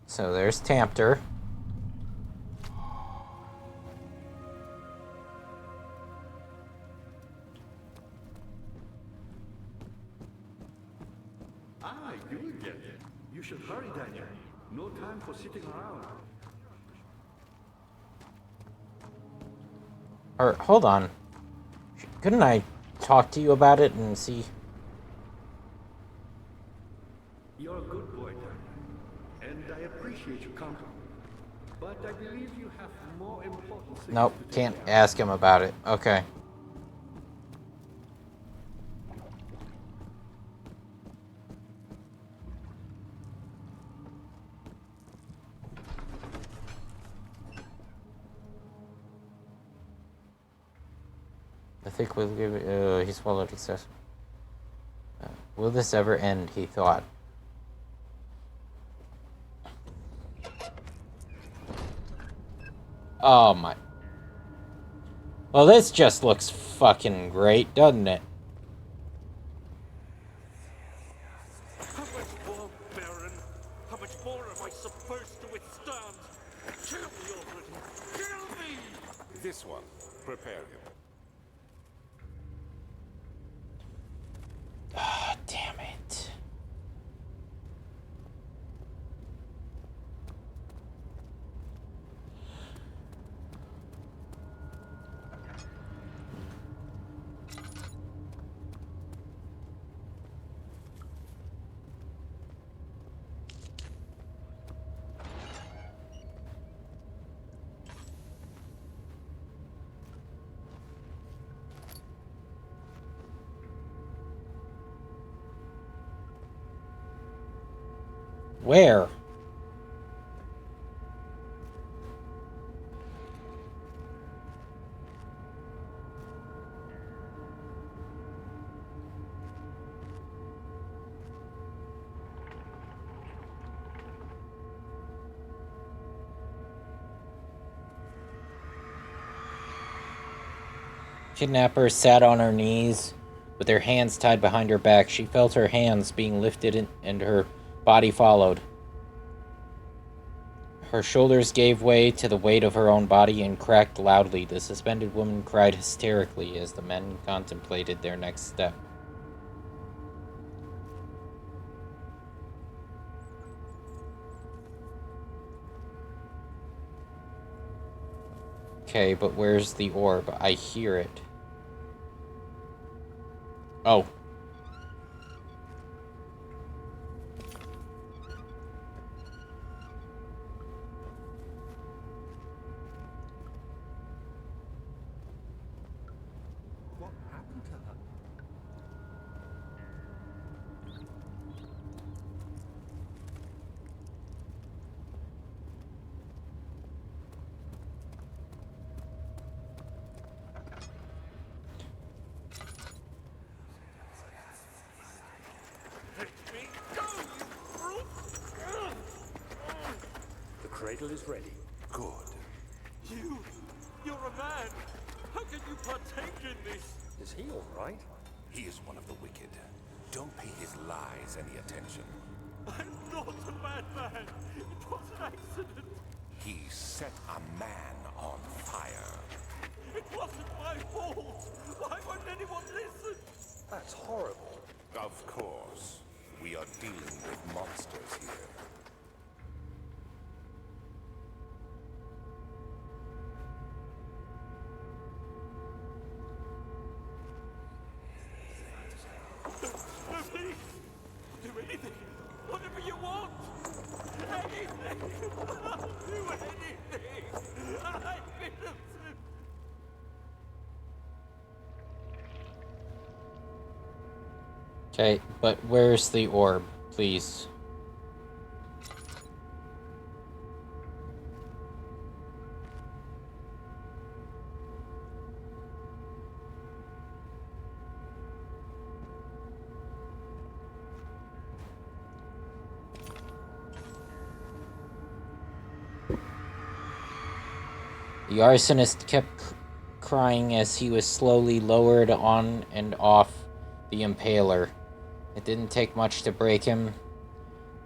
So there's Tampter. Ah, you again. You should hurry, Daniel. No time for sitting around. Or, hold on. Couldn't I talk to you about it and see? You're a good boy, Daniel. And I appreciate your company. But I believe you have more important things Nope, to take can't care of. ask him about it. Okay. I think we'll give it, he swallowed excess. Will this ever end, he thought. Oh my. Well, this just looks fucking great, doesn't it? How much more, Baron? How much more am I supposed to withstand? Kill me already! Kill me! This one, prepare him. Ah, damn it. Where? Kidnapper sat on her knees with her hands tied behind her back. She felt her hands being lifted and her body followed. Her shoulders gave way to the weight of her own body and cracked loudly. The suspended woman cried hysterically as the men contemplated their next step. Okay, but where's the orb? I hear it. Oh. What happened to her? Let me go, you brute! The cradle is ready. Good. You're a man! How can you partake in this? Is he all right? He is one of the wicked. Don't pay his lies any attention. I'm not a bad man! It was an accident! He set a man on fire. It wasn't my fault! Why won't anyone listen? That's horrible. Of course. We are dealing with monsters here. No, please! Do anything! Whatever you want! Anything! I'll do anything! I'm innocent! Okay, but where's the orb, please? The arsonist kept crying as he was slowly lowered on and off the impaler. It didn't take much to break him.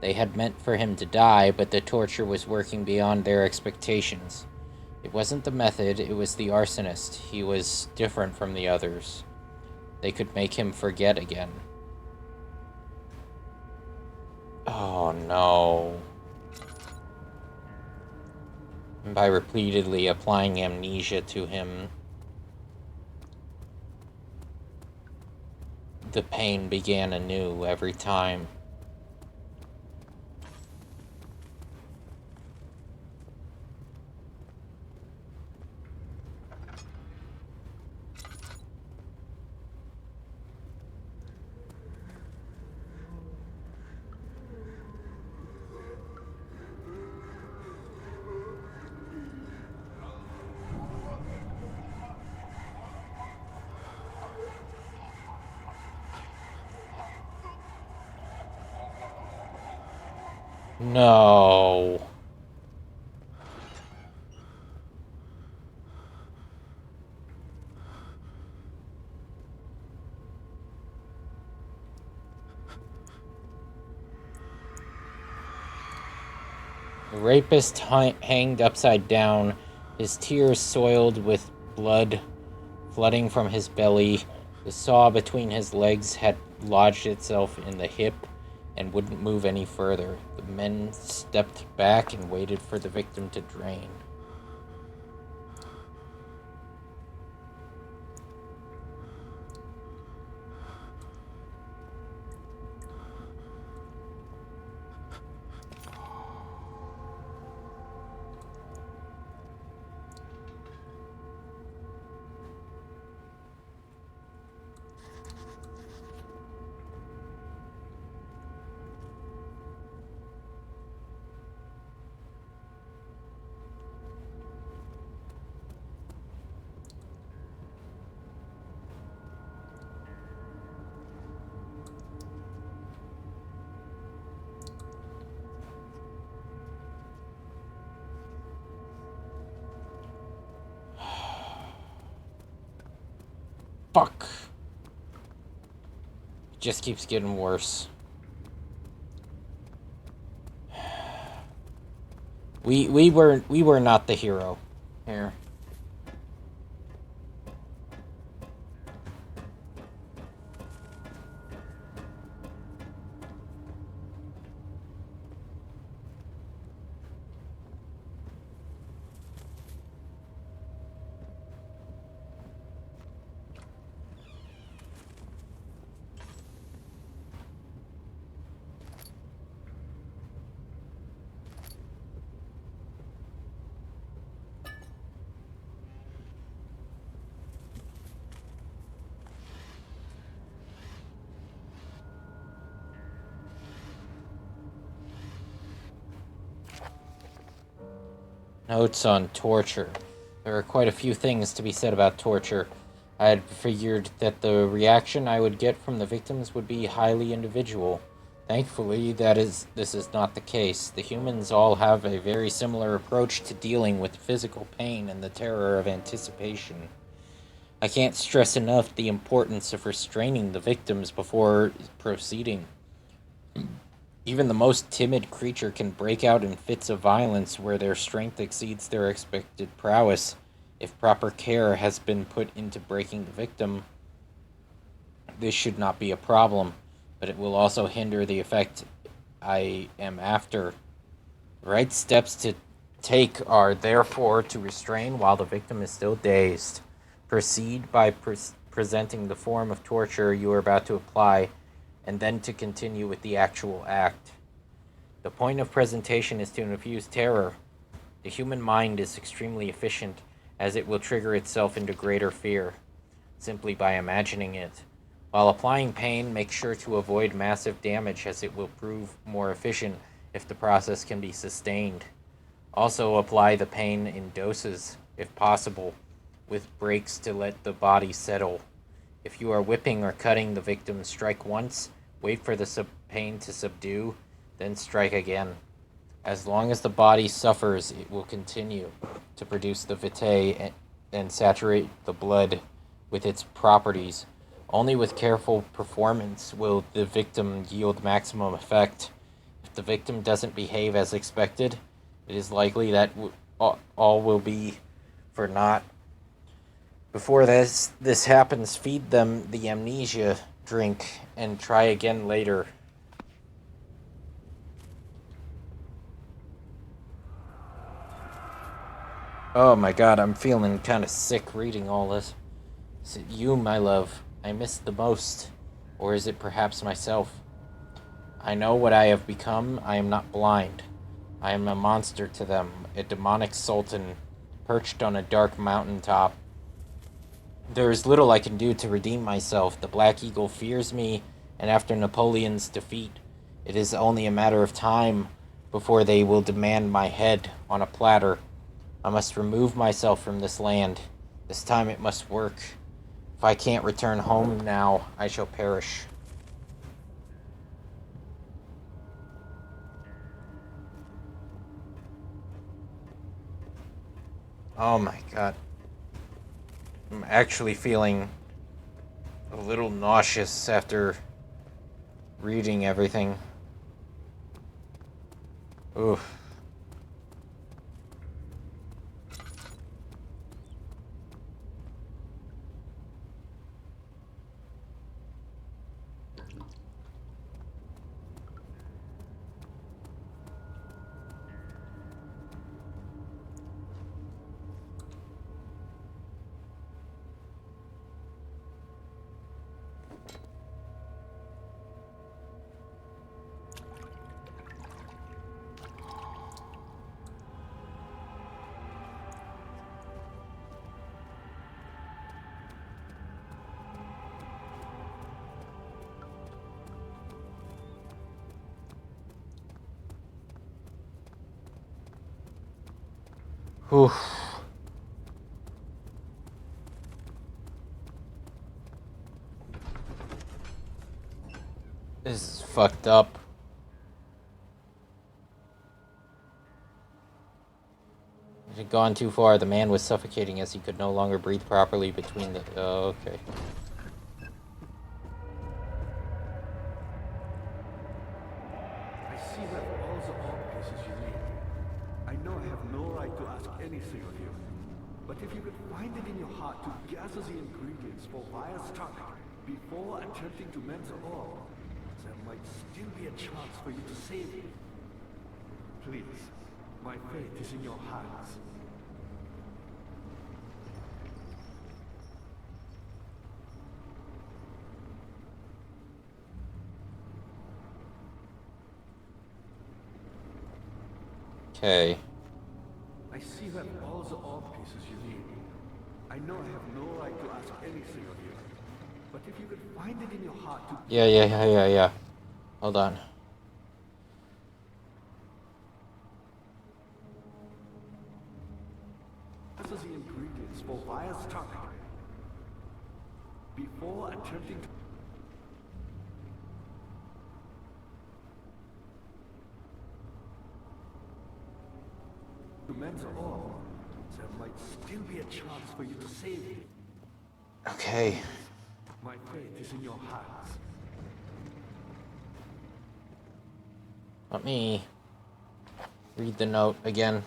They had meant for him to die, but the torture was working beyond their expectations. It wasn't the method, it was the arsonist. He was different from the others. They could make him forget again. Oh no. And by repeatedly applying amnesia to him, the pain began anew every time. No. The rapist hanged upside down, his tears soiled with blood flooding from his belly. The saw between his legs had lodged itself in the hip and wouldn't move any further. The men stepped back and waited for the victim to drain. Fuck. It just keeps getting worse. We were not the hero here. Notes on torture. There are quite a few things to be said about torture. I had figured that the reaction I would get from the victims would be highly individual. Thankfully, this is not the case. The humans all have a very similar approach to dealing with physical pain and the terror of anticipation. I can't stress enough the importance of restraining the victims before proceeding. Even the most timid creature can break out in fits of violence where their strength exceeds their expected prowess. If proper care has been put into breaking the victim, this should not be a problem, but it will also hinder the effect I am after. The right steps to take are therefore to restrain while the victim is still dazed. Proceed by presenting the form of torture you are about to apply, and then to continue with the actual act. The point of presentation is to infuse terror. The human mind is extremely efficient, as it will trigger itself into greater fear, simply by imagining it. While applying pain, make sure to avoid massive damage, as it will prove more efficient if the process can be sustained. Also apply the pain in doses, if possible, with breaks to let the body settle. If you are whipping or cutting the victim, strike once, wait for the pain to subdue, then strike again. As long as the body suffers, it will continue to produce the vitae and saturate the blood with its properties. Only with careful performance will the victim yield maximum effect. If the victim doesn't behave as expected, it is likely that all will be for naught. Before this happens, feed them the amnesia drink and try again later. Oh my god, I'm feeling kind of sick reading all this. Is it you, my love, I miss the most? Or is it perhaps myself? I know what I have become. I am not blind. I am a monster to them, a demonic sultan, perched on a dark mountaintop. There is little I can do to redeem myself. The Black Eagle fears me, and after Napoleon's defeat, it is only a matter of time before they will demand my head on a platter. I must remove myself from this land. This time it must work. If I can't return home now, I shall perish. Oh my god. I'm actually feeling a little nauseous after reading everything. Oof. Oof. This is fucked up. It had gone too far. The man was suffocating as he could no longer breathe properly between the... Oh, okay. I see that all the art pieces you need. I know I have no right to ask anything of you. But if you could find it in your heart to gather the ingredients for Vire's tonic before attempting to mend the orb, there might still be a chance for you to save it. Please, my fate is in your hands. Okay. I see that all the orb pieces you need. I know I have no right to ask anything of you. But if you could find it in your heart to... Yeah. Hold on. gather the ingredients for Vire's tonic before attempting to mend the orb, there might still be a chance for you to save it. Okay. My fate is in your hands. Let me read the note again.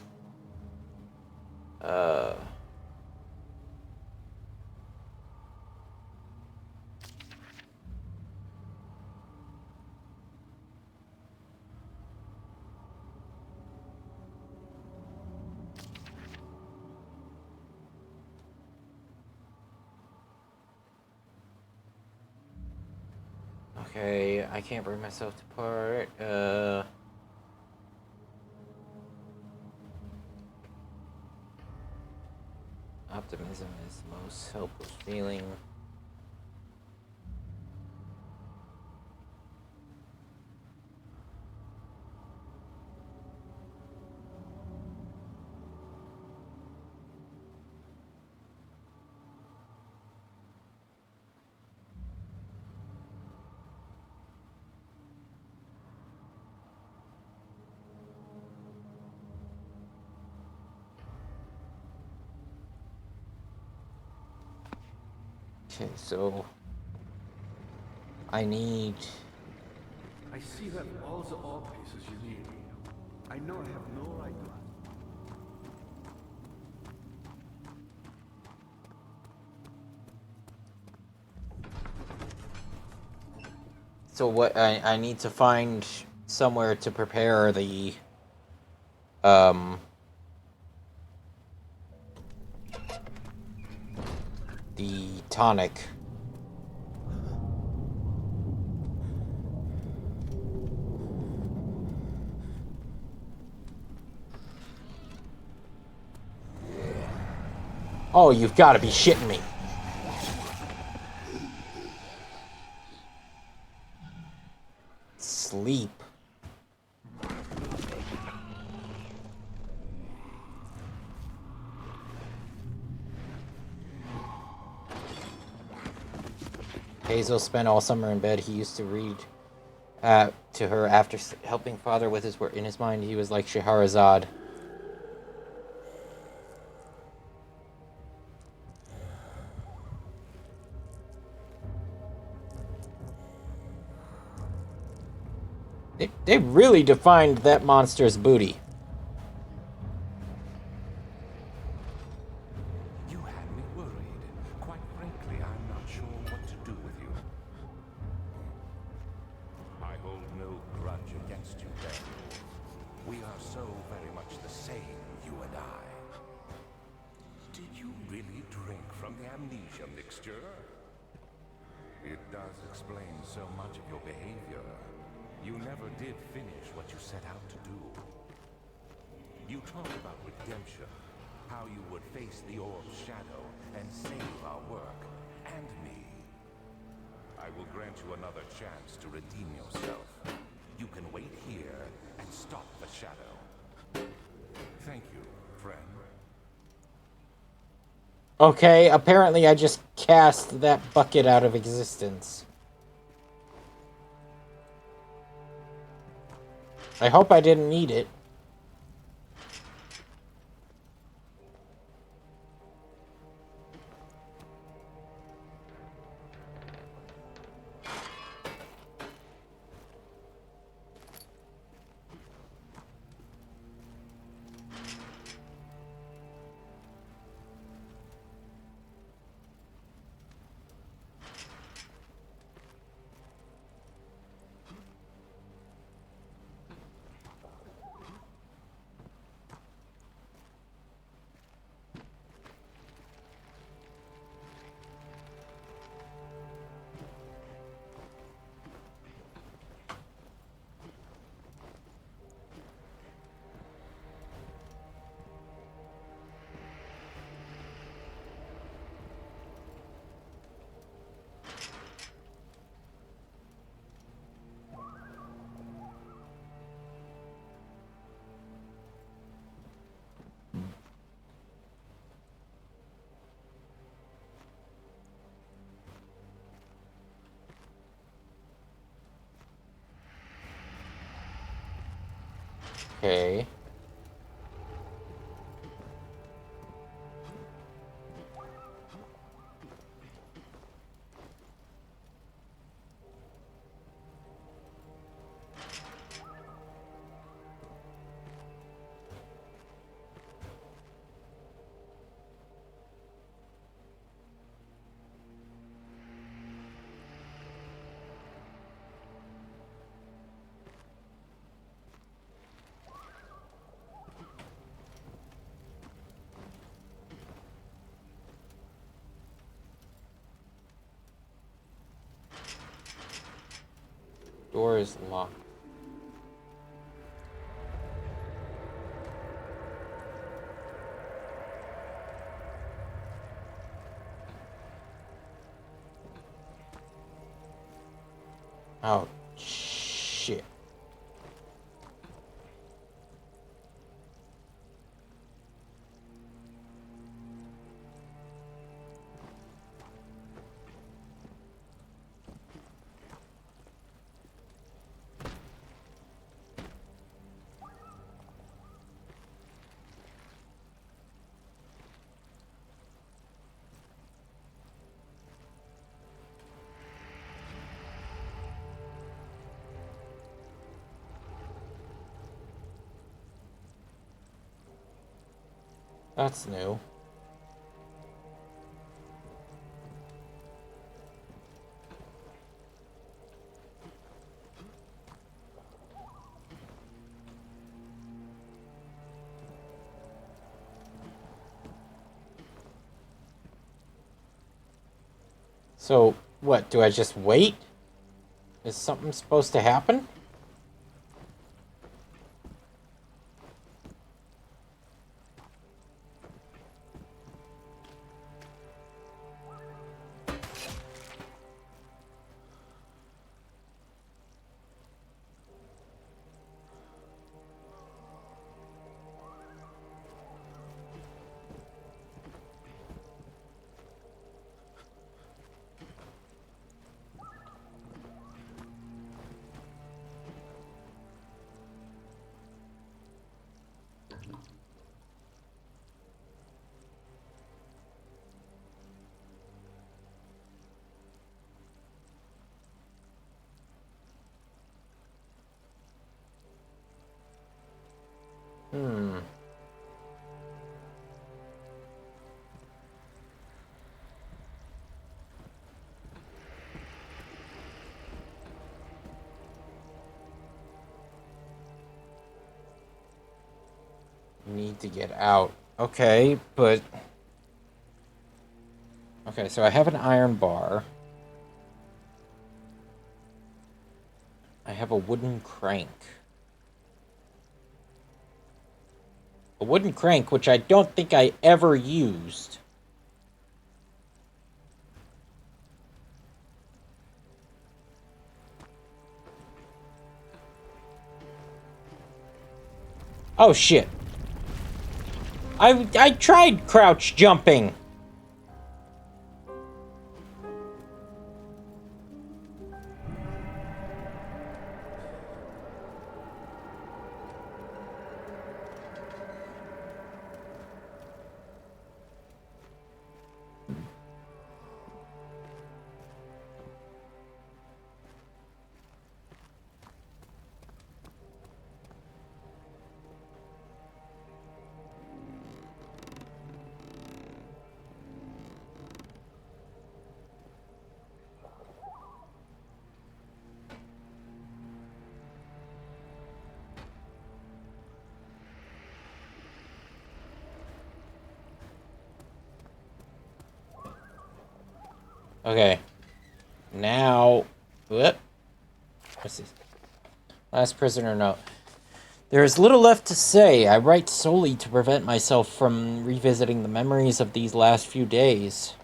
Okay, I can't bring myself to part. Optimism is the most helpless feeling. Okay, so I need... I see that all the orb pieces you need. I know I have no right to... So what I need to find somewhere to prepare the tonic. Oh, you've got to be shitting me. Sleep. Hazel spent all summer in bed. He used to read to her after helping father with his work. In his mind, he was like Scheherazade. They really defined that monster's booty. You had me worried. Quite frankly, I'm not sure what to do with you. I hold no grudge against you, Ben. We are so very much the same, you and I. Did you really drink from the amnesia mixture? It does explain so much of your behavior. You never did finish what you set out to do. You talked about redemption, how you would face the orb's shadow and save our work, and me. I will grant you another chance to redeem yourself. You can wait here and stop the shadow. Thank you, friend. Okay, apparently I just cast that bucket out of existence. I hope I didn't need it. Okay. Door is locked. Oh, shit. That's new. So, what, do I just wait? Is something supposed to happen? Hmm. Need to get out. Okay, but... Okay, so I have an iron bar. I have a wooden crank. A wooden crank, which I don't think I ever used. Oh, shit. I tried crouch jumping. Okay. Now... Whoop. What's this? Last prisoner note. There is little left to say. I write solely to prevent myself from revisiting the memories of these last few days.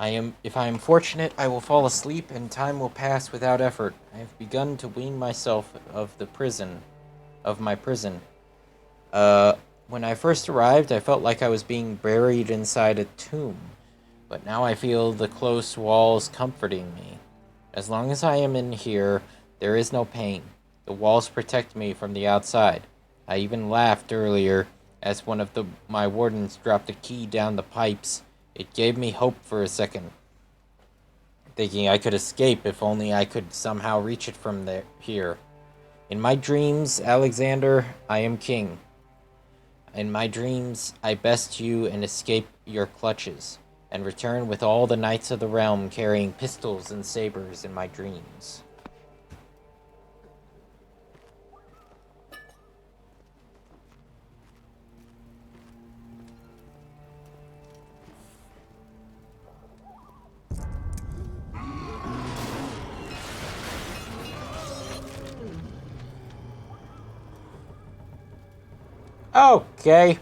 If I am fortunate, I will fall asleep and time will pass without effort. I have begun to wean myself of my prison. When I first arrived, I felt like I was being buried inside a tomb. But now I feel the close walls comforting me. As long as I am in here, there is no pain. The walls protect me from the outside. I even laughed earlier as one of my wardens dropped a key down the pipes. It gave me hope for a second, thinking I could escape if only I could somehow reach it from here. In my dreams, Alexander, I am king. In my dreams, I best you and escape your clutches, and return with all the knights of the realm carrying pistols and sabers in my dreams. Okay.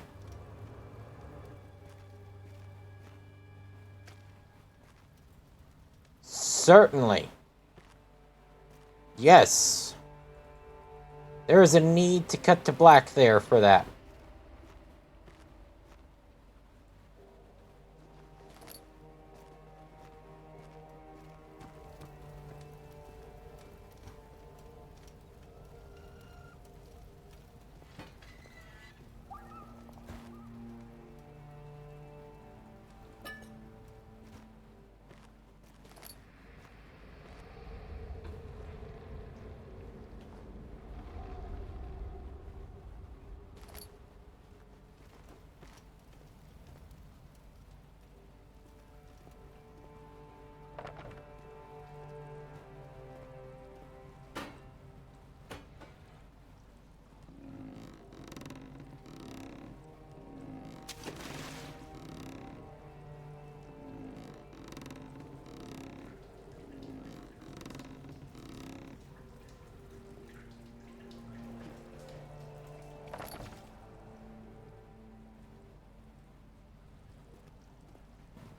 Certainly. Yes. There is a need to cut to black there for that.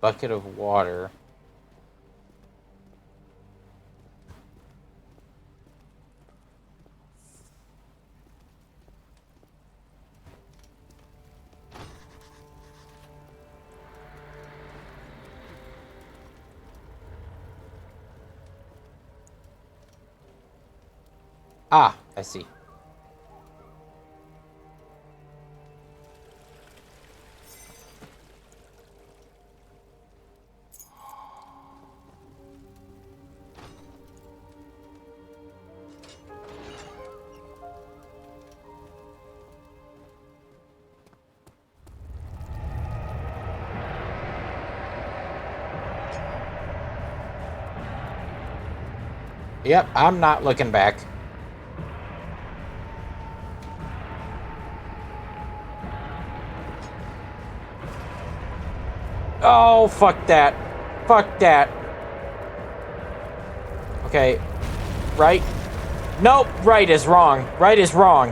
Bucket of water. Ah, I see. Yep, I'm not looking back. Oh, fuck that. Fuck that. Okay. Right? Nope, right is wrong. Right is wrong.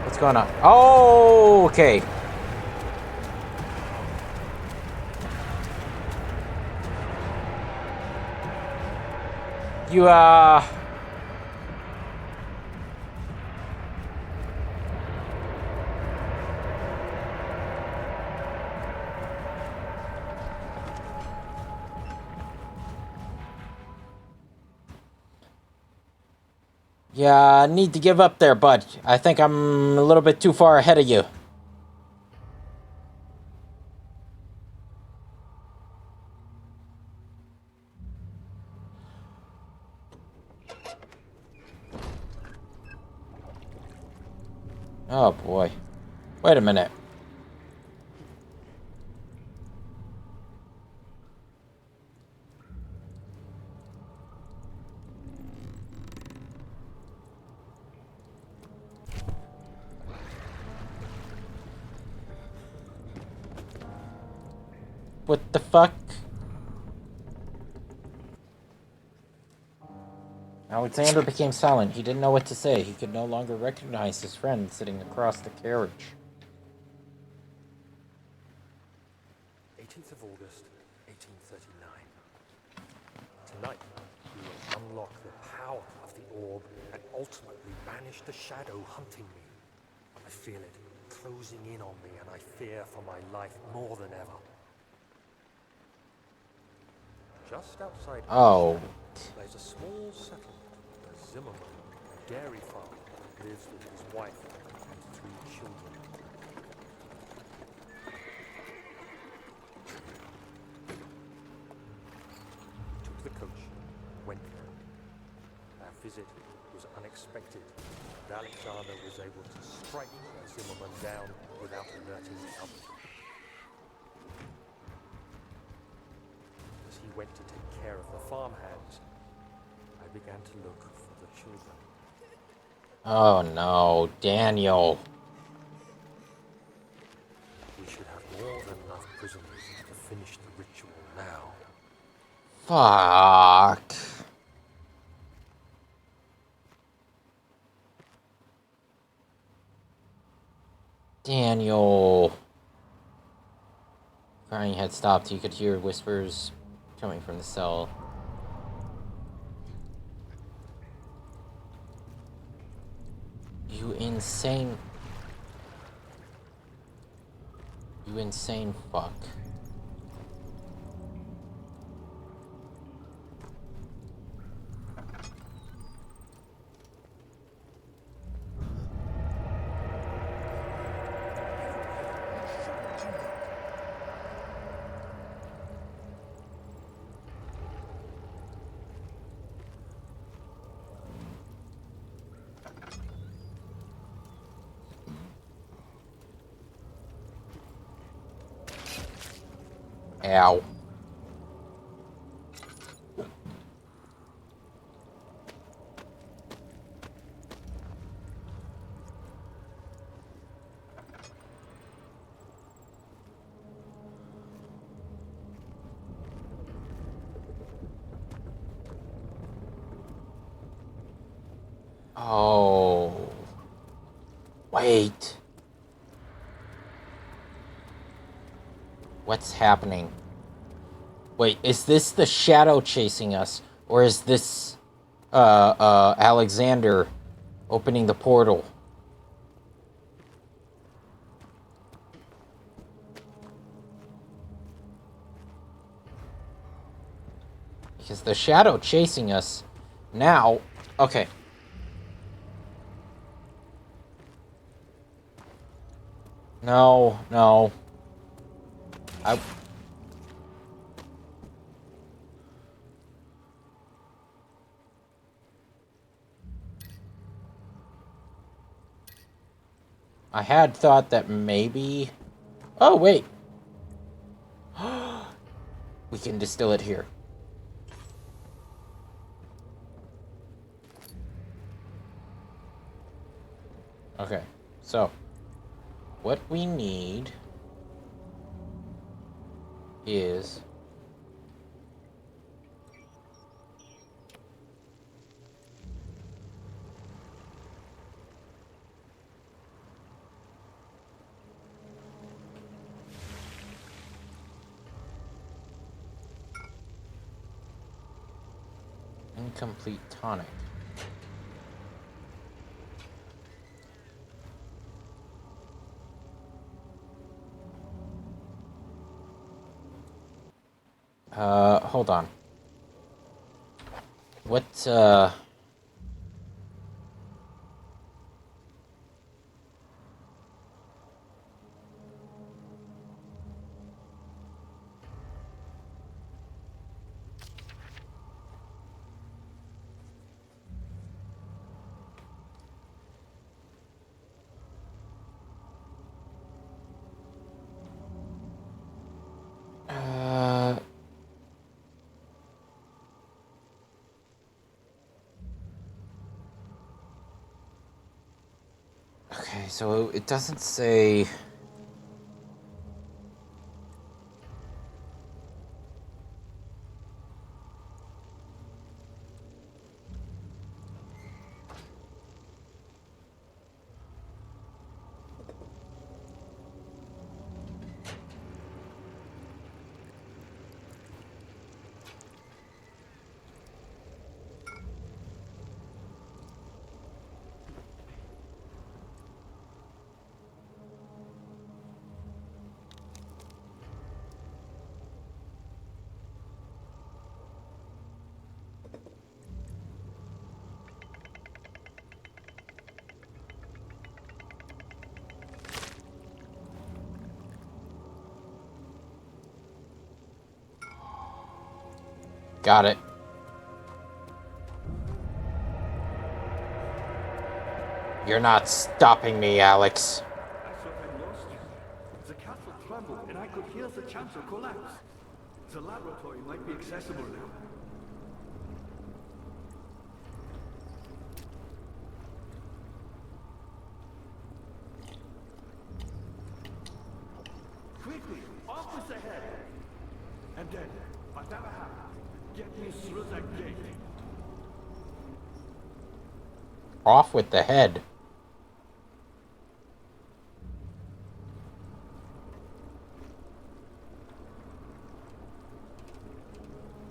What's going on? Oh, okay. You, Yeah, I need to give up there, bud. I think I'm a little bit too far ahead of you. Oh, boy. Wait a minute. What the fuck? Alexander became silent. He didn't know what to say. He could no longer recognize his friend sitting across the carriage. 18th of August, 1839. Tonight, we will unlock the power of the orb and ultimately banish the shadow hunting me. I feel it closing in on me, and I fear for my life more than ever. Just outside Oh. there's a small settlement where Zimmerman, a dairy farmer, lives with his wife and 3 children. Took the coach, went there. Our visit was unexpected, and Alexander was able to strike Zimmerman down without alerting the others. As he went to take care of the farmhands, I began to look for the children. Oh no, Daniel. We should have more than enough prisoners to finish the ritual now. Fuck. Daniel. Crying had stopped. He could hear whispers coming from the cell. You insane fuck. Ow. Oh. Wait. What's happening? Wait, is this the shadow chasing us? Or is this, Alexander opening the portal? Because the shadow chasing us now... Okay. No. I had thought that maybe... Oh, wait. We can distill it here. Okay, so what we need is incomplete tonic. Hold on. What, Okay, so it doesn't say... Got it. You're not stopping me, Alex. I thought I lost you. The castle trembled, and I could hear the chancel collapse. The laboratory might be accessible now. Quickly, off with the head! And then, whatever happens, get me through that gate. Off with the head.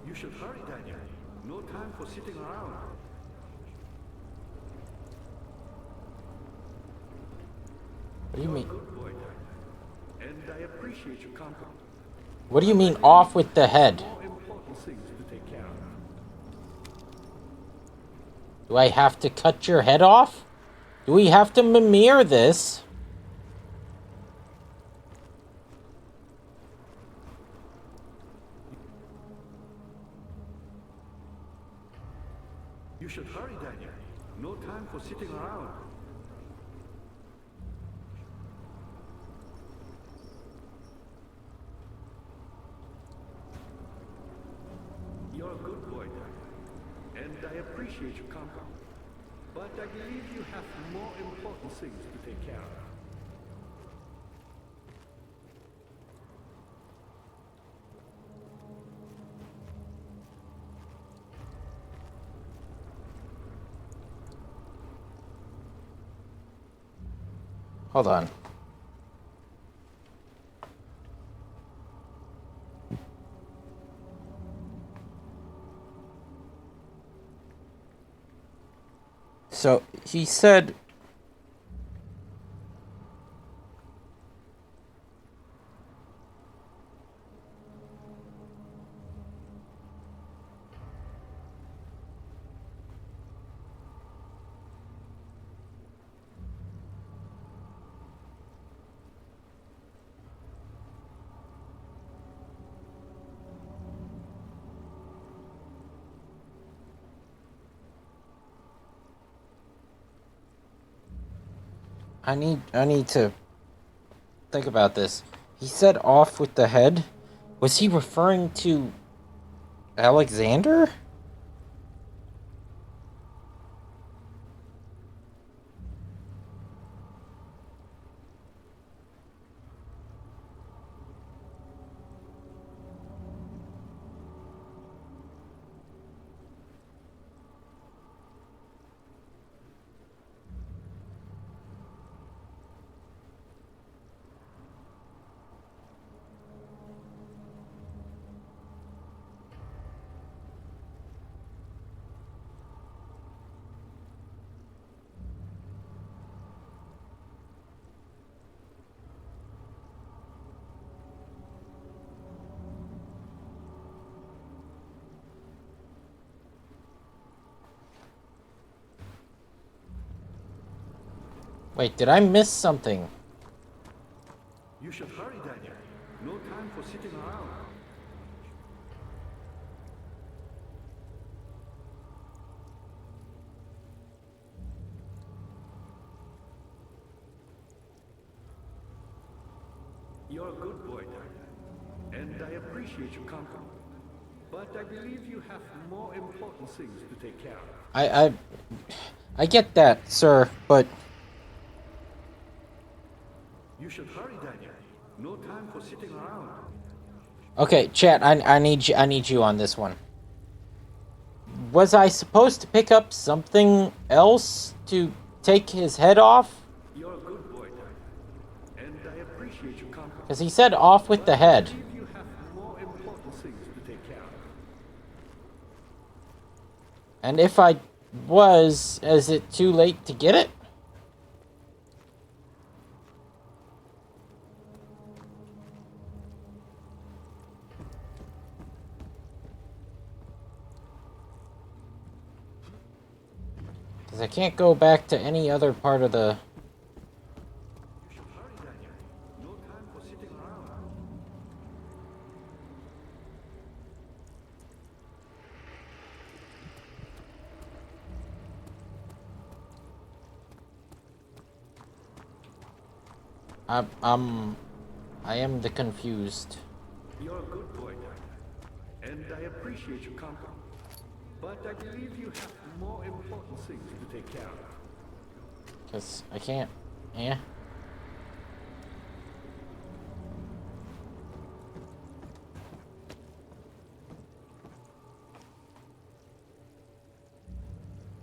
You should hurry, Daniel. No time for sitting around. What do you mean? Good boy, Daniel. And I appreciate your company. What do you mean off with the head? More important things to take care of. Do I have to cut your head off? Do we have to Mimir this? You should hurry, Daniel. No time for sitting around. You're a good boy, Daniel. And I appreciate your company. But I believe you have more important things to take care of. Hold on. So he said I need to think about this. He said off with the head. Was he referring to Alexander? Wait, did I miss something? You should hurry, Daniel. No time for sitting around. You're a good boy, Daniel. And I appreciate your company. But I believe you have more important things to take care of. I get that, sir, but You should hurry, Daniel. No time for sitting around. okay, chat, I need you on this one. Was I supposed to pick up something else to take his head off? You're a good boy, Daniel. And I appreciate your company. Because he said off with the head. I believe you have more important things to take care of. And if I was, is it too late to get it? Because I can't go back to any other part of the... You should hurry, Daniel. No time for sitting around. I am the confused. You're a good boy, Doctor, and I appreciate your company. But I believe you have more important things to take care of. Cause I can't. Yeah.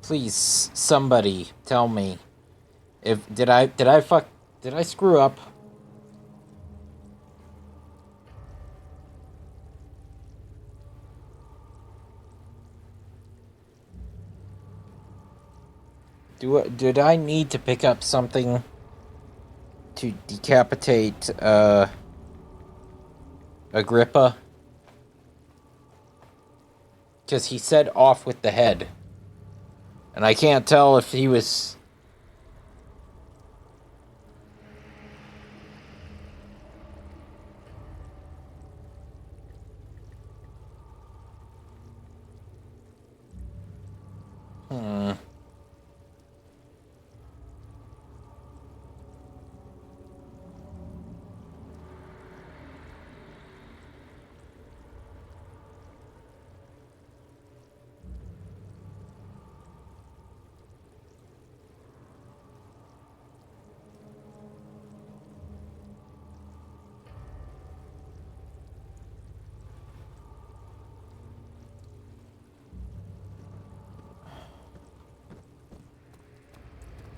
Please, somebody tell me if did I screw up? Did I need to pick up something to decapitate Agrippa? Cause he said off with the head. And I can't tell if he was...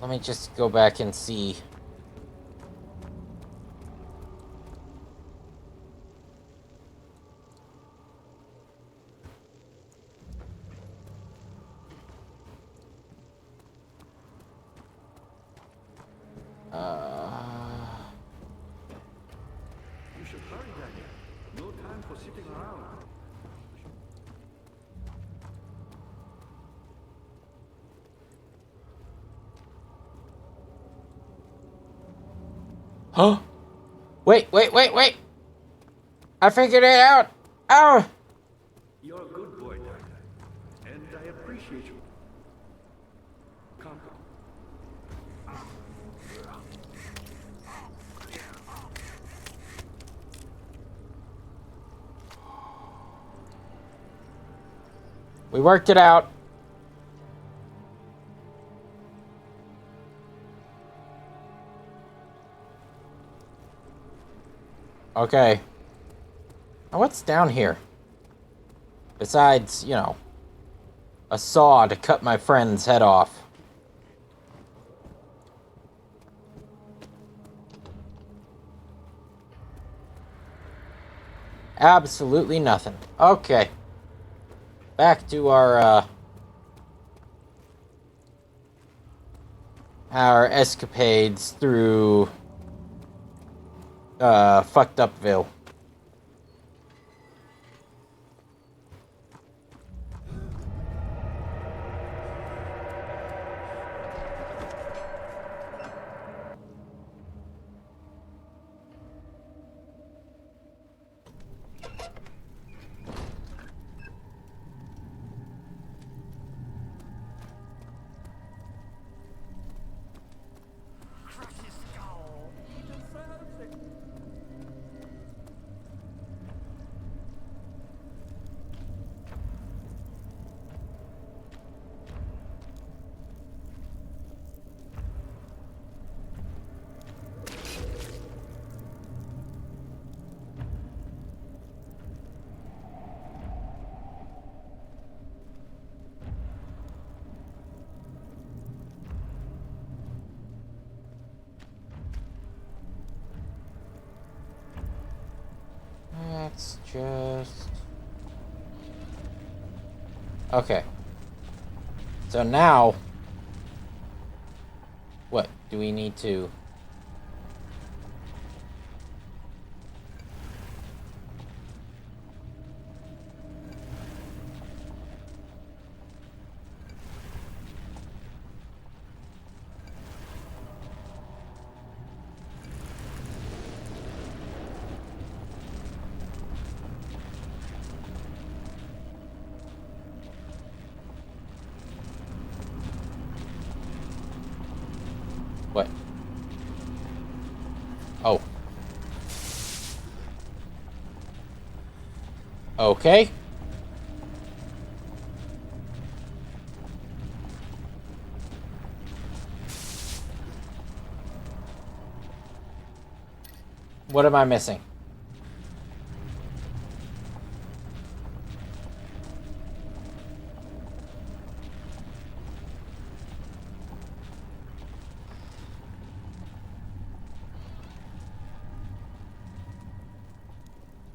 Let me just go back and see. You should hurry, Daniel. No time for sitting around. Huh? Wait! I figured it out! Oh! You're a good boy, Doctor, and I appreciate you. Company. We worked it out. Okay. Now what's down here? Besides, you know, a saw to cut my friend's head off. Absolutely nothing. Okay. Back to our escapades through fucked upville. Let's just... Okay. So now... What? Do we need to... What? Oh. Okay. What am I missing?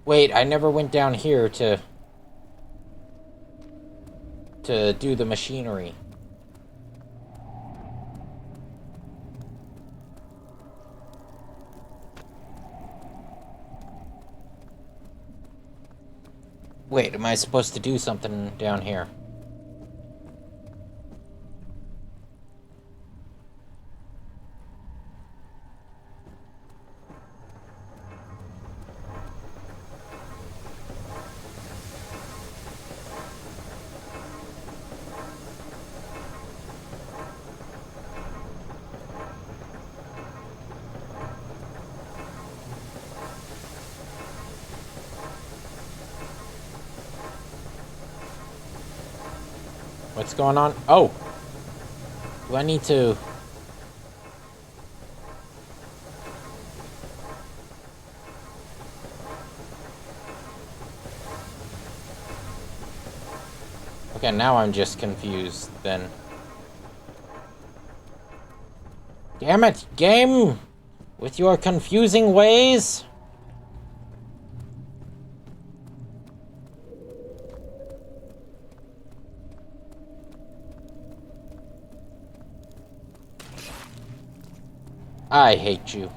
Wait, I never went down here to do the machinery. Wait, am I supposed to do something down here? What's going on? Oh! Do I need to... Okay, now I'm just confused, then. Damn it, game! With your confusing ways! I hate you.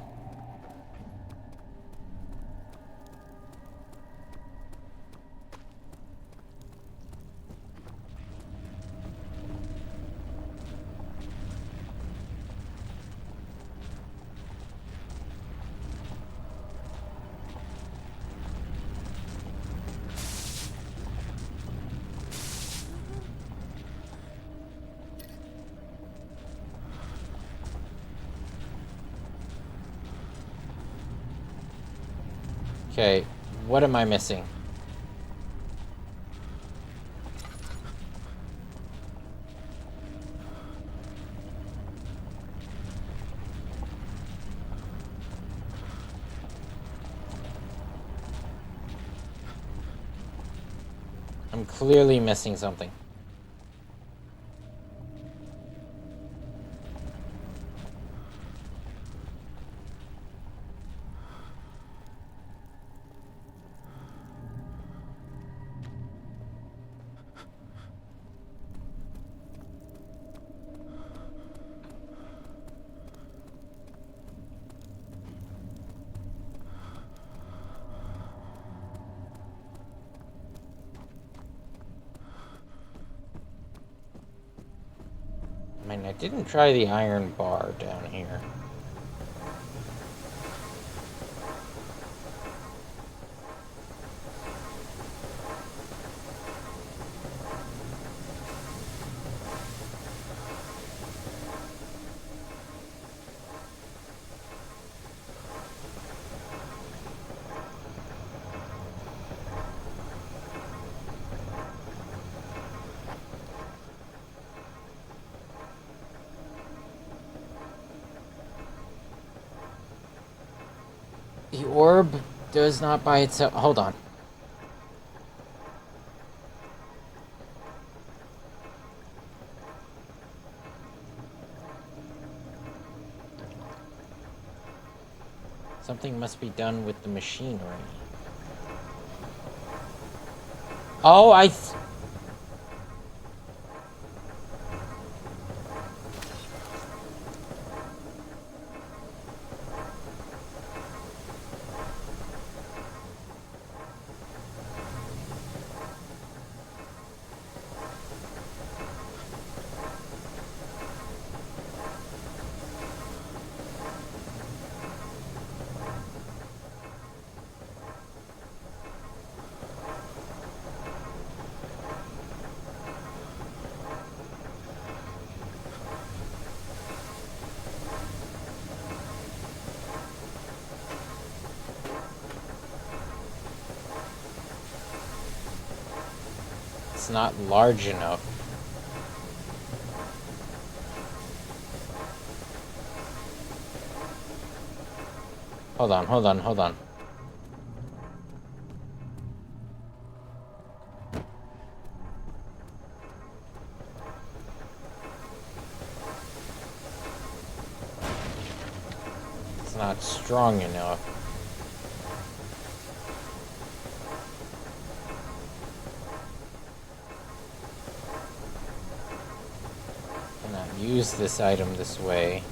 Okay, what am I missing? I'm clearly missing something. I mean, I didn't try the iron bar down here. The orb does not by itself... Hold on. Something must be done with the machinery. Oh, It's not large enough. Hold on, hold on, hold on. It's not strong enough. Cannot use this item this way.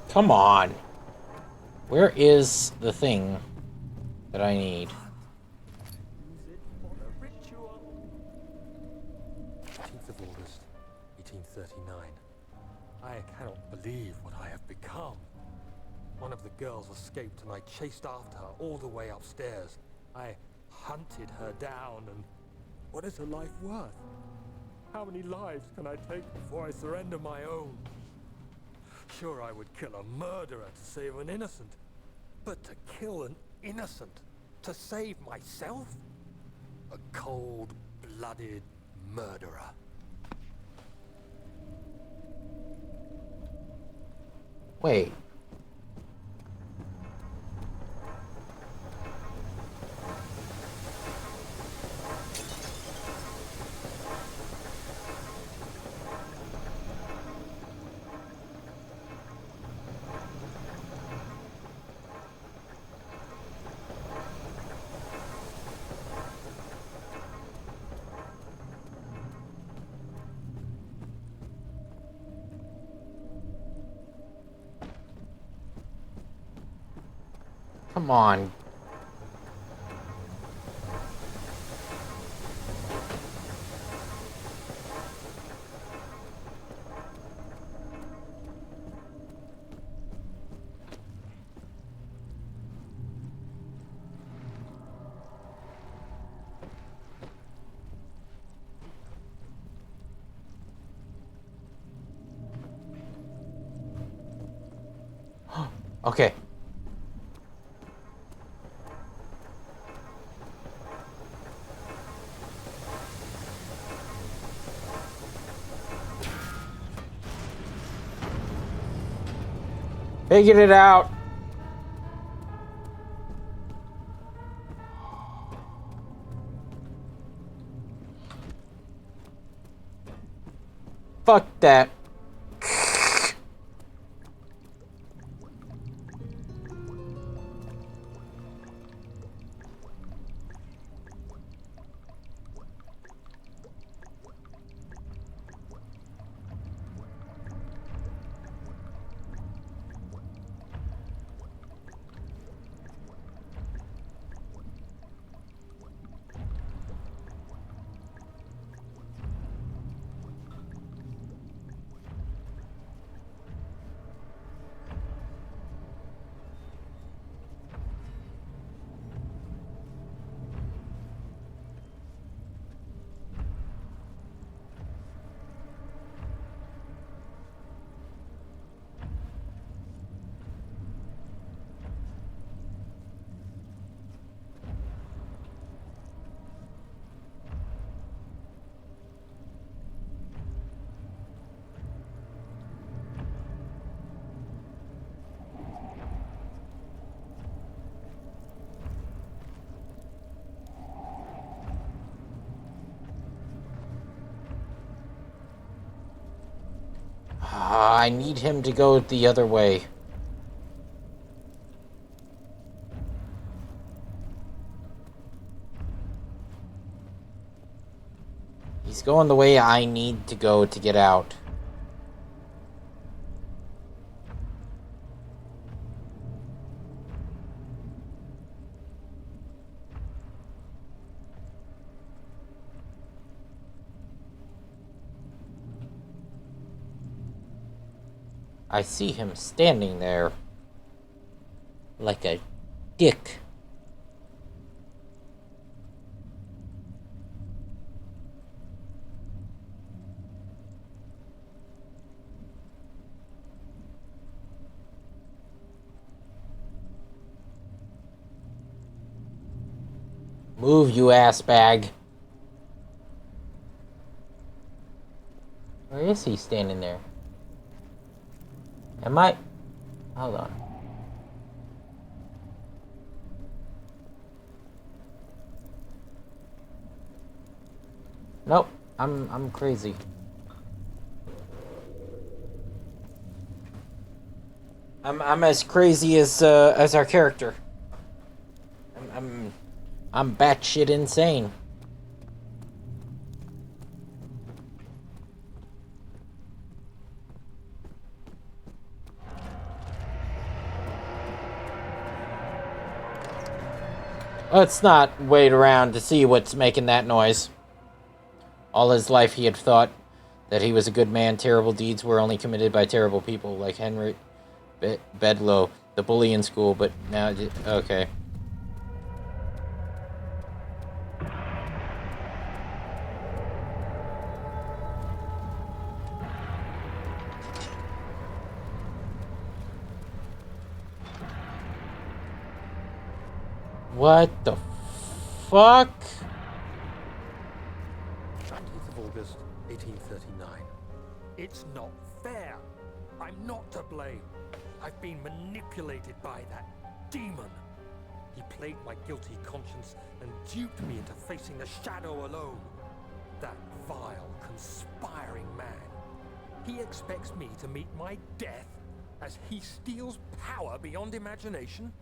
Come on. Where is the thing that I need? Use it for the ritual. 18th of August, 1839. I cannot believe what I have become. One of the girls escaped and I chased after her all the way upstairs. I hunted her down and... What is her life worth? How many lives can I take before I surrender my own? Sure, I would kill a murderer to save an innocent. But to kill an innocent to save myself? A cold-blooded murderer. Wait. Come on. Okay. Figured it out. Fuck that. I need him to go the other way. He's going the way I need to go to get out. I see him standing there like a dick. Move, you ass bag. Where is he standing there? Am I? Hold on. Nope, I'm crazy. I'm as crazy as our character. I'm batshit insane. Let's not wait around to see what's making that noise. All his life he had thought that he was a good man. Terrible deeds were only committed by terrible people, like Henry Bedloe, the bully in school, but now... Okay. What the fuck? 20th of August, 1839. It's not fair. I'm not to blame. I've been manipulated by that demon. He played my guilty conscience and duped me into facing the shadow alone. That vile, conspiring man. He expects me to meet my death as he steals power beyond imagination.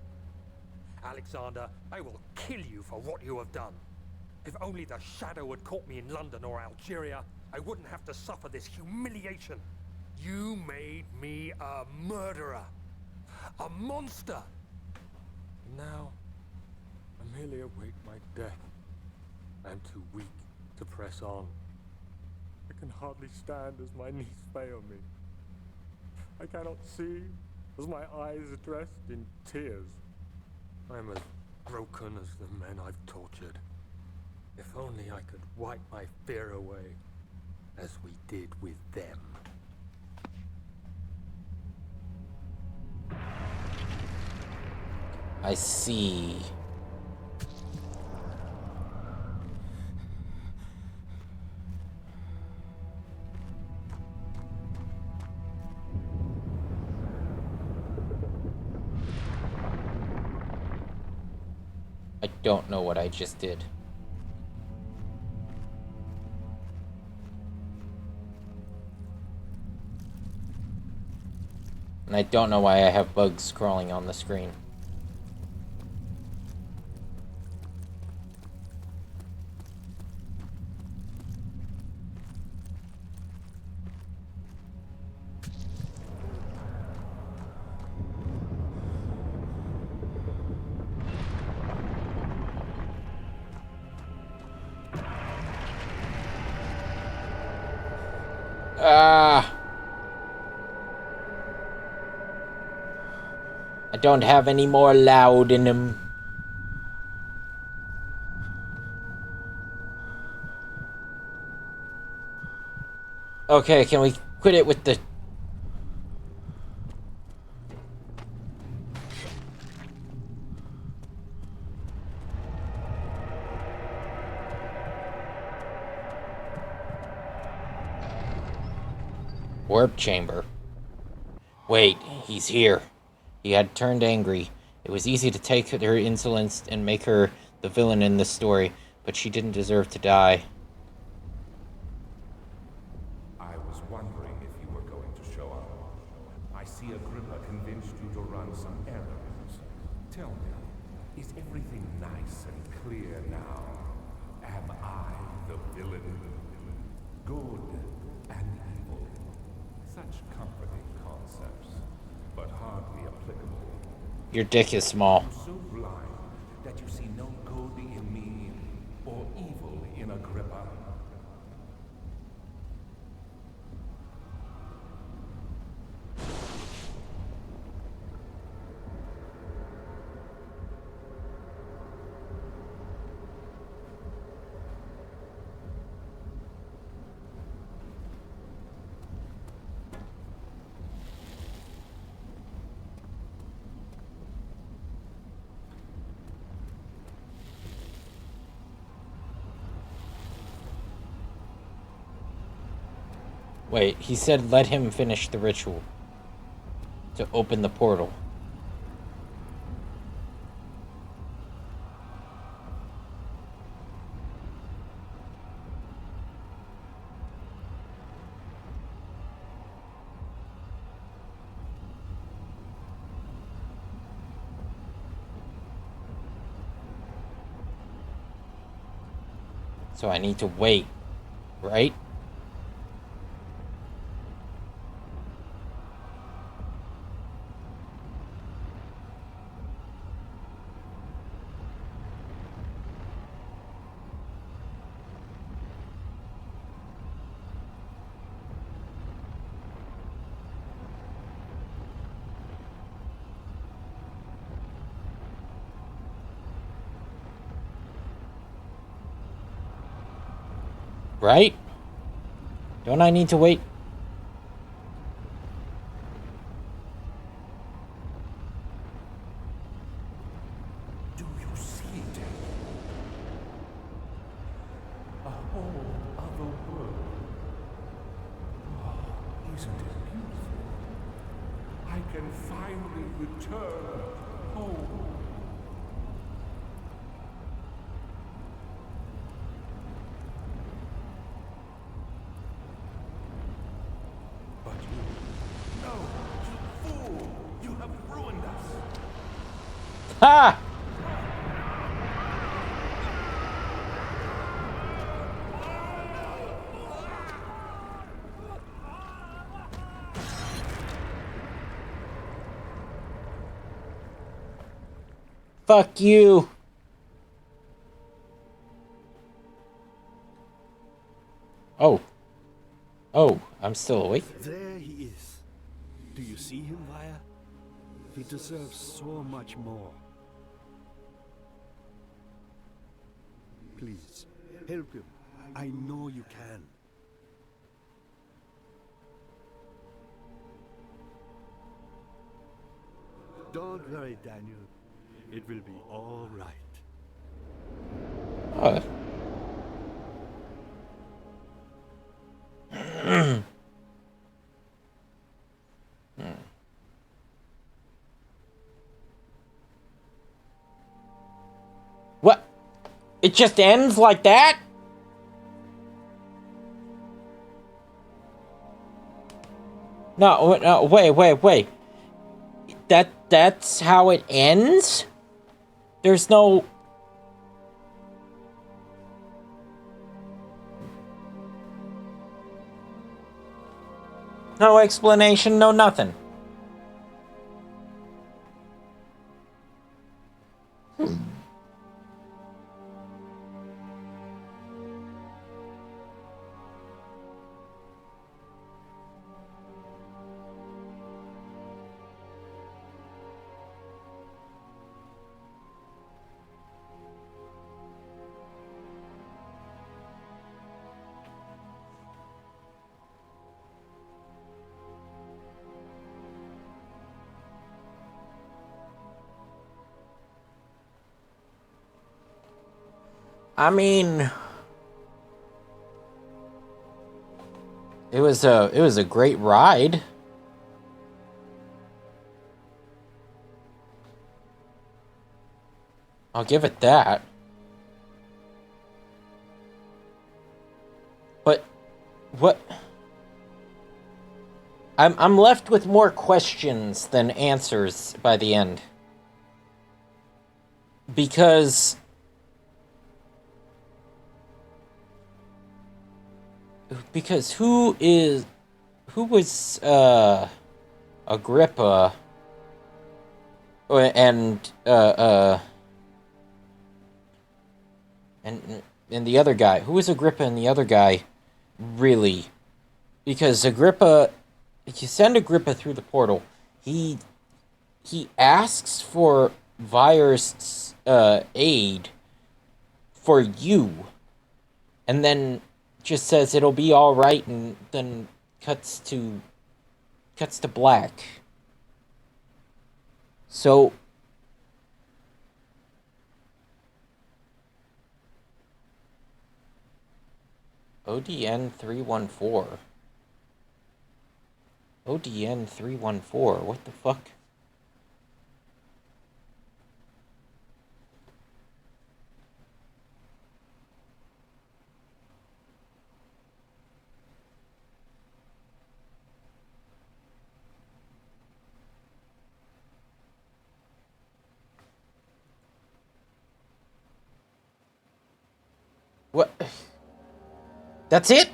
Alexander, I will kill you for what you have done. If only the shadow had caught me in London or Algeria, I wouldn't have to suffer this humiliation. You made me a murderer. A monster. Now, I merely await my death. I am too weak to press on. I can hardly stand as my knees fail me. I cannot see as my eyes are dressed in tears. I am as broken as the men I've tortured. If only I could wipe my fear away, as we did with them. I see. I don't know what I just did. And I don't know why I have bugs crawling on the screen. I don't have any more loud in him. Okay, can we quit it with the... Warp chamber. Wait, he's here. He had turned angry. It was easy to take her insolence and make her the villain in this story, but she didn't deserve to die. I was wondering if you were going to show up. I see Agrippa convinced you to run some errands. Tell me, is everything nice and clear now? Am I the villain? Good and evil. Such comforting concepts, but hardly applicable. Your dick is small. I'm so blind that you see no good in me or evil in Agrippa. Wait, he said let him finish the ritual to open the portal. So I need to wait, right? Right? Don't I need to wait? Do you see it? A whole other world. Oh, isn't it beautiful? I can finally return home. But you... No! You fool! You have ruined us! Ha! Fuck you! Oh. Oh, I'm still awake? There he is. Do you see him, Vaya? He deserves so much more. Please, help him. I know you can. Don't worry, Daniel. It will be all right. Oh. What? It just ends like that? No, wait. That's how it ends? There's no... No explanation, no nothing. I mean, it was a great ride. I'll give it that. But what? I'm left with more questions than answers by the end. Because who was Agrippa and the other guy? Who was Agrippa and the other guy really? Because Agrippa, if you send Agrippa through the portal, he asks for Vyre's aid for you, and then just says it'll be all right, and then cuts to black. So ODN 314. ODN 314. What the fuck? What? That's it?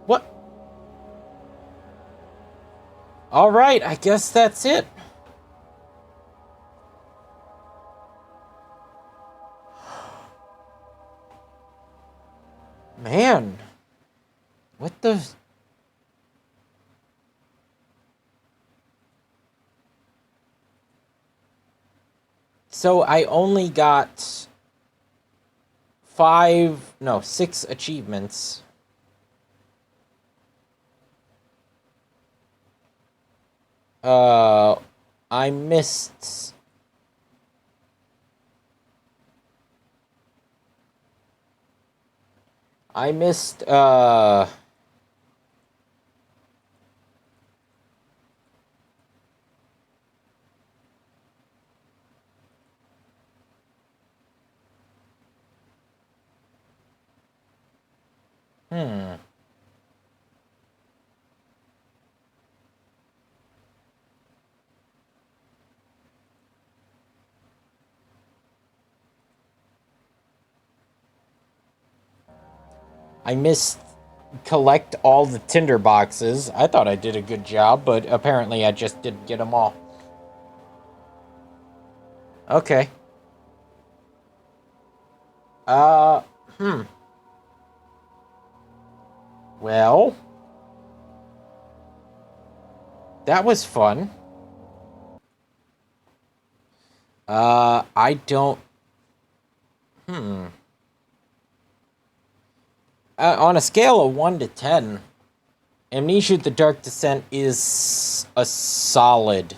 What? Alright, I guess that's it. Man. What the... So I only got 6 achievements. I missed... I missed collect all the tinder boxes. I thought I did a good job, but apparently I just didn't get them all. Okay. Well, that was fun. I don't... on a scale of 1 to 10, Amnesia The Dark Descent is a solid,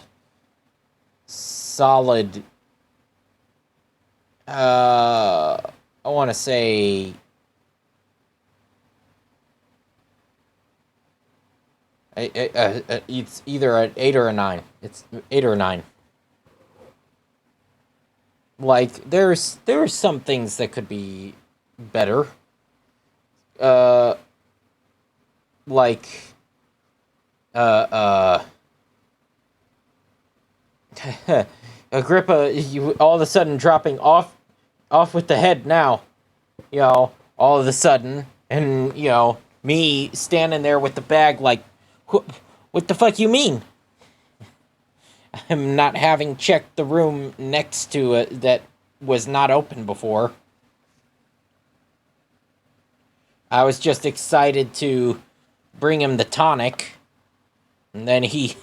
I want to say... it's either an 8 or a 9. It's 8 or 9. Like, there's some things that could be better. Agrippa, you all of a sudden dropping off with the head now. You know, all of a sudden, and, you know, me standing there with the bag like, what the fuck you mean? I'm not having checked the room next to it that was not open before. I was just excited to bring him the tonic, and then he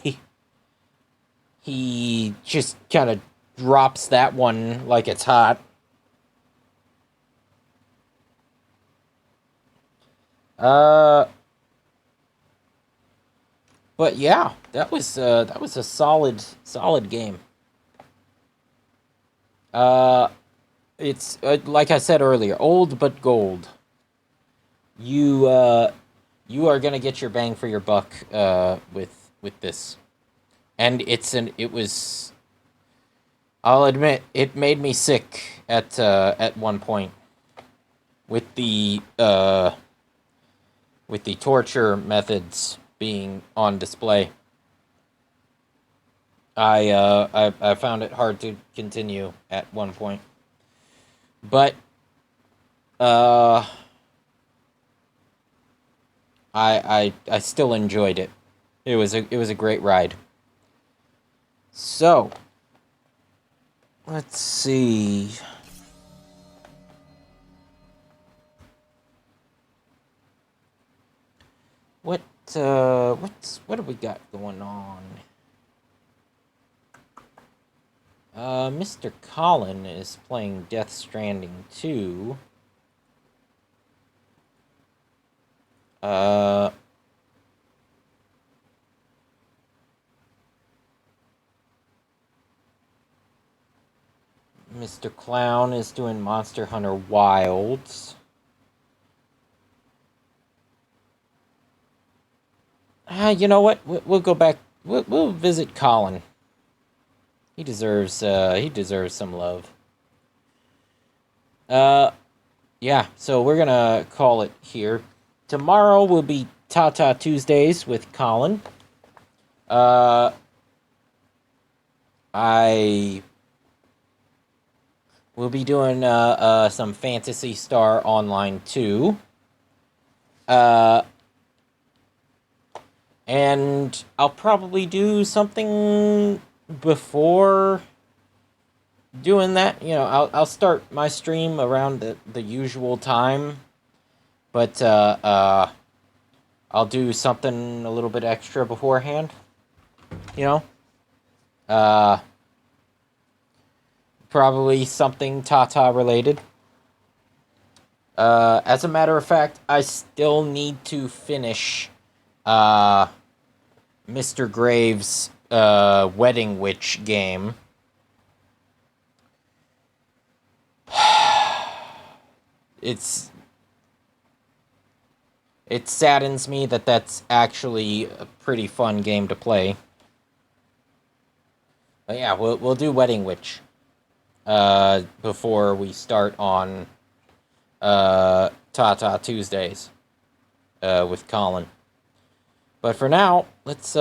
just kind of drops that one like it's hot. But yeah, that was a solid game. It's like I said earlier, old but gold. You are gonna get your bang for your buck with this, and it was. I'll admit it made me sick at one point with the torture methods being on display. I found it hard to continue at one point, but I still enjoyed it. It was a great ride. So, let's see. What have we got going on? Mr. Colin is playing Death Stranding 2. Mr. Clown is doing Monster Hunter Wilds. You know what? We'll go back. We'll visit Colin. He deserves some love. Yeah, so we're gonna call it here. Tomorrow will be Tata Tuesdays with Colin. I will be doing some Phantasy Star Online too. And I'll probably do something before doing that. You know, I'll start my stream around the usual time, but I'll do something a little bit extra beforehand. You know, probably something Tata related. As a matter of fact, I still need to finish Mr. Graves' Wedding Witch game. It saddens me that that's actually a pretty fun game to play. But yeah, we'll do Wedding Witch before we start on Tata Tuesdays with Colin. But for now, let's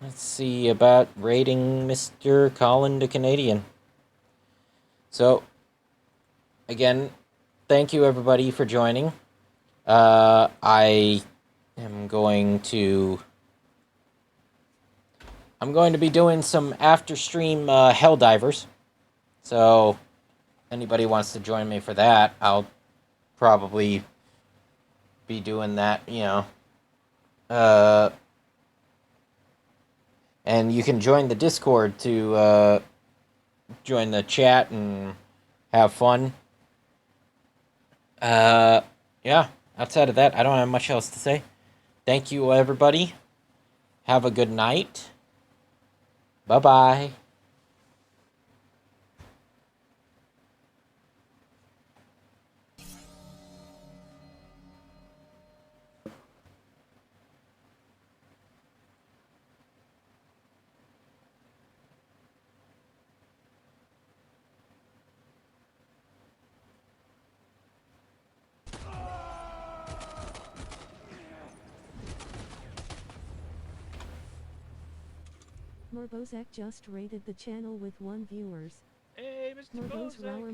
see about rating Mr. Colin the Canadian. So, again, thank you everybody for joining. I am going to be doing some after stream Helldivers. So, anybody wants to join me for that, I'll probably be doing that, you know. And you can join the Discord to join the chat and have fun. Yeah, outside of that, I don't have much else to say. Thank you, everybody. Have a good night. Bye-bye. Morbozak just rated the channel with 1 viewers. Hey, Mr. Morbos Bozak. Rower